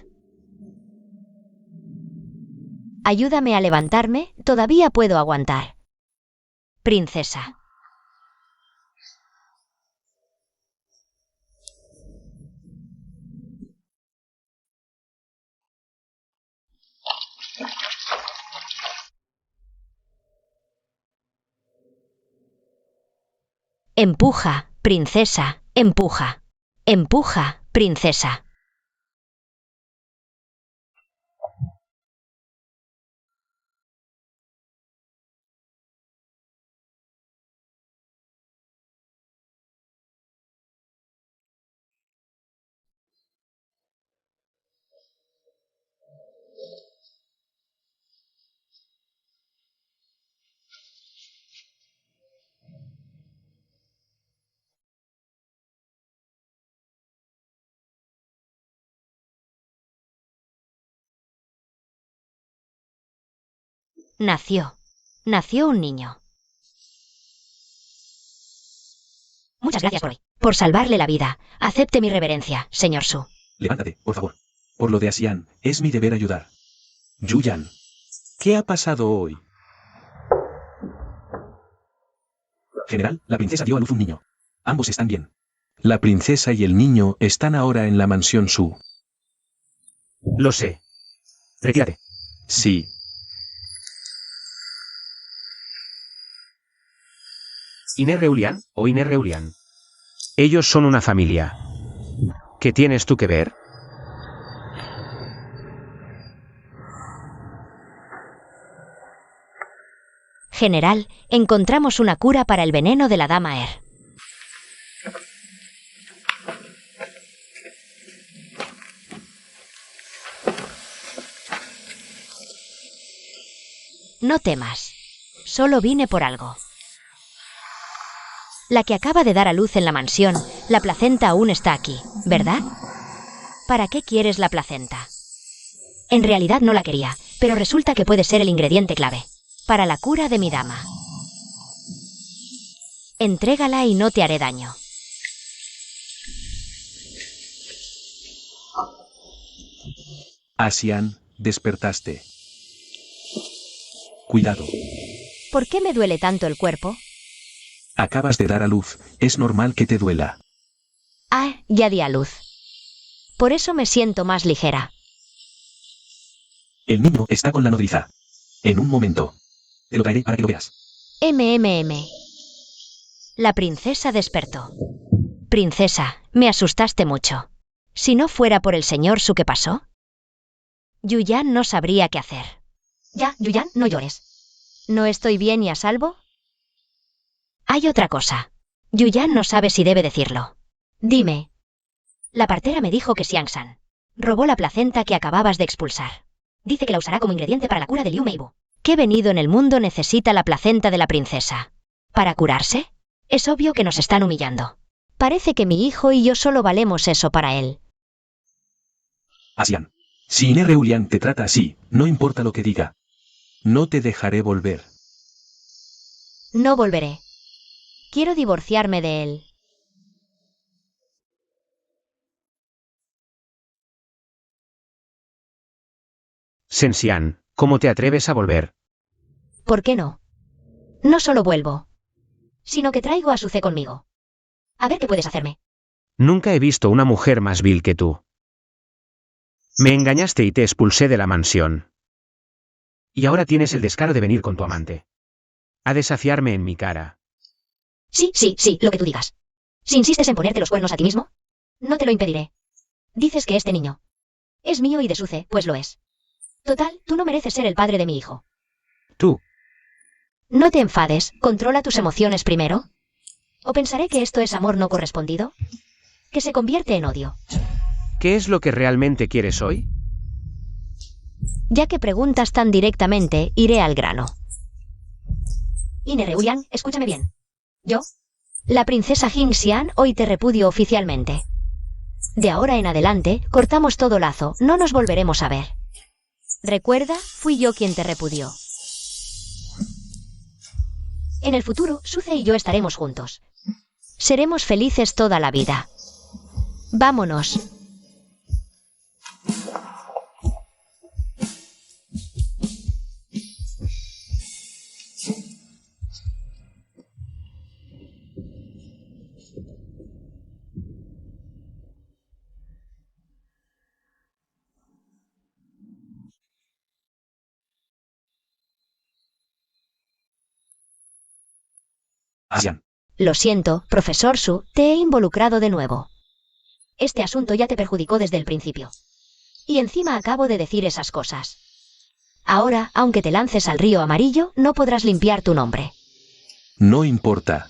S2: Ayúdame a levantarme, todavía puedo aguantar. Princesa. Empuja, princesa, empuja. Empuja, princesa. Nació un niño. Muchas gracias por hoy. Por salvarle la vida. Acepte mi reverencia, señor Su.
S1: Levántate, por favor. Por lo de Asian, es mi deber ayudar. Yuyan. ¿Qué ha pasado hoy? General, la princesa dio a luz un niño. Ambos están bien. La princesa y el niño están ahora en la mansión Su.
S3: Lo sé. Retírate.
S1: Sí.
S3: ¿Iner Reulian o Iner Reulian? Ellos son una familia. ¿Qué tienes tú que ver?
S2: General, encontramos una cura para el veneno de la dama Er. No temas. Solo vine por algo. La que acaba de dar a luz en la mansión, la placenta aún está aquí, ¿verdad? ¿Para qué quieres la placenta? En realidad no la quería, pero resulta que puede ser el ingrediente clave. Para la cura de mi dama. Entrégala y no te haré daño.
S1: Asian, despertaste. Cuidado.
S2: ¿Por qué me duele tanto el cuerpo?
S1: Acabas de dar a luz, es normal que te duela.
S2: Ah, ya di a luz. Por eso me siento más ligera.
S1: El niño está con la nodriza. En un momento. Te lo traeré para que lo veas.
S2: MMM. La princesa despertó. Princesa, me asustaste mucho. Si no fuera por el señor Su, ¿qué pasó? Yuyan no sabría qué hacer. Ya, Yuyan, no llores. ¿No estoy bien y a salvo? Hay otra cosa. Yuyan no sabe si debe decirlo. Dime. La partera me dijo que Xiangsan robó la placenta que acababas de expulsar. Dice que la usará como ingrediente para la cura de Liu Meibu. ¿Qué venido en el mundo necesita la placenta de la princesa? ¿Para curarse? Es obvio que nos están humillando. Parece que mi hijo y yo solo valemos eso para él.
S1: Asian. Si Iner Reulian te trata así, no importa lo que diga. No te dejaré volver.
S2: No volveré. Quiero divorciarme de él.
S3: Sensian, ¿cómo te atreves a volver?
S2: ¿Por qué no? No solo vuelvo, sino que traigo a Suce conmigo. A ver qué puedes hacerme.
S3: Nunca he visto una mujer más vil que tú. Me engañaste y te expulsé de la mansión. Y ahora tienes el descaro de venir con tu amante. A desafiarme en mi cara.
S2: Sí, lo que tú digas. Si insistes en ponerte los cuernos a ti mismo, no te lo impediré. Dices que este niño es mío y de Suce, pues lo es. Total, tú no mereces ser el padre de mi hijo.
S3: Tú.
S2: No te enfades, controla tus emociones primero. ¿O pensaré que esto es amor no correspondido? Que se convierte en odio.
S3: ¿Qué es lo que realmente quieres hoy?
S2: Ya que preguntas tan directamente, iré al grano. Reulian, escúchame bien. Yo, la princesa Jin Xian, hoy te repudio oficialmente. De ahora en adelante, cortamos todo lazo, no nos volveremos a ver. Recuerda, fui yo quien te repudió. En el futuro, Suze y yo estaremos juntos. Seremos felices toda la vida. Vámonos.
S1: Asian.
S2: Lo siento, profesor Su, te he involucrado de nuevo. Este asunto ya te perjudicó desde el principio. Y encima acabo de decir esas cosas. Ahora, aunque te lances al río amarillo, no podrás limpiar tu nombre.
S1: No importa.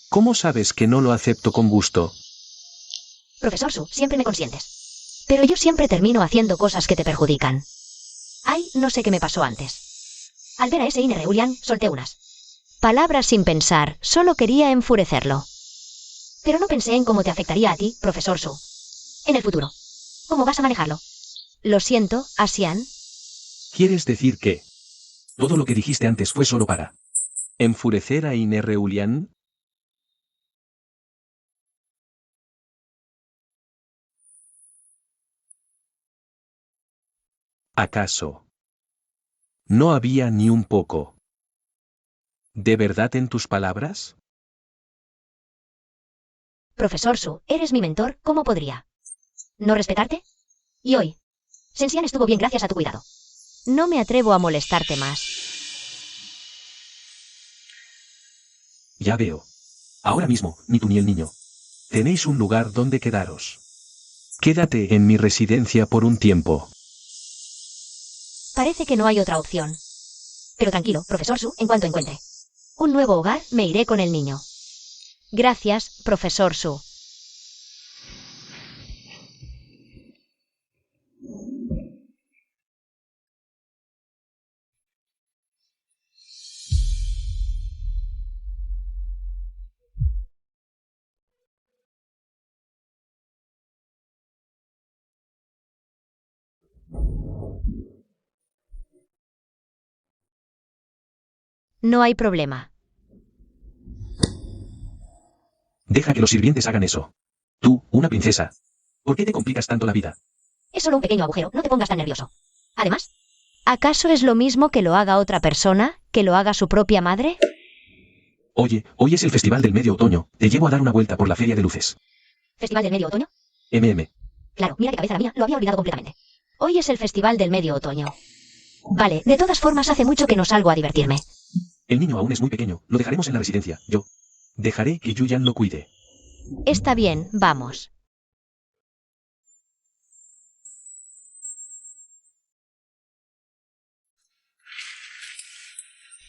S1: ¿Cómo sabes que no lo acepto con gusto?
S2: Profesor Su, siempre me consientes. Pero yo siempre termino haciendo cosas que te perjudican. Ay, no sé qué me pasó antes. Al ver a ese Reulian, solté unas palabras sin pensar, solo quería enfurecerlo. Pero no pensé en cómo te afectaría a ti, profesor Su. En el futuro. ¿Cómo vas a manejarlo? Lo siento, Asian.
S1: ¿Quieres decir que todo lo que dijiste antes fue solo para enfurecer a Reulian? ¿Acaso no había ni un poco de verdad en tus palabras?
S2: Profesor Su, eres mi mentor, ¿cómo podría no respetarte? Y hoy, Sensian estuvo bien gracias a tu cuidado. No me atrevo a molestarte más.
S1: Ya veo. Ahora mismo, ni tú ni el niño tenéis un lugar donde quedaros. Quédate en mi residencia por un tiempo.
S2: Parece que no hay otra opción. Pero tranquilo, profesor Su, en cuanto encuentre un nuevo hogar, me iré con el niño. Gracias, profesor Su. No hay problema.
S1: Deja que los sirvientes hagan eso. Tú, una princesa. ¿Por qué te complicas tanto la vida?
S2: Es solo un pequeño agujero, no te pongas tan nervioso. Además, ¿acaso es lo mismo que lo haga otra persona, que lo haga su propia madre?
S1: Oye, hoy es el Festival del Medio Otoño. Te llevo a dar una vuelta por la Feria de Luces.
S2: ¿Festival del Medio Otoño?
S1: MM.
S2: Claro, mira qué cabeza la mía, lo había olvidado completamente. Hoy es el Festival del Medio Otoño. Vale, de todas formas hace mucho que no salgo a divertirme.
S1: El niño aún es muy pequeño. Lo dejaremos en la residencia. Yo dejaré que Yuyan lo cuide.
S2: Está bien, vamos.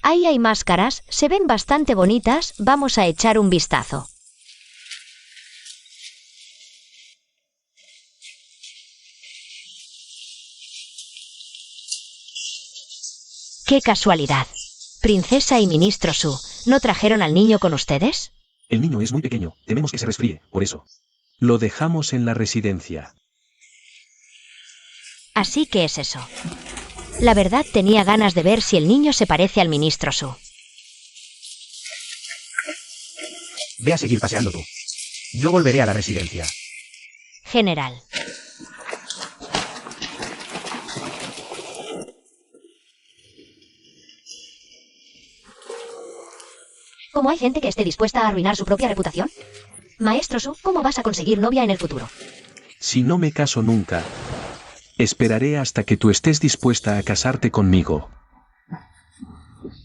S2: Ahí hay máscaras, se ven bastante bonitas, vamos a echar un vistazo. ¡Qué casualidad! Princesa y ministro Su, ¿no trajeron al niño con ustedes?
S1: El niño es muy pequeño. Tememos que se resfríe, por eso. Lo dejamos en la residencia.
S2: Así que es eso. La verdad tenía ganas de ver si el niño se parece al ministro Su.
S3: Ve a seguir paseando tú. Yo volveré a la residencia.
S2: General. ¿Cómo hay gente que esté dispuesta a arruinar su propia reputación? Maestro Su, ¿cómo vas a conseguir novia en el futuro?
S1: Si no me caso nunca, esperaré hasta que tú estés dispuesta a casarte conmigo.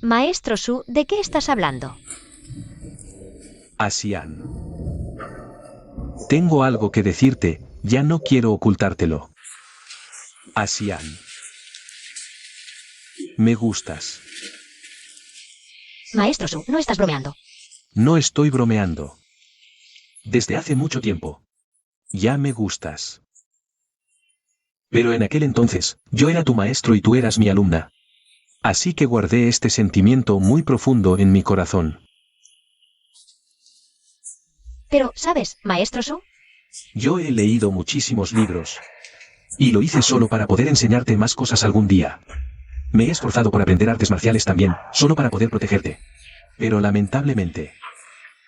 S2: Maestro Su, ¿de qué estás hablando?
S1: Asian. Tengo algo que decirte, ya no quiero ocultártelo. Asian. Me gustas.
S2: Maestro Su, no estás bromeando.
S1: No estoy bromeando. Desde hace mucho tiempo. Ya me gustas. Pero en aquel entonces, yo era tu maestro y tú eras mi alumna. Así que guardé este sentimiento muy profundo en mi corazón.
S2: Pero, ¿sabes, maestro Su?
S1: Yo he leído muchísimos libros. Y lo hice solo para poder enseñarte más cosas algún día. Me he esforzado por aprender artes marciales también, solo para poder protegerte. Pero lamentablemente,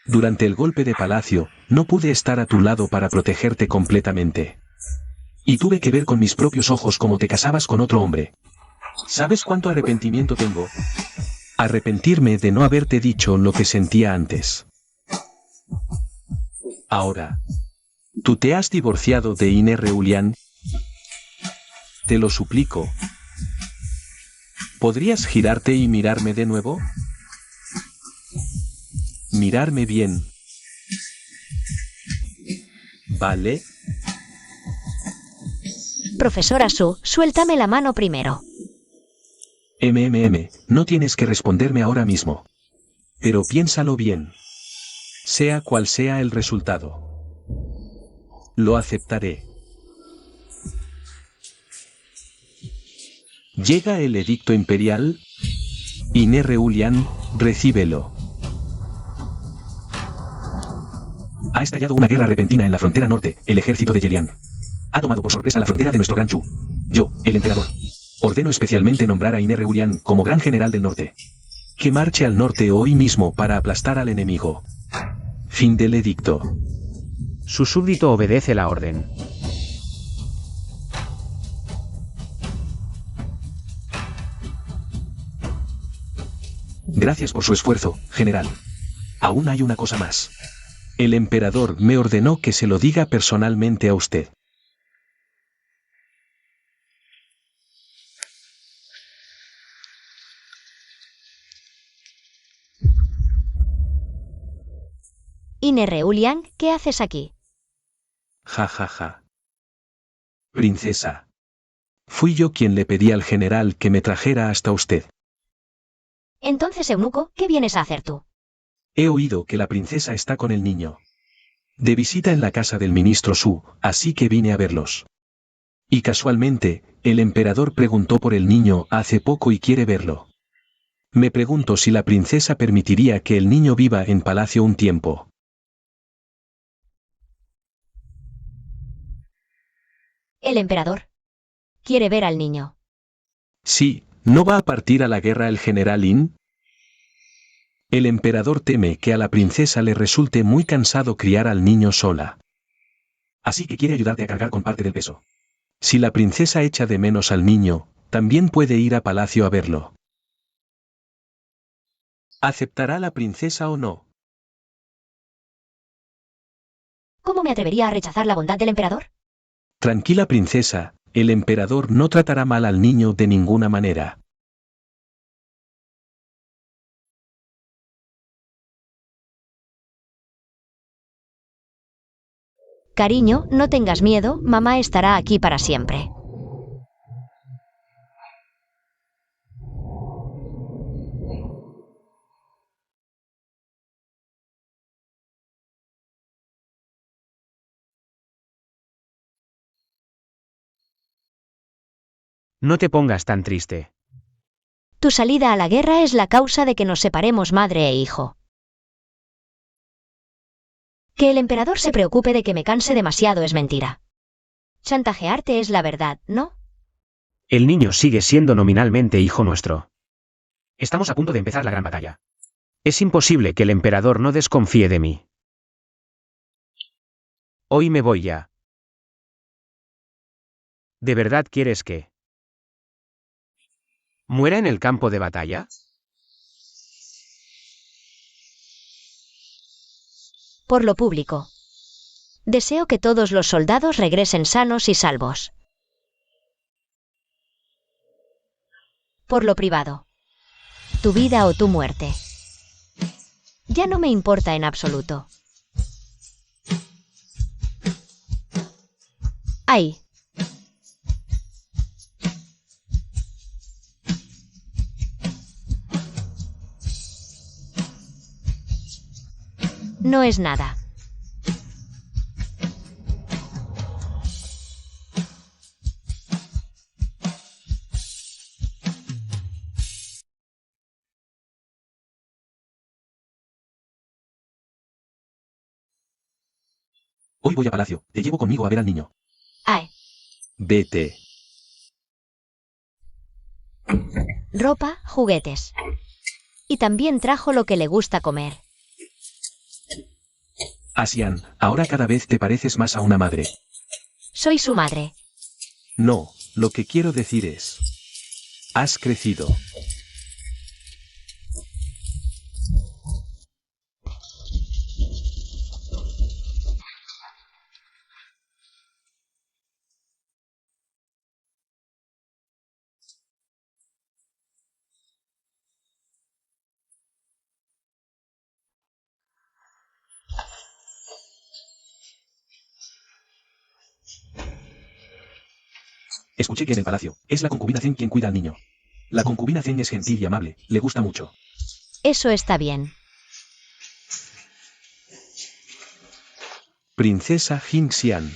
S1: durante el golpe de palacio, no pude estar a tu lado para protegerte completamente. Y tuve que ver con mis propios ojos cómo te casabas con otro hombre. ¿Sabes cuánto arrepentimiento tengo? Arrepentirme de no haberte dicho lo que sentía antes. Ahora, ¿tú te has divorciado de Ine Reulian? Te lo suplico. ¿Podrías girarte y mirarme de nuevo? Mirarme bien. ¿Vale?
S2: Profesora Su, suéltame la mano primero.
S1: No tienes que responderme ahora mismo. Pero piénsalo bien. Sea cual sea el resultado. Lo aceptaré. Llega el edicto imperial. Ine Reulian, recíbelo. Ha estallado una guerra repentina en la frontera norte. El ejército de Yelian ha tomado por sorpresa la frontera de nuestro Gran Chu. Yo, el emperador, ordeno especialmente nombrar a Ine Reulian como Gran General del Norte. Que marche al norte hoy mismo para aplastar al enemigo. Fin del edicto.
S3: Su súbdito obedece la orden.
S1: Gracias por su esfuerzo, general. Aún hay una cosa más. El emperador me ordenó que se lo diga personalmente a usted.
S2: Ine Reulian, ¿qué haces aquí?
S1: Ja, ja, ja. Princesa. Fui yo quien le pedí al general que me trajera hasta usted.
S2: Entonces, eunuco, ¿qué vienes a hacer tú?
S1: He oído que la princesa está con el niño. De visita en la casa del ministro Su, así que vine a verlos. Y casualmente, el emperador preguntó por el niño hace poco y quiere verlo. Me pregunto si la princesa permitiría que el niño viva en palacio un tiempo.
S2: El emperador quiere ver al niño.
S1: Sí, ¿no va a partir a la guerra el general In? El emperador teme que a la princesa le resulte muy cansado criar al niño sola. Así que quiere ayudarte a cargar con parte del peso. Si la princesa echa de menos al niño, también puede ir a palacio a verlo. ¿Aceptará la princesa o no?
S2: ¿Cómo me atrevería a rechazar la bondad del emperador?
S1: Tranquila princesa, el emperador no tratará mal al niño de ninguna manera.
S2: Cariño, no tengas miedo, mamá estará aquí para siempre.
S3: No te pongas tan triste.
S2: Tu salida a la guerra es la causa de que nos separemos madre e hijo. Que el emperador se preocupe de que me canse demasiado es mentira. Chantajearte es la verdad, ¿no?
S3: El niño sigue siendo nominalmente hijo nuestro. Estamos a punto de empezar la gran batalla. Es imposible que el emperador no desconfíe de mí. Hoy me voy ya. ¿De verdad quieres que muera en el campo de batalla?
S2: Por lo público. Deseo que todos los soldados regresen sanos y salvos. Por lo privado. Tu vida o tu muerte. Ya no me importa en absoluto. ¡Ay! No es nada.
S1: Hoy voy a palacio, te llevo conmigo a ver al niño.
S2: Ae.
S1: Vete.
S2: Ropa, juguetes. Y también trajo lo que le gusta comer.
S1: Asian, ahora cada vez te pareces más a una madre.
S2: Soy su madre.
S1: No, lo que quiero decir es... Has crecido. Escuché que en el palacio, es la concubina Zen quien cuida al niño. La concubina Zen es gentil y amable, le gusta mucho.
S2: Eso está bien.
S1: Princesa Jin-xian.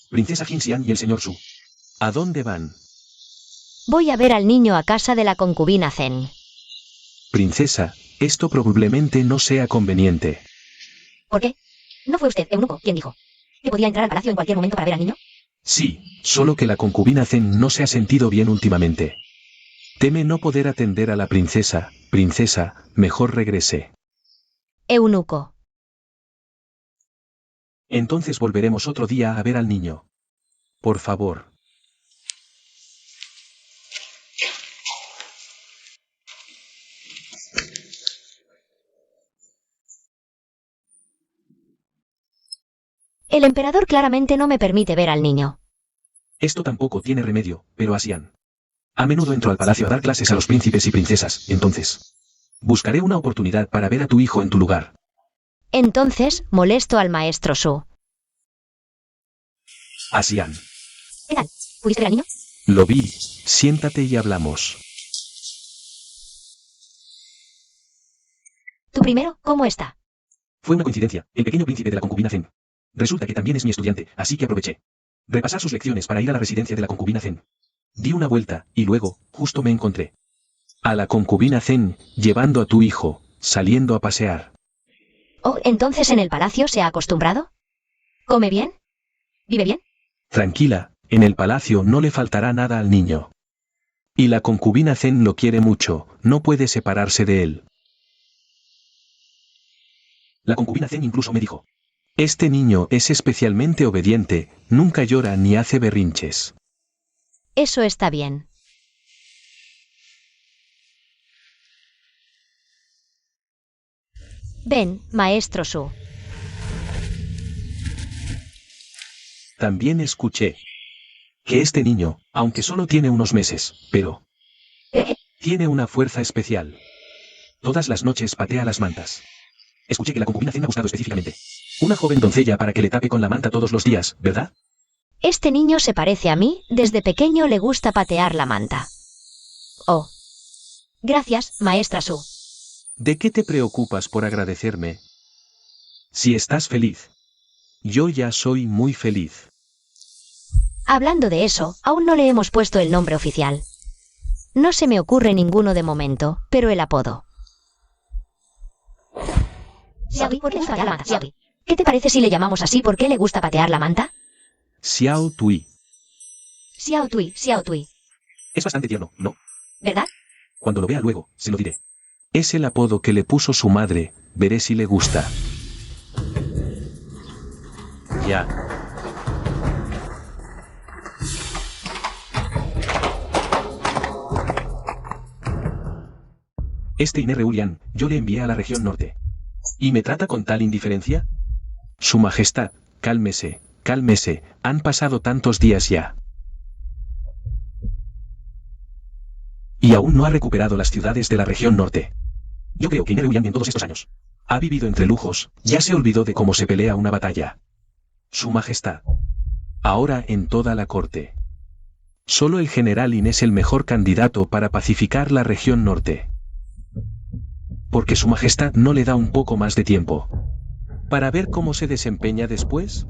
S1: Princesa Jin-xian y el señor Su. ¿A dónde van?
S2: Voy a ver al niño a casa de la concubina Zen.
S1: Princesa, esto probablemente no sea conveniente.
S2: ¿Por qué? ¿No fue usted, eunuco, quien dijo que podía entrar al palacio en cualquier momento para ver al niño?
S1: Sí, solo que la concubina Zen no se ha sentido bien últimamente. Teme no poder atender a la princesa. Princesa, mejor regrese.
S2: Eunuco.
S1: Entonces volveremos otro día a ver al niño. Por favor.
S2: El emperador claramente no me permite ver al niño.
S1: Esto tampoco tiene remedio, pero Asian. A menudo entro al palacio a dar clases a los príncipes y princesas, entonces. Buscaré una oportunidad para ver a tu hijo en tu lugar.
S2: Entonces, molesto al maestro Su.
S1: Asian.
S2: ¿Qué tal? ¿Pudiste ver al niño?
S1: Lo vi. Siéntate y hablamos.
S2: ¿Tú primero? ¿Cómo está?
S1: Fue una coincidencia, el pequeño príncipe de la concubina Zen. Resulta que también es mi estudiante, así que aproveché. Repasar sus lecciones para ir a la residencia de la concubina Zen. Di una vuelta, y luego, justo me encontré a la concubina Zen, llevando a tu hijo, saliendo a pasear.
S2: Oh, ¿entonces en el palacio se ha acostumbrado? ¿Come bien? ¿Vive bien?
S1: Tranquila, en el palacio no le faltará nada al niño. Y la concubina Zen lo quiere mucho, no puede separarse de él. La concubina Zen incluso me dijo: este niño es especialmente obediente, nunca llora ni hace berrinches.
S2: Eso está bien. Ven, maestro Su.
S1: También escuché que este niño, aunque solo tiene unos meses, pero tiene una fuerza especial. Todas las noches patea las mantas. Escuché que la concubina Zen ha buscado específicamente una joven doncella para que le tape con la manta todos los días, ¿verdad?
S2: Este niño se parece a mí, desde pequeño le gusta patear la manta. Oh. Gracias, maestra Su.
S1: ¿De qué te preocupas por agradecerme? Si estás feliz. Yo ya soy muy feliz.
S2: Hablando de eso, aún no le hemos puesto el nombre oficial. No se me ocurre ninguno de momento, pero el apodo. Xiaoyi, ¿por qué le gusta patear la manta, Xiaoyi? ¿Qué te parece si le llamamos así? ¿Por qué le gusta patear la manta?
S1: Xiao Tui.
S2: Xiao Tui, Xiao Tui.
S1: Es bastante tierno, ¿no?
S2: ¿Verdad?
S1: Cuando lo vea luego, se lo diré. Es el apodo que le puso su madre, veré si le gusta. Ya. Este Ine Reulian, yo le envié a la región norte. ¿Y me trata con tal indiferencia? Su Majestad, cálmese, cálmese, han pasado tantos días ya. Y aún no ha recuperado las ciudades de la región norte. Yo creo que Ine Reulian en todos estos años ha vivido entre lujos, ya se olvidó de cómo se pelea una batalla. Su Majestad. Ahora en toda la corte. Solo el general In es el mejor candidato para pacificar la región norte. porque su majestad no le da un poco más de tiempo para ver cómo se desempeña después?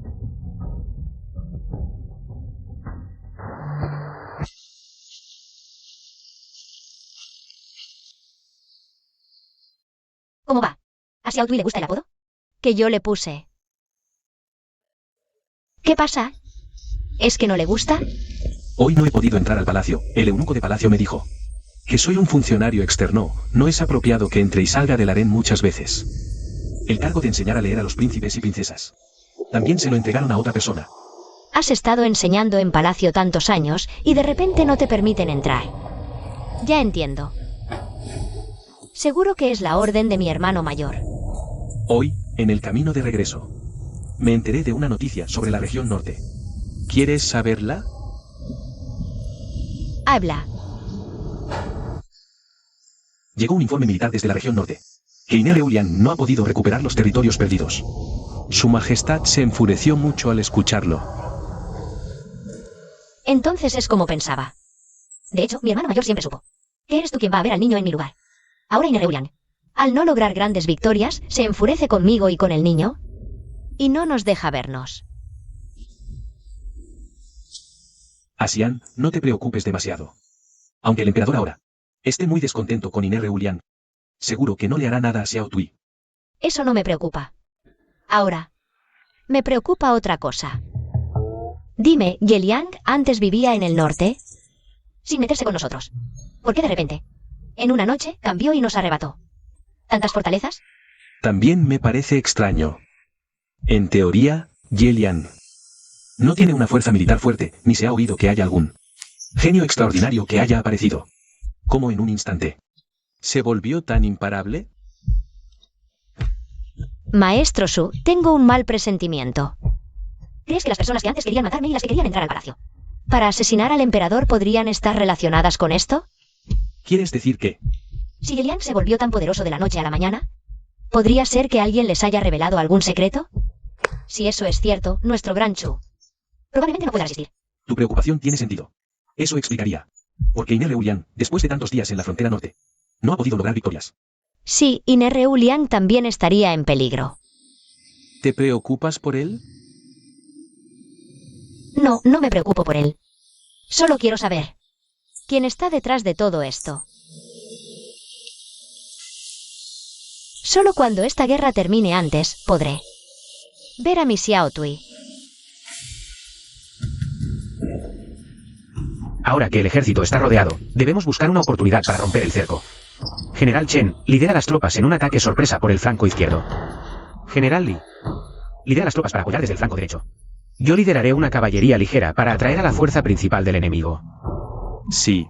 S2: ¿Cómo va? ¿A Xiao Tui le gusta el apodo? Que yo le puse. ¿Qué pasa? ¿Es que no le gusta?
S1: Hoy no he podido entrar al palacio. El eunuco de palacio me dijo que soy un funcionario externo. No es apropiado que entre y salga del harén muchas veces. El cargo de enseñar a leer a los príncipes y princesas también se lo entregaron a otra persona.
S2: Has estado enseñando en palacio tantos años y de repente no te permiten entrar. Ya entiendo. Seguro que es la orden de mi hermano mayor.
S1: Hoy, en el camino de regreso, me enteré de una noticia sobre la región norte. ¿Quieres saberla?
S2: Habla.
S1: Llegó un informe militar desde la región norte, que Inereulian no ha podido recuperar los territorios perdidos. Su majestad se enfureció mucho al escucharlo.
S2: Entonces es como pensaba. De hecho, mi hermano mayor siempre supo que eres tú quien va a ver al niño en mi lugar. Ahora Inereulian, al no lograr grandes victorias, se enfurece conmigo y con el niño, y no nos deja vernos.
S1: Asian, no te preocupes demasiado. Aunque el emperador ahora esté muy descontento con Inereulian, seguro que no le hará nada a Xiao Tui.
S2: Eso no me preocupa. Ahora, me preocupa otra cosa. Dime, Yeliang antes vivía en el norte, sin meterse con nosotros. ¿Por qué de repente, en una noche, cambió y nos arrebató tantas fortalezas?
S1: También me parece extraño. En teoría, Yelian no tiene una fuerza militar fuerte, ni se ha oído que haya algún genio extraordinario que haya aparecido. ¿Cómo en un instante se volvió tan imparable?
S2: Maestro Su, tengo un mal presentimiento. ¿Crees que las personas que antes querían matarme y las que querían entrar al palacio para asesinar al emperador podrían estar relacionadas con esto?
S1: ¿Quieres decir que
S2: Si Yeliang se volvió tan poderoso de la noche a la mañana, ¿podría ser que alguien les haya revelado algún secreto? Si eso es cierto, nuestro gran Chu probablemente no pueda resistir.
S1: tu preocupación tiene sentido? Eso explicaría por qué Inereulian, después de tantos días en la frontera norte, no ha podido lograr victorias.
S2: Sí, y Nereulian también estaría en peligro.
S1: ¿Te preocupas por él?
S2: No, no me preocupo por él. Solo quiero saber quién está detrás de todo esto. Solo cuando esta guerra termine antes, podré ver a mi Xiao Tui.
S3: Ahora que el ejército está rodeado, debemos buscar una oportunidad para romper el cerco. General Chen, lidera las tropas en un ataque sorpresa por el flanco izquierdo. General Li, lidera las tropas para apoyar desde el flanco derecho. Yo lideraré una caballería ligera para atraer a la fuerza principal del enemigo.
S1: Sí.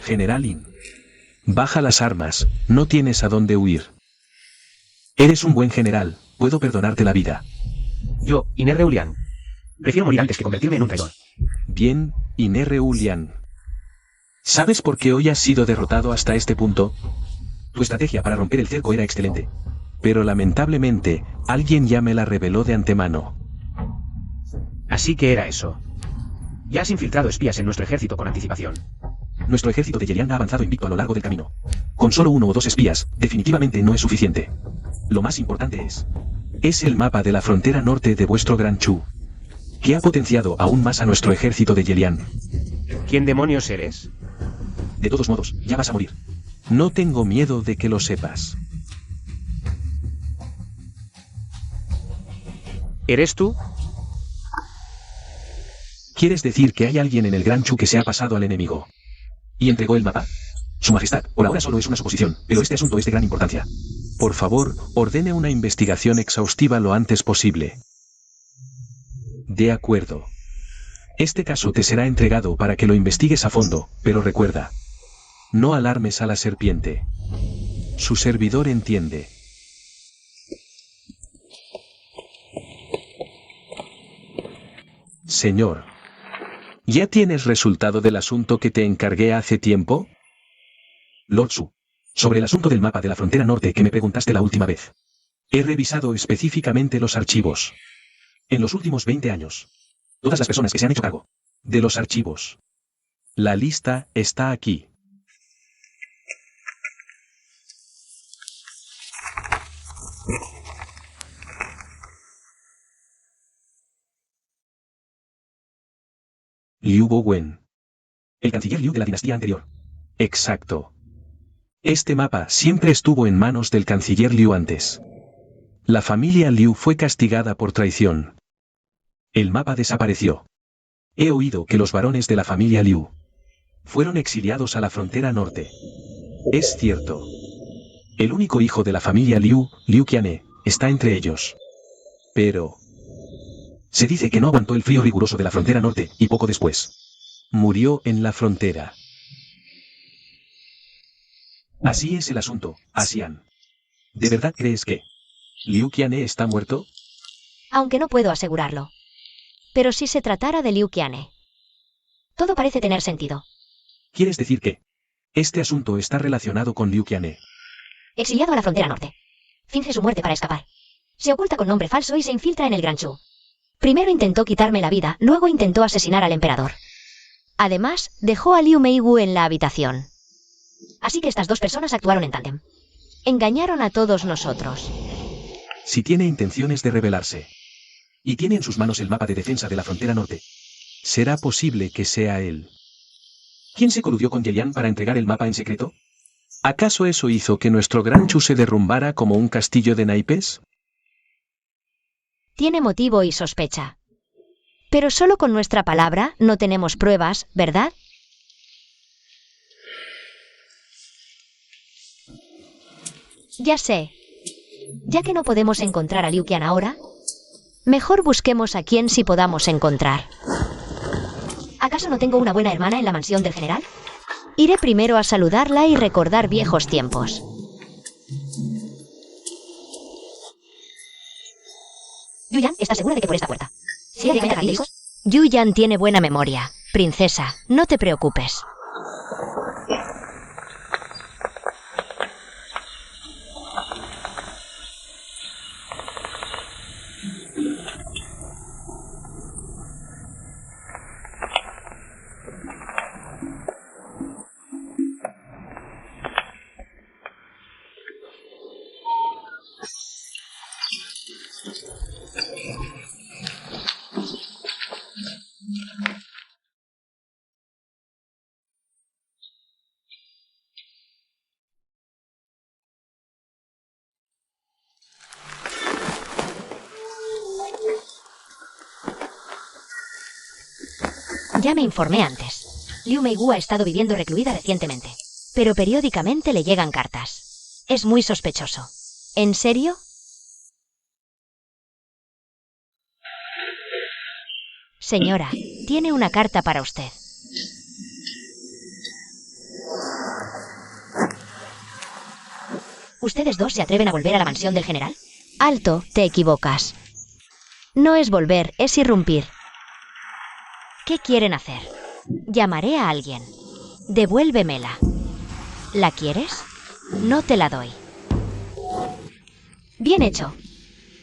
S1: General Lin, baja las armas, no tienes a dónde huir. Eres un buen general, puedo perdonarte la vida.
S3: Yo, Inereulian, prefiero morir antes que convertirme en un traidor.
S1: Bien, Inereulian. ¿Sabes por qué hoy has sido derrotado hasta este punto? Tu estrategia para romper el cerco era excelente. Pero lamentablemente, alguien ya me la reveló de antemano.
S3: Así que era eso. Ya has infiltrado espías en nuestro ejército con anticipación.
S1: Nuestro ejército de Yelian ha avanzado invicto a lo largo del camino. Con solo 1 o 2 espías, definitivamente no es suficiente. Lo más importante es el mapa de la frontera norte de vuestro Gran Chu, que ha potenciado aún más a nuestro ejército de Yelian.
S3: ¿Quién demonios eres?
S1: De todos modos, ya vas a morir. No tengo miedo de que lo sepas.
S3: ¿Eres tú?
S1: ¿Quieres decir que hay alguien en el Gran Chu que se ha pasado al enemigo y entregó el mapa? Su Majestad, por ahora solo es una suposición, pero este asunto es de gran importancia. Por favor, ordene una investigación exhaustiva lo antes posible. De acuerdo. Este caso te será entregado para que lo investigues a fondo, pero recuerda, no alarmes a la serpiente. Su servidor entiende. Señor, ¿ya tienes resultado del asunto que te encargué hace tiempo? Lord Su, sobre el asunto del mapa de la frontera norte que me preguntaste la última vez. He revisado específicamente los archivos. En los últimos 20 años. Todas las personas que se han hecho cargo de los archivos. La lista está aquí. Liu Bowen. El canciller Liu de la dinastía anterior. Exacto. Este mapa siempre estuvo en manos del canciller Liu antes. La familia Liu fue castigada por traición. El mapa desapareció. He oído que los varones de la familia Liu fueron exiliados a la frontera norte. Es cierto. El único hijo de la familia Liu, Liu Qianhe, está entre ellos. Pero se dice que no aguantó el frío riguroso de la frontera norte y poco después murió en la frontera. Así es el asunto, Asian. ¿De verdad crees que Liu Qianhe está muerto?
S2: Aunque no puedo asegurarlo. Pero si se tratara de Liu Qianhe, todo parece tener sentido.
S1: ¿Quieres decir que este asunto está relacionado con Liu Qianhe?
S2: Exiliado a la frontera norte. Finge su muerte para escapar. Se oculta con nombre falso y se infiltra en el Gran Chu. Primero intentó quitarme la vida, luego intentó asesinar al emperador. Además, dejó a Liu Meiwu en la habitación. Así que estas dos personas actuaron en tándem. Engañaron a todos nosotros.
S1: Si tiene intenciones de rebelarse y tiene en sus manos el mapa de defensa de la frontera norte, ¿será posible que sea él? ¿Quién se coludió con Ye Yan para entregar el mapa en secreto? ¿Acaso eso hizo que nuestro Gran Chu se derrumbara como un castillo de naipes?
S2: Tiene motivo y sospecha. Pero solo con nuestra palabra no tenemos pruebas, ¿verdad? Ya sé. Ya que no podemos encontrar a Liu Qian ahora, mejor busquemos a quien sí podamos encontrar. ¿Acaso no tengo una buena hermana en la mansión del general? Iré primero a saludarla y recordar viejos tiempos. Yu Yan está segura de que por esta puerta. ¿Sí, hijos? Yu Yan tiene buena memoria. Princesa, no te preocupes. Ya me informé antes. Liu Meiwu ha estado viviendo recluida recientemente. Pero periódicamente le llegan cartas. Es muy sospechoso. ¿En serio? Señora, tiene una carta para usted. ¿Ustedes dos se atreven a volver a la mansión del general? Alto, te equivocas. No es volver, es irrumpir. ¿Qué quieren hacer? Llamaré a alguien. Devuélvemela. ¿La quieres? No te la doy. Bien hecho.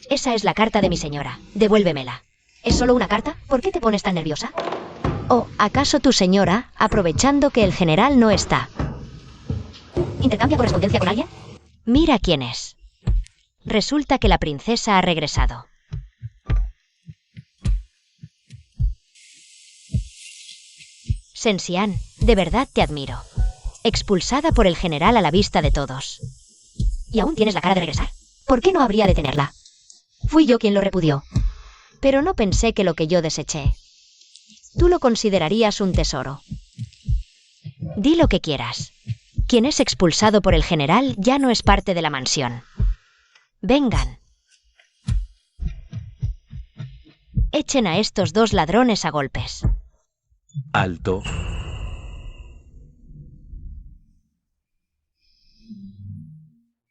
S2: Esa es la carta de mi señora. Devuélvemela. ¿Es solo una carta? ¿Por qué te pones tan nerviosa? ¿O acaso tu señora, aprovechando que el general no está? ¿Intercambia correspondencia con alguien? Mira quién es. Resulta que la princesa ha regresado. Sensian, de verdad te admiro. Expulsada por el general a la vista de todos. ¿Y aún tienes la cara de regresar? ¿Por qué no habría de tenerla? Fui yo quien lo repudió. Pero no pensé que lo que yo deseché. Tú lo considerarías un tesoro. Di lo que quieras. Quien es expulsado por el general ya no es parte de la mansión. Vengan. Echen a estos dos ladrones a golpes.
S1: Alto.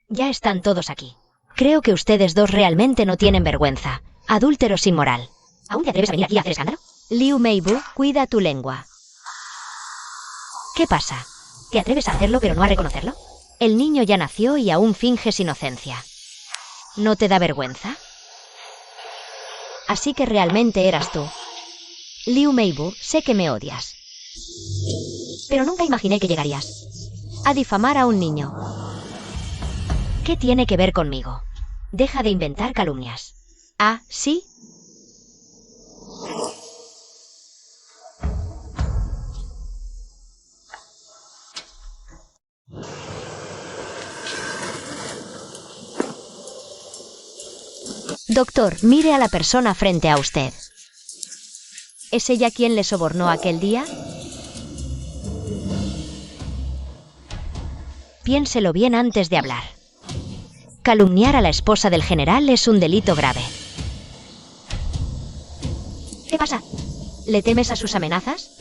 S2: Ya están todos aquí. Creo que ustedes dos realmente no tienen vergüenza. Adúlteros sin moral. ¿Aún te atreves a venir aquí a hacer escándalo? Liu Meiwu, cuida tu lengua. ¿Qué pasa? ¿Te atreves a hacerlo pero no a reconocerlo? El niño ya nació y aún finges inocencia. ¿No te da vergüenza? Así que realmente eras tú. Liu Meibu, sé que me odias. Pero nunca imaginé que llegarías a difamar a un niño. ¿Qué tiene que ver conmigo? Deja de inventar calumnias. Ah, ¿sí? Doctor, mire a la persona frente a usted. ¿Es ella quien le sobornó aquel día? Piénselo bien antes de hablar. Calumniar a la esposa del general es un delito grave. ¿Qué pasa? ¿Le temes a sus amenazas?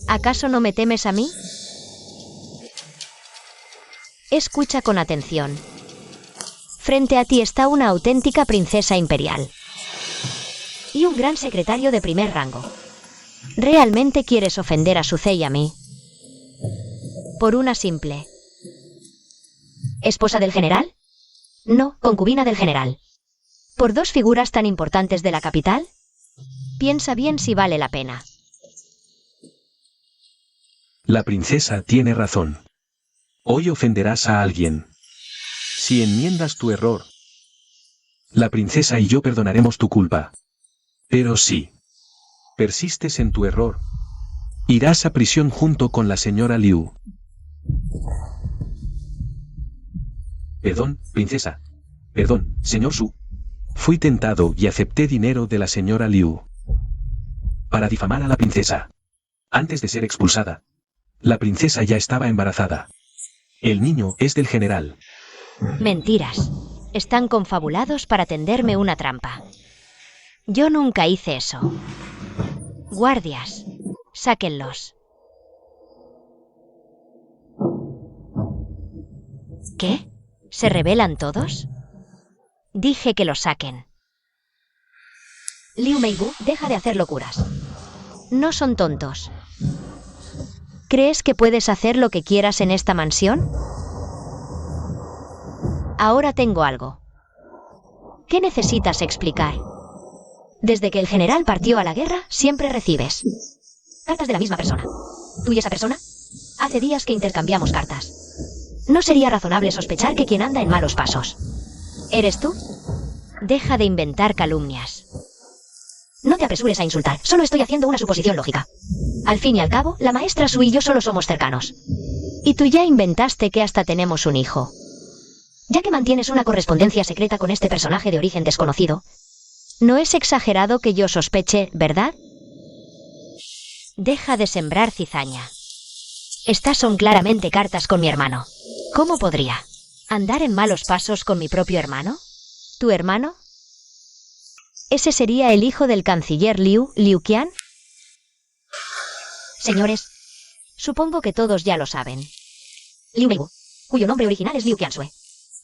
S2: ¿Acaso no me temes a mí? Escucha con atención. Frente a ti está una auténtica princesa imperial. Y un gran secretario de primer rango. ¿Realmente quieres ofender a Sucé y a mí? Por una simple... ¿esposa del general? No, concubina del general. ¿Por dos figuras tan importantes de la capital? Piensa bien si vale la pena.
S1: La princesa tiene razón. Hoy ofenderás a alguien. Si enmiendas tu error, la princesa y yo perdonaremos tu culpa. Pero si persistes en tu error, irás a prisión junto con la señora Liu. Perdón, princesa. Perdón, señor Su. Fui tentado y acepté dinero de la señora Liu para difamar a la princesa. Antes de ser expulsada, la princesa ya estaba embarazada. El niño es del general.
S2: Mentiras. Están confabulados para tenderme una trampa. Yo nunca hice eso. Guardias, sáquenlos. ¿Qué? ¿Se rebelan todos? Dije que los saquen. Liu Meibu, deja de hacer locuras. No son tontos. ¿Crees que puedes hacer lo que quieras en esta mansión? Ahora tengo algo. ¿Qué necesitas explicar? Desde que el general partió a la guerra, siempre recibes cartas de la misma persona. ¿Tú y esa persona? Hace días que intercambiamos cartas. ¿No sería razonable sospechar que quien anda en malos pasos eres tú? Deja de inventar calumnias. No te apresures a insultar, solo estoy haciendo una suposición lógica. Al fin y al cabo, la maestra Su y yo solo somos cercanos. Y tú ya inventaste que hasta tenemos un hijo. Ya que mantienes una correspondencia secreta con este personaje de origen desconocido, no es exagerado que yo sospeche, ¿verdad? Deja de sembrar cizaña. Estas son claramente cartas con mi hermano. ¿Cómo podría andar en malos pasos con mi propio hermano? ¿Tu hermano? ¿Ese sería el hijo del canciller Liu, Liu Qian? Señores, supongo que todos ya lo saben. Liu Meibu, cuyo nombre original es Liu Qiansue,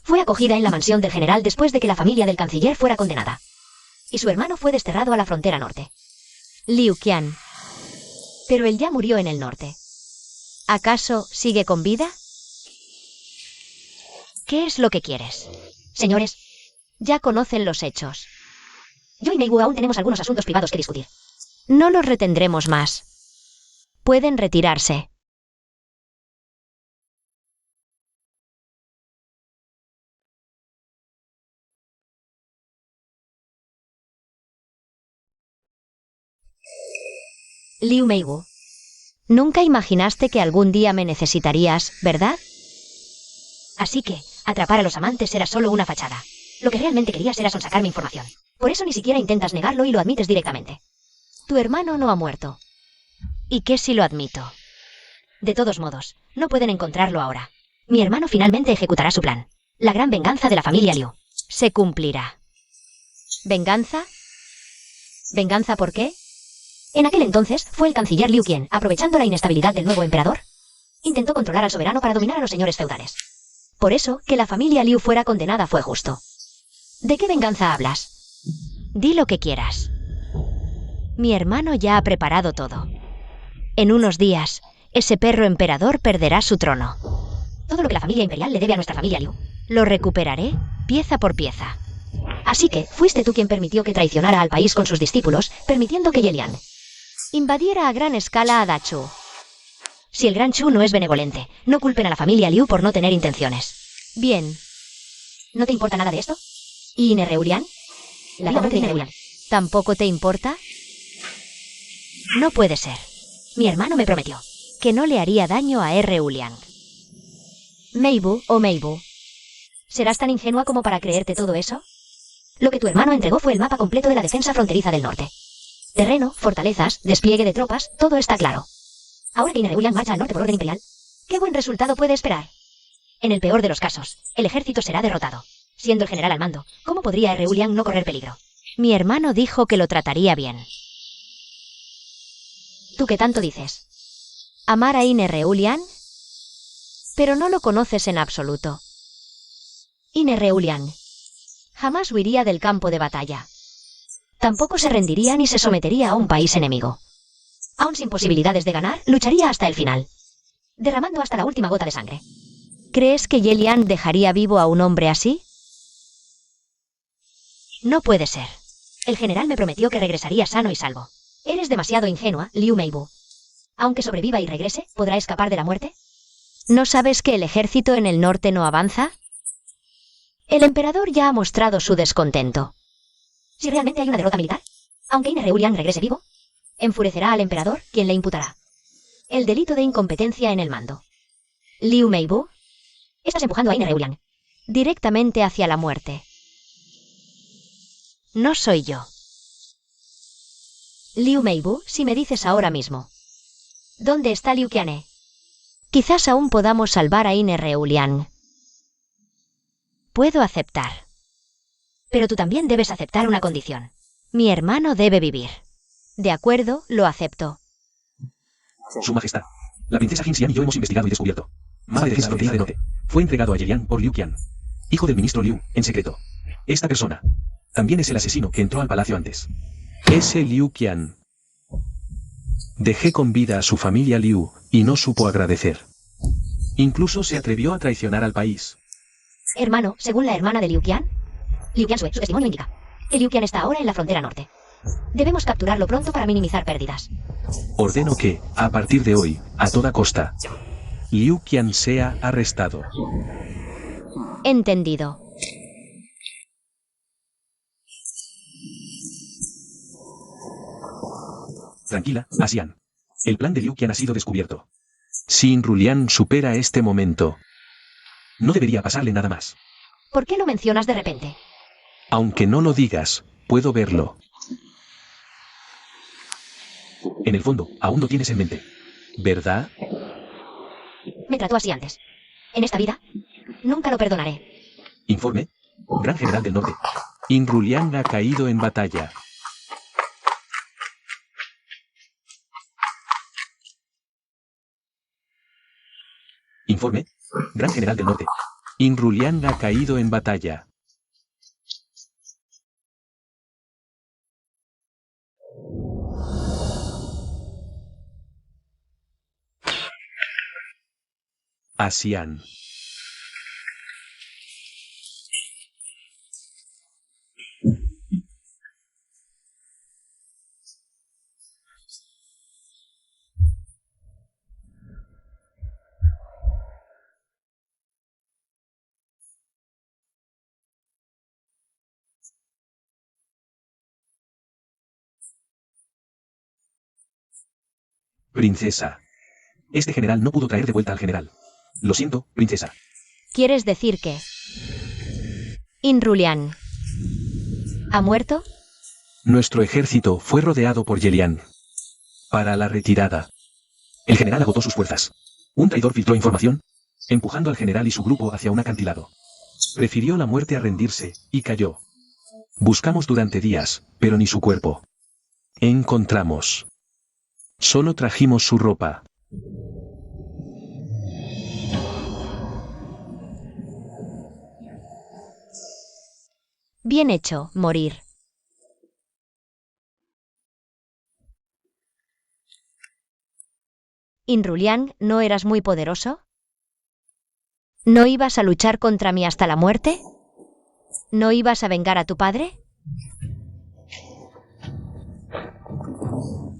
S2: fue acogida en la mansión del general después de que la familia del canciller fuera condenada. Y su hermano fue desterrado a la frontera norte. Liu Qian. Pero él ya murió en el norte. ¿Acaso sigue con vida? ¿Qué es lo que quieres? Señores, ya conocen los hechos. Yo y Meibu aún tenemos algunos asuntos privados que discutir. No los retendremos más. Pueden retirarse. Liu Meibu. Nunca imaginaste que algún día me necesitarías, ¿verdad? Así que, atrapar a los amantes era solo una fachada. Lo que realmente querías era sonsacarme información. Por eso ni siquiera intentas negarlo y lo admites directamente. Tu hermano no ha muerto. ¿Y qué si lo admito? De todos modos, no pueden encontrarlo ahora. Mi hermano finalmente ejecutará su plan. La gran venganza de la familia Liu. Se cumplirá. ¿Venganza? ¿Venganza por qué? En aquel entonces, fue el canciller Liu quien, aprovechando la inestabilidad del nuevo emperador, intentó controlar al soberano para dominar a los señores feudales. Por eso, que la familia Liu fuera condenada fue justo. ¿De qué venganza hablas? Di lo que quieras. Mi hermano ya ha preparado todo. En unos días, ese perro emperador perderá su trono. Todo lo que la familia imperial le debe a nuestra familia Liu, lo recuperaré, pieza por pieza. Así que, fuiste tú quien permitió que traicionara al país con sus discípulos, permitiendo que Yelian invadiera a gran escala a Dachu. Si el Gran Chu no es benevolente, no culpen a la familia Liu por no tener intenciones. Bien. ¿No te importa nada de esto? ¿Y Nereulian? La muerte de Nereulian. ¿Tampoco te importa? No puede ser. Mi hermano me prometió que no le haría daño a Uliang. Meibu, oh Meibu, ¿serás tan ingenua como para creerte todo eso? Lo que tu hermano entregó fue el mapa completo de la defensa fronteriza del norte. Terreno, fortalezas, despliegue de tropas, todo está claro. Ahora que Nereuliang marcha al norte por orden imperial, ¿qué buen resultado puede esperar? En el peor de los casos, el ejército será derrotado. Siendo el general al mando, ¿cómo podría Uliang no correr peligro? Mi hermano dijo que lo trataría bien. ¿Tú qué tanto dices? ¿Amar a Uliang? Pero no lo conoces en absoluto. Uliang jamás huiría del campo de batalla. Tampoco se rendiría ni se sometería a un país enemigo. Aún sin posibilidades de ganar, lucharía hasta el final, derramando hasta la última gota de sangre. ¿Crees que Yelian dejaría vivo a un hombre así? No puede ser. El general me prometió que regresaría sano y salvo. Eres demasiado ingenua, Liu Meibu. Aunque sobreviva y regrese, ¿podrá escapar de la muerte? ¿No sabes que el ejército en el norte no avanza? El emperador ya ha mostrado su descontento. Si realmente hay una derrota militar, aunque Uliang regrese vivo, enfurecerá al emperador, quien le imputará el delito de incompetencia en el mando. Liu Meibu, estás empujando a Uliang directamente hacia la muerte. No soy yo. Liu Meibu, si me dices ahora mismo, ¿dónde está Liu Qiane? Quizás aún podamos salvar a Uliang. Puedo aceptar. Pero tú también debes aceptar una condición. Mi hermano debe vivir. De acuerdo, lo acepto.
S1: Su Majestad, la princesa Jin Xian y yo hemos investigado y descubierto. Mapa de defensa fronteriza del norte. Fue entregado a Yelian por Liu Qian, hijo del ministro Liu, en secreto. Esta persona también es el asesino que entró al palacio antes. Ese Liu Qian. Dejé con vida a su familia Liu, y no supo agradecer. Incluso se atrevió a traicionar al país.
S2: Hermano, según la hermana de Liu Qian Sue, su testimonio indica que Liu Qian está ahora en la frontera norte. Debemos capturarlo pronto para minimizar pérdidas.
S1: Ordeno que, a partir de hoy, a toda costa, Liu Qian sea arrestado.
S2: Entendido.
S1: Tranquila, Asian. El plan de Liu Qian ha sido descubierto. Si Inrulian supera este momento, no debería pasarle nada más.
S2: ¿Por qué lo mencionas de repente?
S1: Aunque no lo digas, puedo verlo. En el fondo, aún lo tienes en mente, ¿verdad?
S2: Me trató así antes. En esta vida, nunca lo perdonaré.
S1: Informe. Gran General del Norte. Inrulian ha caído en batalla. Informe. Gran General del Norte. Inrulian ha caído en batalla. Asian. Princesa. Este general no pudo traer de vuelta al general. Lo siento, princesa.
S2: ¿Quieres decir que Inrulian ha muerto?
S1: Nuestro ejército fue rodeado por Yelian. Para la retirada. El general agotó sus fuerzas. Un traidor filtró información, empujando al general y su grupo hacia un acantilado. Prefirió la muerte a rendirse, y cayó. Buscamos durante días, pero ni su cuerpo encontramos. Solo trajimos su ropa.
S2: Bien hecho, morir. Inrulian, ¿no eras muy poderoso? ¿No ibas a luchar contra mí hasta la muerte? ¿No ibas a vengar a tu padre?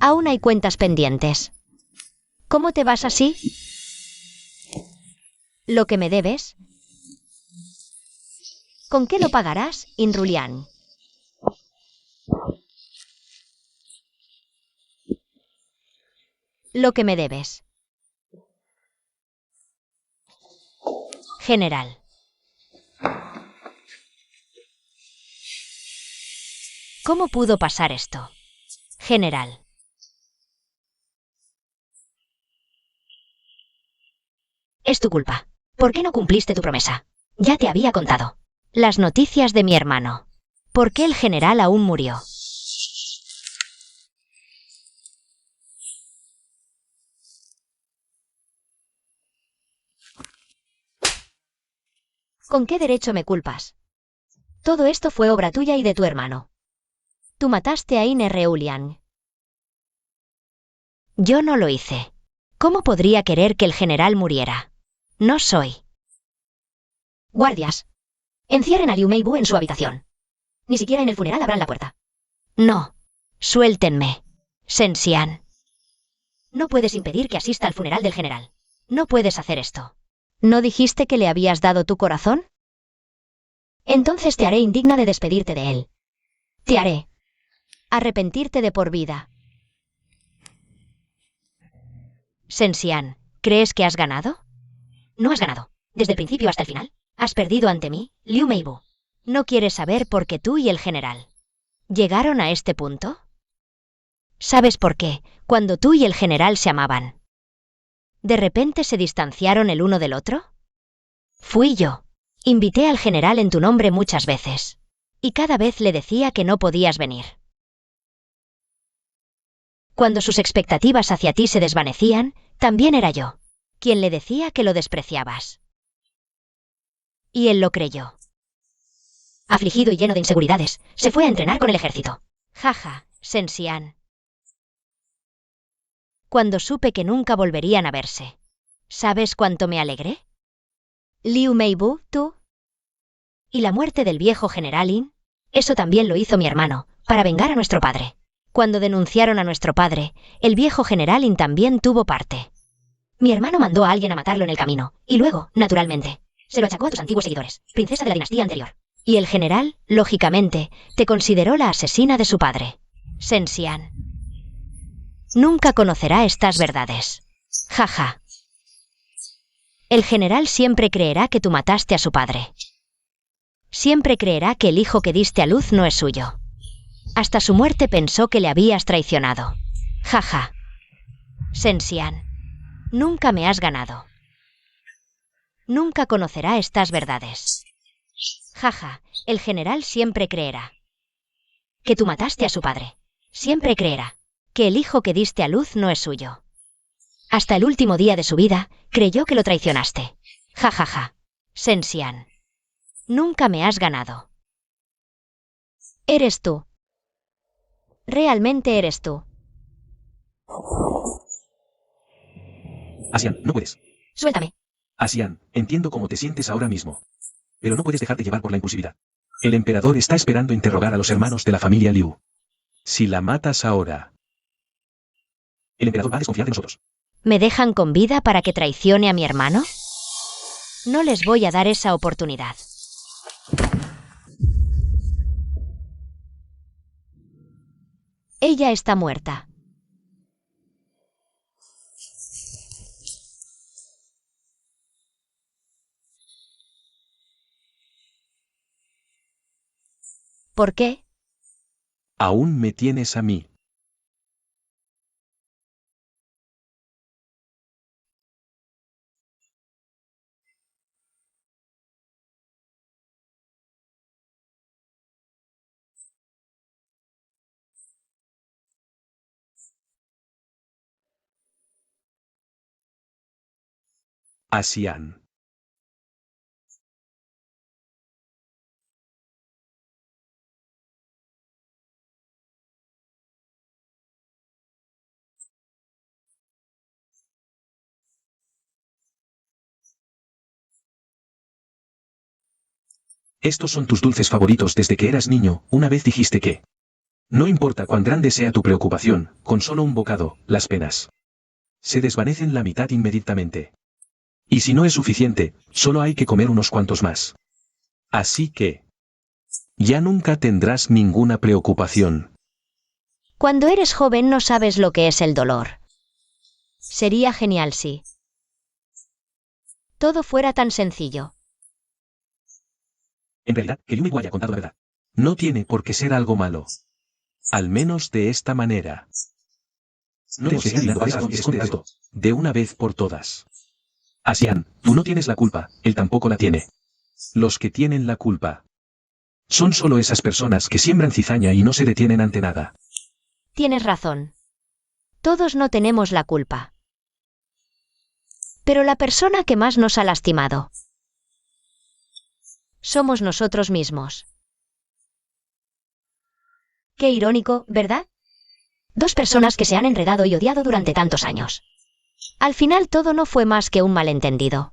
S2: Aún hay cuentas pendientes. ¿Cómo te vas así? ¿Lo que me debes? ¿Con qué lo pagarás, Inrulian? Lo que me debes. General. ¿Cómo pudo pasar esto? General. Es tu culpa. ¿Por qué no cumpliste tu promesa? Ya te había contado. Las noticias de mi hermano. ¿Por qué el general aún murió? ¿Con qué derecho me culpas? Todo esto fue obra tuya y de tu hermano. Tú mataste a Ine Reulian. Yo no lo hice. ¿Cómo podría querer que el general muriera? No soy. Guardias. Encierren a Liu Meibu en su habitación. Ni siquiera en el funeral abran la puerta. No. Suéltenme. Sensian. No puedes impedir que asista al funeral del general. No puedes hacer esto. ¿No dijiste que le habías dado tu corazón? Entonces te haré indigna de despedirte de él. Te haré arrepentirte de por vida. Sensian, ¿crees que has ganado? No has ganado. Desde el principio hasta el final. Has perdido ante mí, Liu Meibu. ¿No quieres saber por qué tú y el general llegaron a este punto? ¿Sabes por qué, cuando tú y el general se amaban, de repente se distanciaron el uno del otro? Fui yo. Invité al general en tu nombre muchas veces. Y cada vez le decía que no podías venir. Cuando sus expectativas hacia ti se desvanecían, también era yo quien le decía que lo despreciabas. Y él lo creyó. Afligido y lleno de inseguridades, se fue a entrenar con el ejército. Jaja, Sensian. Cuando supe que nunca volverían a verse, ¿sabes cuánto me alegré? Liu Meibu, tú. ¿Y la muerte del viejo general In? Eso también lo hizo mi hermano, para vengar a nuestro padre. Cuando denunciaron a nuestro padre, el viejo general In también tuvo parte. Mi hermano mandó a alguien a matarlo en el camino, y luego, naturalmente, se lo achacó a tus antiguos seguidores, princesa de la dinastía anterior. Y el general, lógicamente, te consideró la asesina de su padre. Sensian. Nunca conocerá estas verdades. Jaja. El general siempre creerá que tú mataste a su padre. Siempre creerá que el hijo que diste a luz no es suyo. Hasta su muerte pensó que le habías traicionado. Jaja. Sensian. Nunca me has ganado. Nunca conocerá estas verdades. Jaja, el general siempre creerá que tú mataste a su padre. Siempre creerá que el hijo que diste a luz no es suyo. Hasta el último día de su vida, creyó que lo traicionaste. Jajaja. Sensian. Nunca me has ganado. Eres tú. Realmente eres tú.
S1: Asian, no puedes.
S2: Suéltame.
S1: Asian, entiendo cómo te sientes ahora mismo. Pero no puedes dejarte llevar por la impulsividad. El emperador está esperando interrogar a los hermanos de la familia Liu. Si la matas ahora, el emperador va a desconfiar de nosotros.
S2: ¿Me dejan con vida para que traicione a mi hermano? No les voy a dar esa oportunidad. Ella está muerta. ¿Por qué?
S1: Aún me tienes a mí. Asian. Estos son tus dulces favoritos desde que eras niño. Una vez dijiste que no importa cuán grande sea tu preocupación, con solo un bocado, las penas se desvanecen la mitad inmediatamente. Y si no es suficiente, solo hay que comer unos cuantos más. Así que ya nunca tendrás ninguna preocupación.
S2: Cuando eres joven no sabes lo que es el dolor. Sería genial si todo fuera tan sencillo.
S1: En realidad, que Yumi haya contado la verdad no tiene por qué ser algo malo. Al menos de esta manera. No debemos seguir viendo a donde se esconde esto, de una vez por todas. Asian, tú no tienes la culpa, él tampoco la tiene. Los que tienen la culpa son solo esas personas que siembran cizaña y no se detienen ante nada.
S2: Tienes razón. Todos no tenemos la culpa. Pero la persona que más nos ha lastimado somos nosotros mismos. Qué irónico, ¿verdad? Dos personas que se han enredado y odiado durante tantos años. Al final todo no fue más que un malentendido.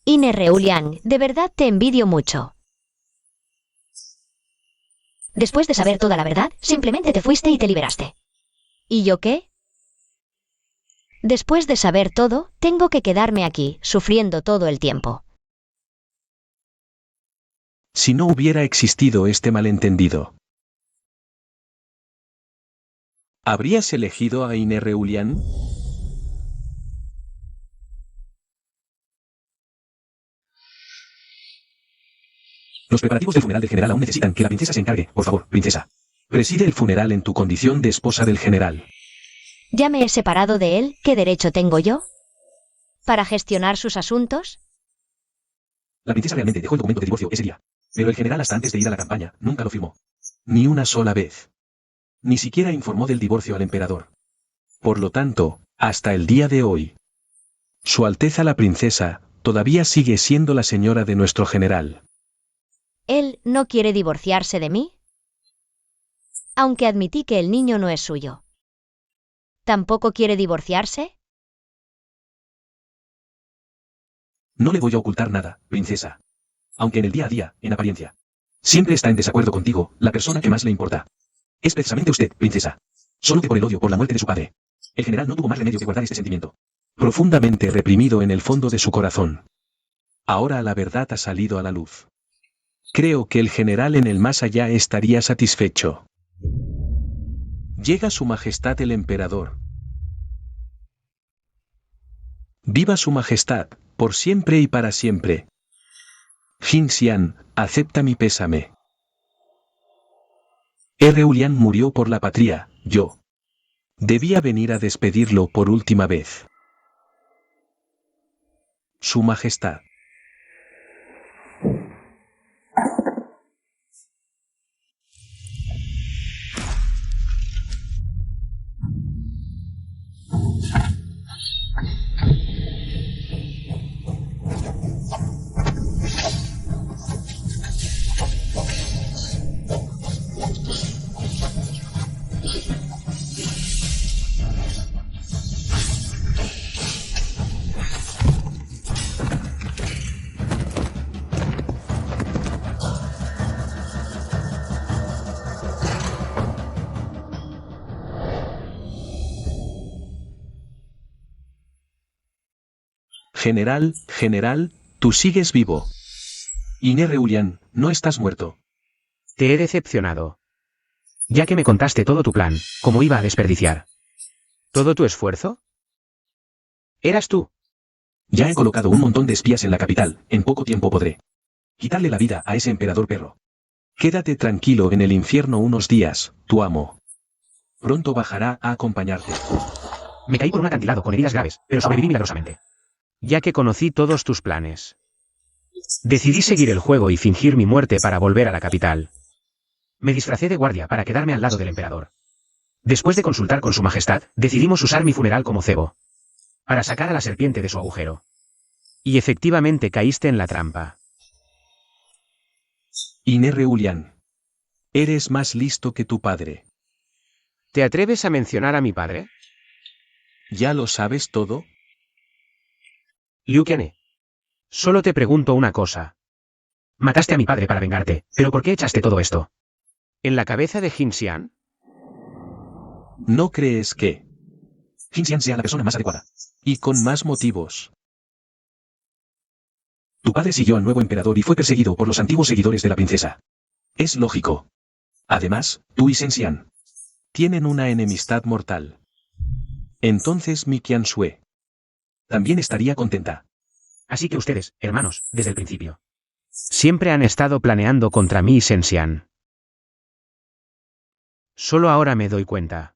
S2: Ine Reulian, de verdad te envidio mucho. Después de saber toda la verdad, simplemente te fuiste y te liberaste. ¿Y yo qué? Después de saber todo, tengo que quedarme aquí, sufriendo todo el tiempo.
S1: Si no hubiera existido este malentendido, ¿habrías elegido a Ine Reulian? Los preparativos del funeral del general aún necesitan que la princesa se encargue. Por favor, princesa. Preside el funeral en tu condición de esposa del general.
S2: ¿Ya me he separado de él? ¿Qué derecho tengo yo para gestionar sus asuntos?
S1: La princesa realmente dejó el documento de divorcio ese día. Pero el general hasta antes de ir a la campaña nunca lo firmó. Ni una sola vez. Ni siquiera informó del divorcio al emperador. Por lo tanto, hasta el día de hoy, Su Alteza la princesa todavía sigue siendo la señora de nuestro general.
S2: ¿Él no quiere divorciarse de mí? Aunque admití que el niño no es suyo. ¿Tampoco quiere divorciarse?
S1: No le voy a ocultar nada, princesa. Aunque en el día a día, en apariencia, siempre está en desacuerdo contigo, la persona que más le importa es precisamente usted, princesa. Solo que por el odio por la muerte de su padre, el general no tuvo más remedio que guardar este sentimiento, profundamente reprimido en el fondo de su corazón. Ahora la verdad ha salido a la luz. Creo que el general en el más allá estaría satisfecho. Llega su majestad el emperador. Viva su majestad, por siempre y para siempre. Jin Xian, acepta mi pésame. Reulian murió por la patria, yo debía venir a despedirlo por última vez. Su majestad. General, tú sigues vivo. Ine Reulian, no estás muerto.
S3: Te he decepcionado. Ya que me contaste todo tu plan, ¿cómo iba a desperdiciar todo tu esfuerzo? ¿Eras tú?
S1: Ya he colocado un montón de espías en la capital, en poco tiempo podré quitarle la vida a ese emperador perro. Quédate tranquilo en el infierno unos días, tu amo pronto bajará a acompañarte.
S3: Me caí por un acantilado con heridas graves, pero sobreviví milagrosamente. Ya que conocí todos tus planes, decidí seguir el juego y fingir mi muerte para volver a la capital. Me disfracé de guardia para quedarme al lado del emperador. Después de consultar con su majestad, decidimos usar mi funeral como cebo para sacar a la serpiente de su agujero. Y efectivamente caíste en la trampa.
S1: Ine Reulian, eres más listo que tu padre.
S3: ¿Te atreves a mencionar a mi padre?
S1: ¿Ya lo sabes todo?
S3: Liu Qianhe. Solo te pregunto una cosa. Mataste a mi padre para vengarte, pero ¿por qué echaste todo esto? ¿En la cabeza de Jin Xian?
S1: ¿No crees que Jin Xian sea la persona más adecuada? Y con más motivos. Tu padre siguió al nuevo emperador y fue perseguido por los antiguos seguidores de la princesa. Es lógico. Además, tú y Shen Xian tienen una enemistad mortal. Entonces mi Qianshui también estaría contenta.
S3: Así que ustedes, hermanos, desde el principio, siempre han estado planeando contra mí y Shen Xian. Solo ahora me doy cuenta.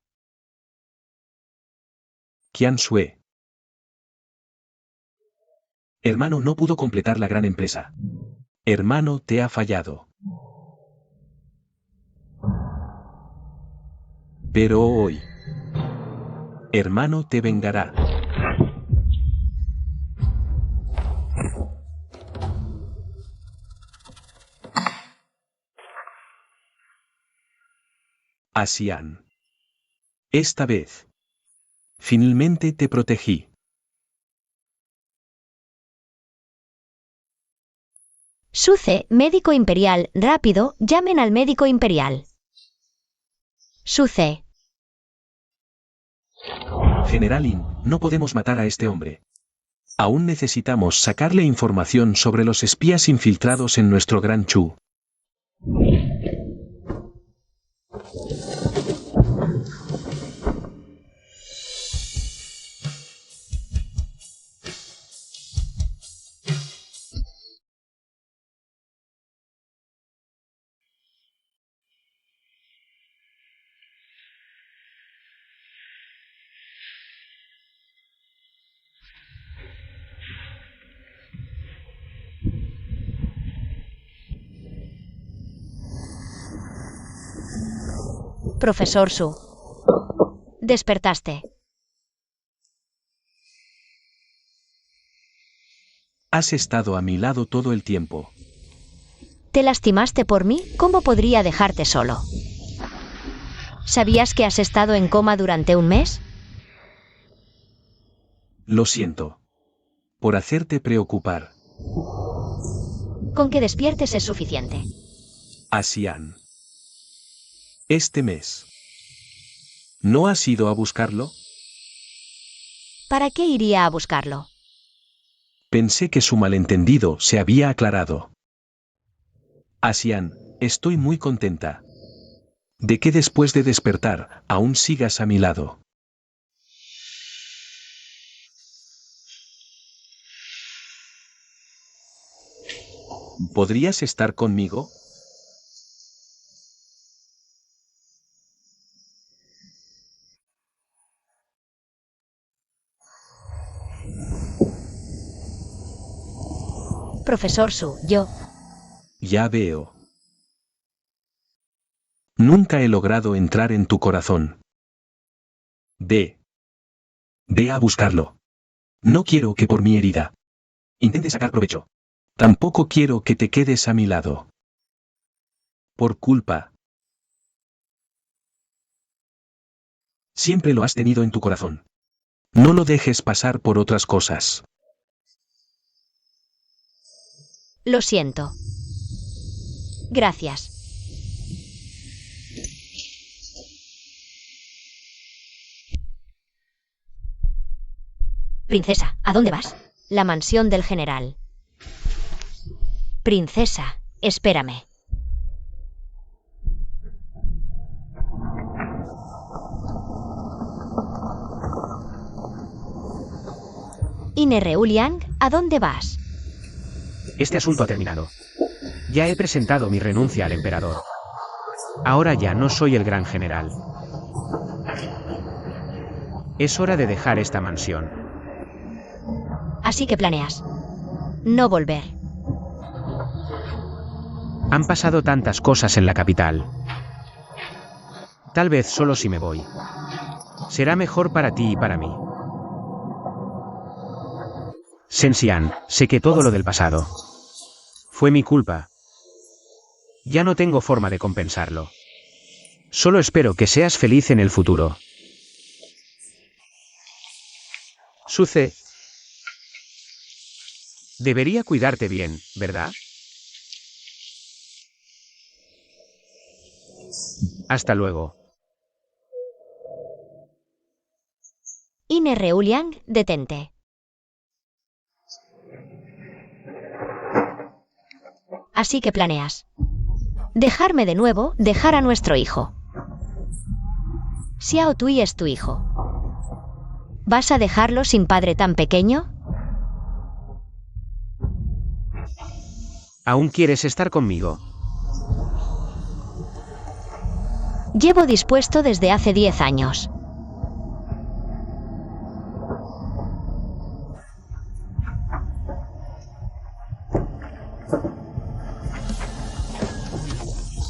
S1: Qianshui. Hermano no pudo completar la gran empresa. Hermano te ha fallado. Pero hoy, hermano te vengará. Asian. Esta vez, finalmente te protegí.
S2: Suce, médico imperial, rápido, llamen al médico imperial. Suce.
S1: General Lin, no podemos matar a este hombre. Aún necesitamos sacarle información sobre los espías infiltrados en nuestro Gran Chu.
S2: Profesor Su. Despertaste.
S1: Has estado a mi lado todo el tiempo.
S2: ¿Te lastimaste por mí? ¿Cómo podría dejarte solo? ¿Sabías que has estado en coma durante un mes?
S1: Lo siento. Por hacerte preocupar.
S2: Con que despiertes es suficiente.
S1: Asian. Este mes. ¿No has ido a buscarlo?
S2: ¿Para qué iría a buscarlo?
S1: Pensé que su malentendido se había aclarado. Asian, estoy muy contenta de que después de despertar, aún sigas a mi lado. ¿Podrías estar conmigo?
S2: Profesor Su, yo.
S1: Ya veo. Nunca he logrado entrar en tu corazón. Ve a buscarlo. No quiero que por mi herida intentes sacar provecho. Tampoco quiero que te quedes a mi lado. Por culpa. Siempre lo has tenido en tu corazón. No lo dejes pasar por otras cosas.
S2: Lo siento. Gracias. Princesa, ¿a dónde vas? La mansión del general. Princesa, espérame. Inereuliang, ¿a dónde vas?
S3: Este asunto ha terminado. Ya he presentado mi renuncia al emperador. Ahora ya no soy el gran general. Es hora de dejar esta mansión.
S2: Así que planeas no volver.
S3: Han pasado tantas cosas en la capital. Tal vez solo si me voy. Será mejor para ti y para mí. Shen Xian, sé que todo lo del pasado fue mi culpa. Ya no tengo forma de compensarlo. Solo espero que seas feliz en el futuro. Suce. Debería cuidarte bien, ¿verdad? Hasta luego.
S2: Ine Reuliang, detente. Así que planeas. Dejarme de nuevo, dejar a nuestro hijo. Xiao Tui es tu hijo. ¿Vas a dejarlo sin padre tan pequeño?
S3: ¿Aún quieres estar conmigo?
S2: Llevo dispuesto desde hace 10 años.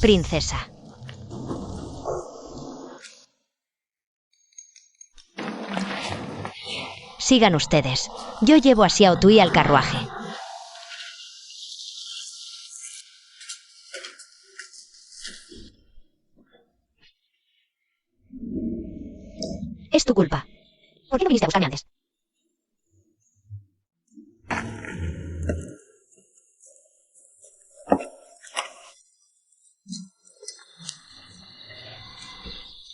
S2: Princesa. Sigan ustedes. Yo llevo a Xiao Tui al carruaje. Es tu culpa. ¿Por qué no viniste a buscarme antes?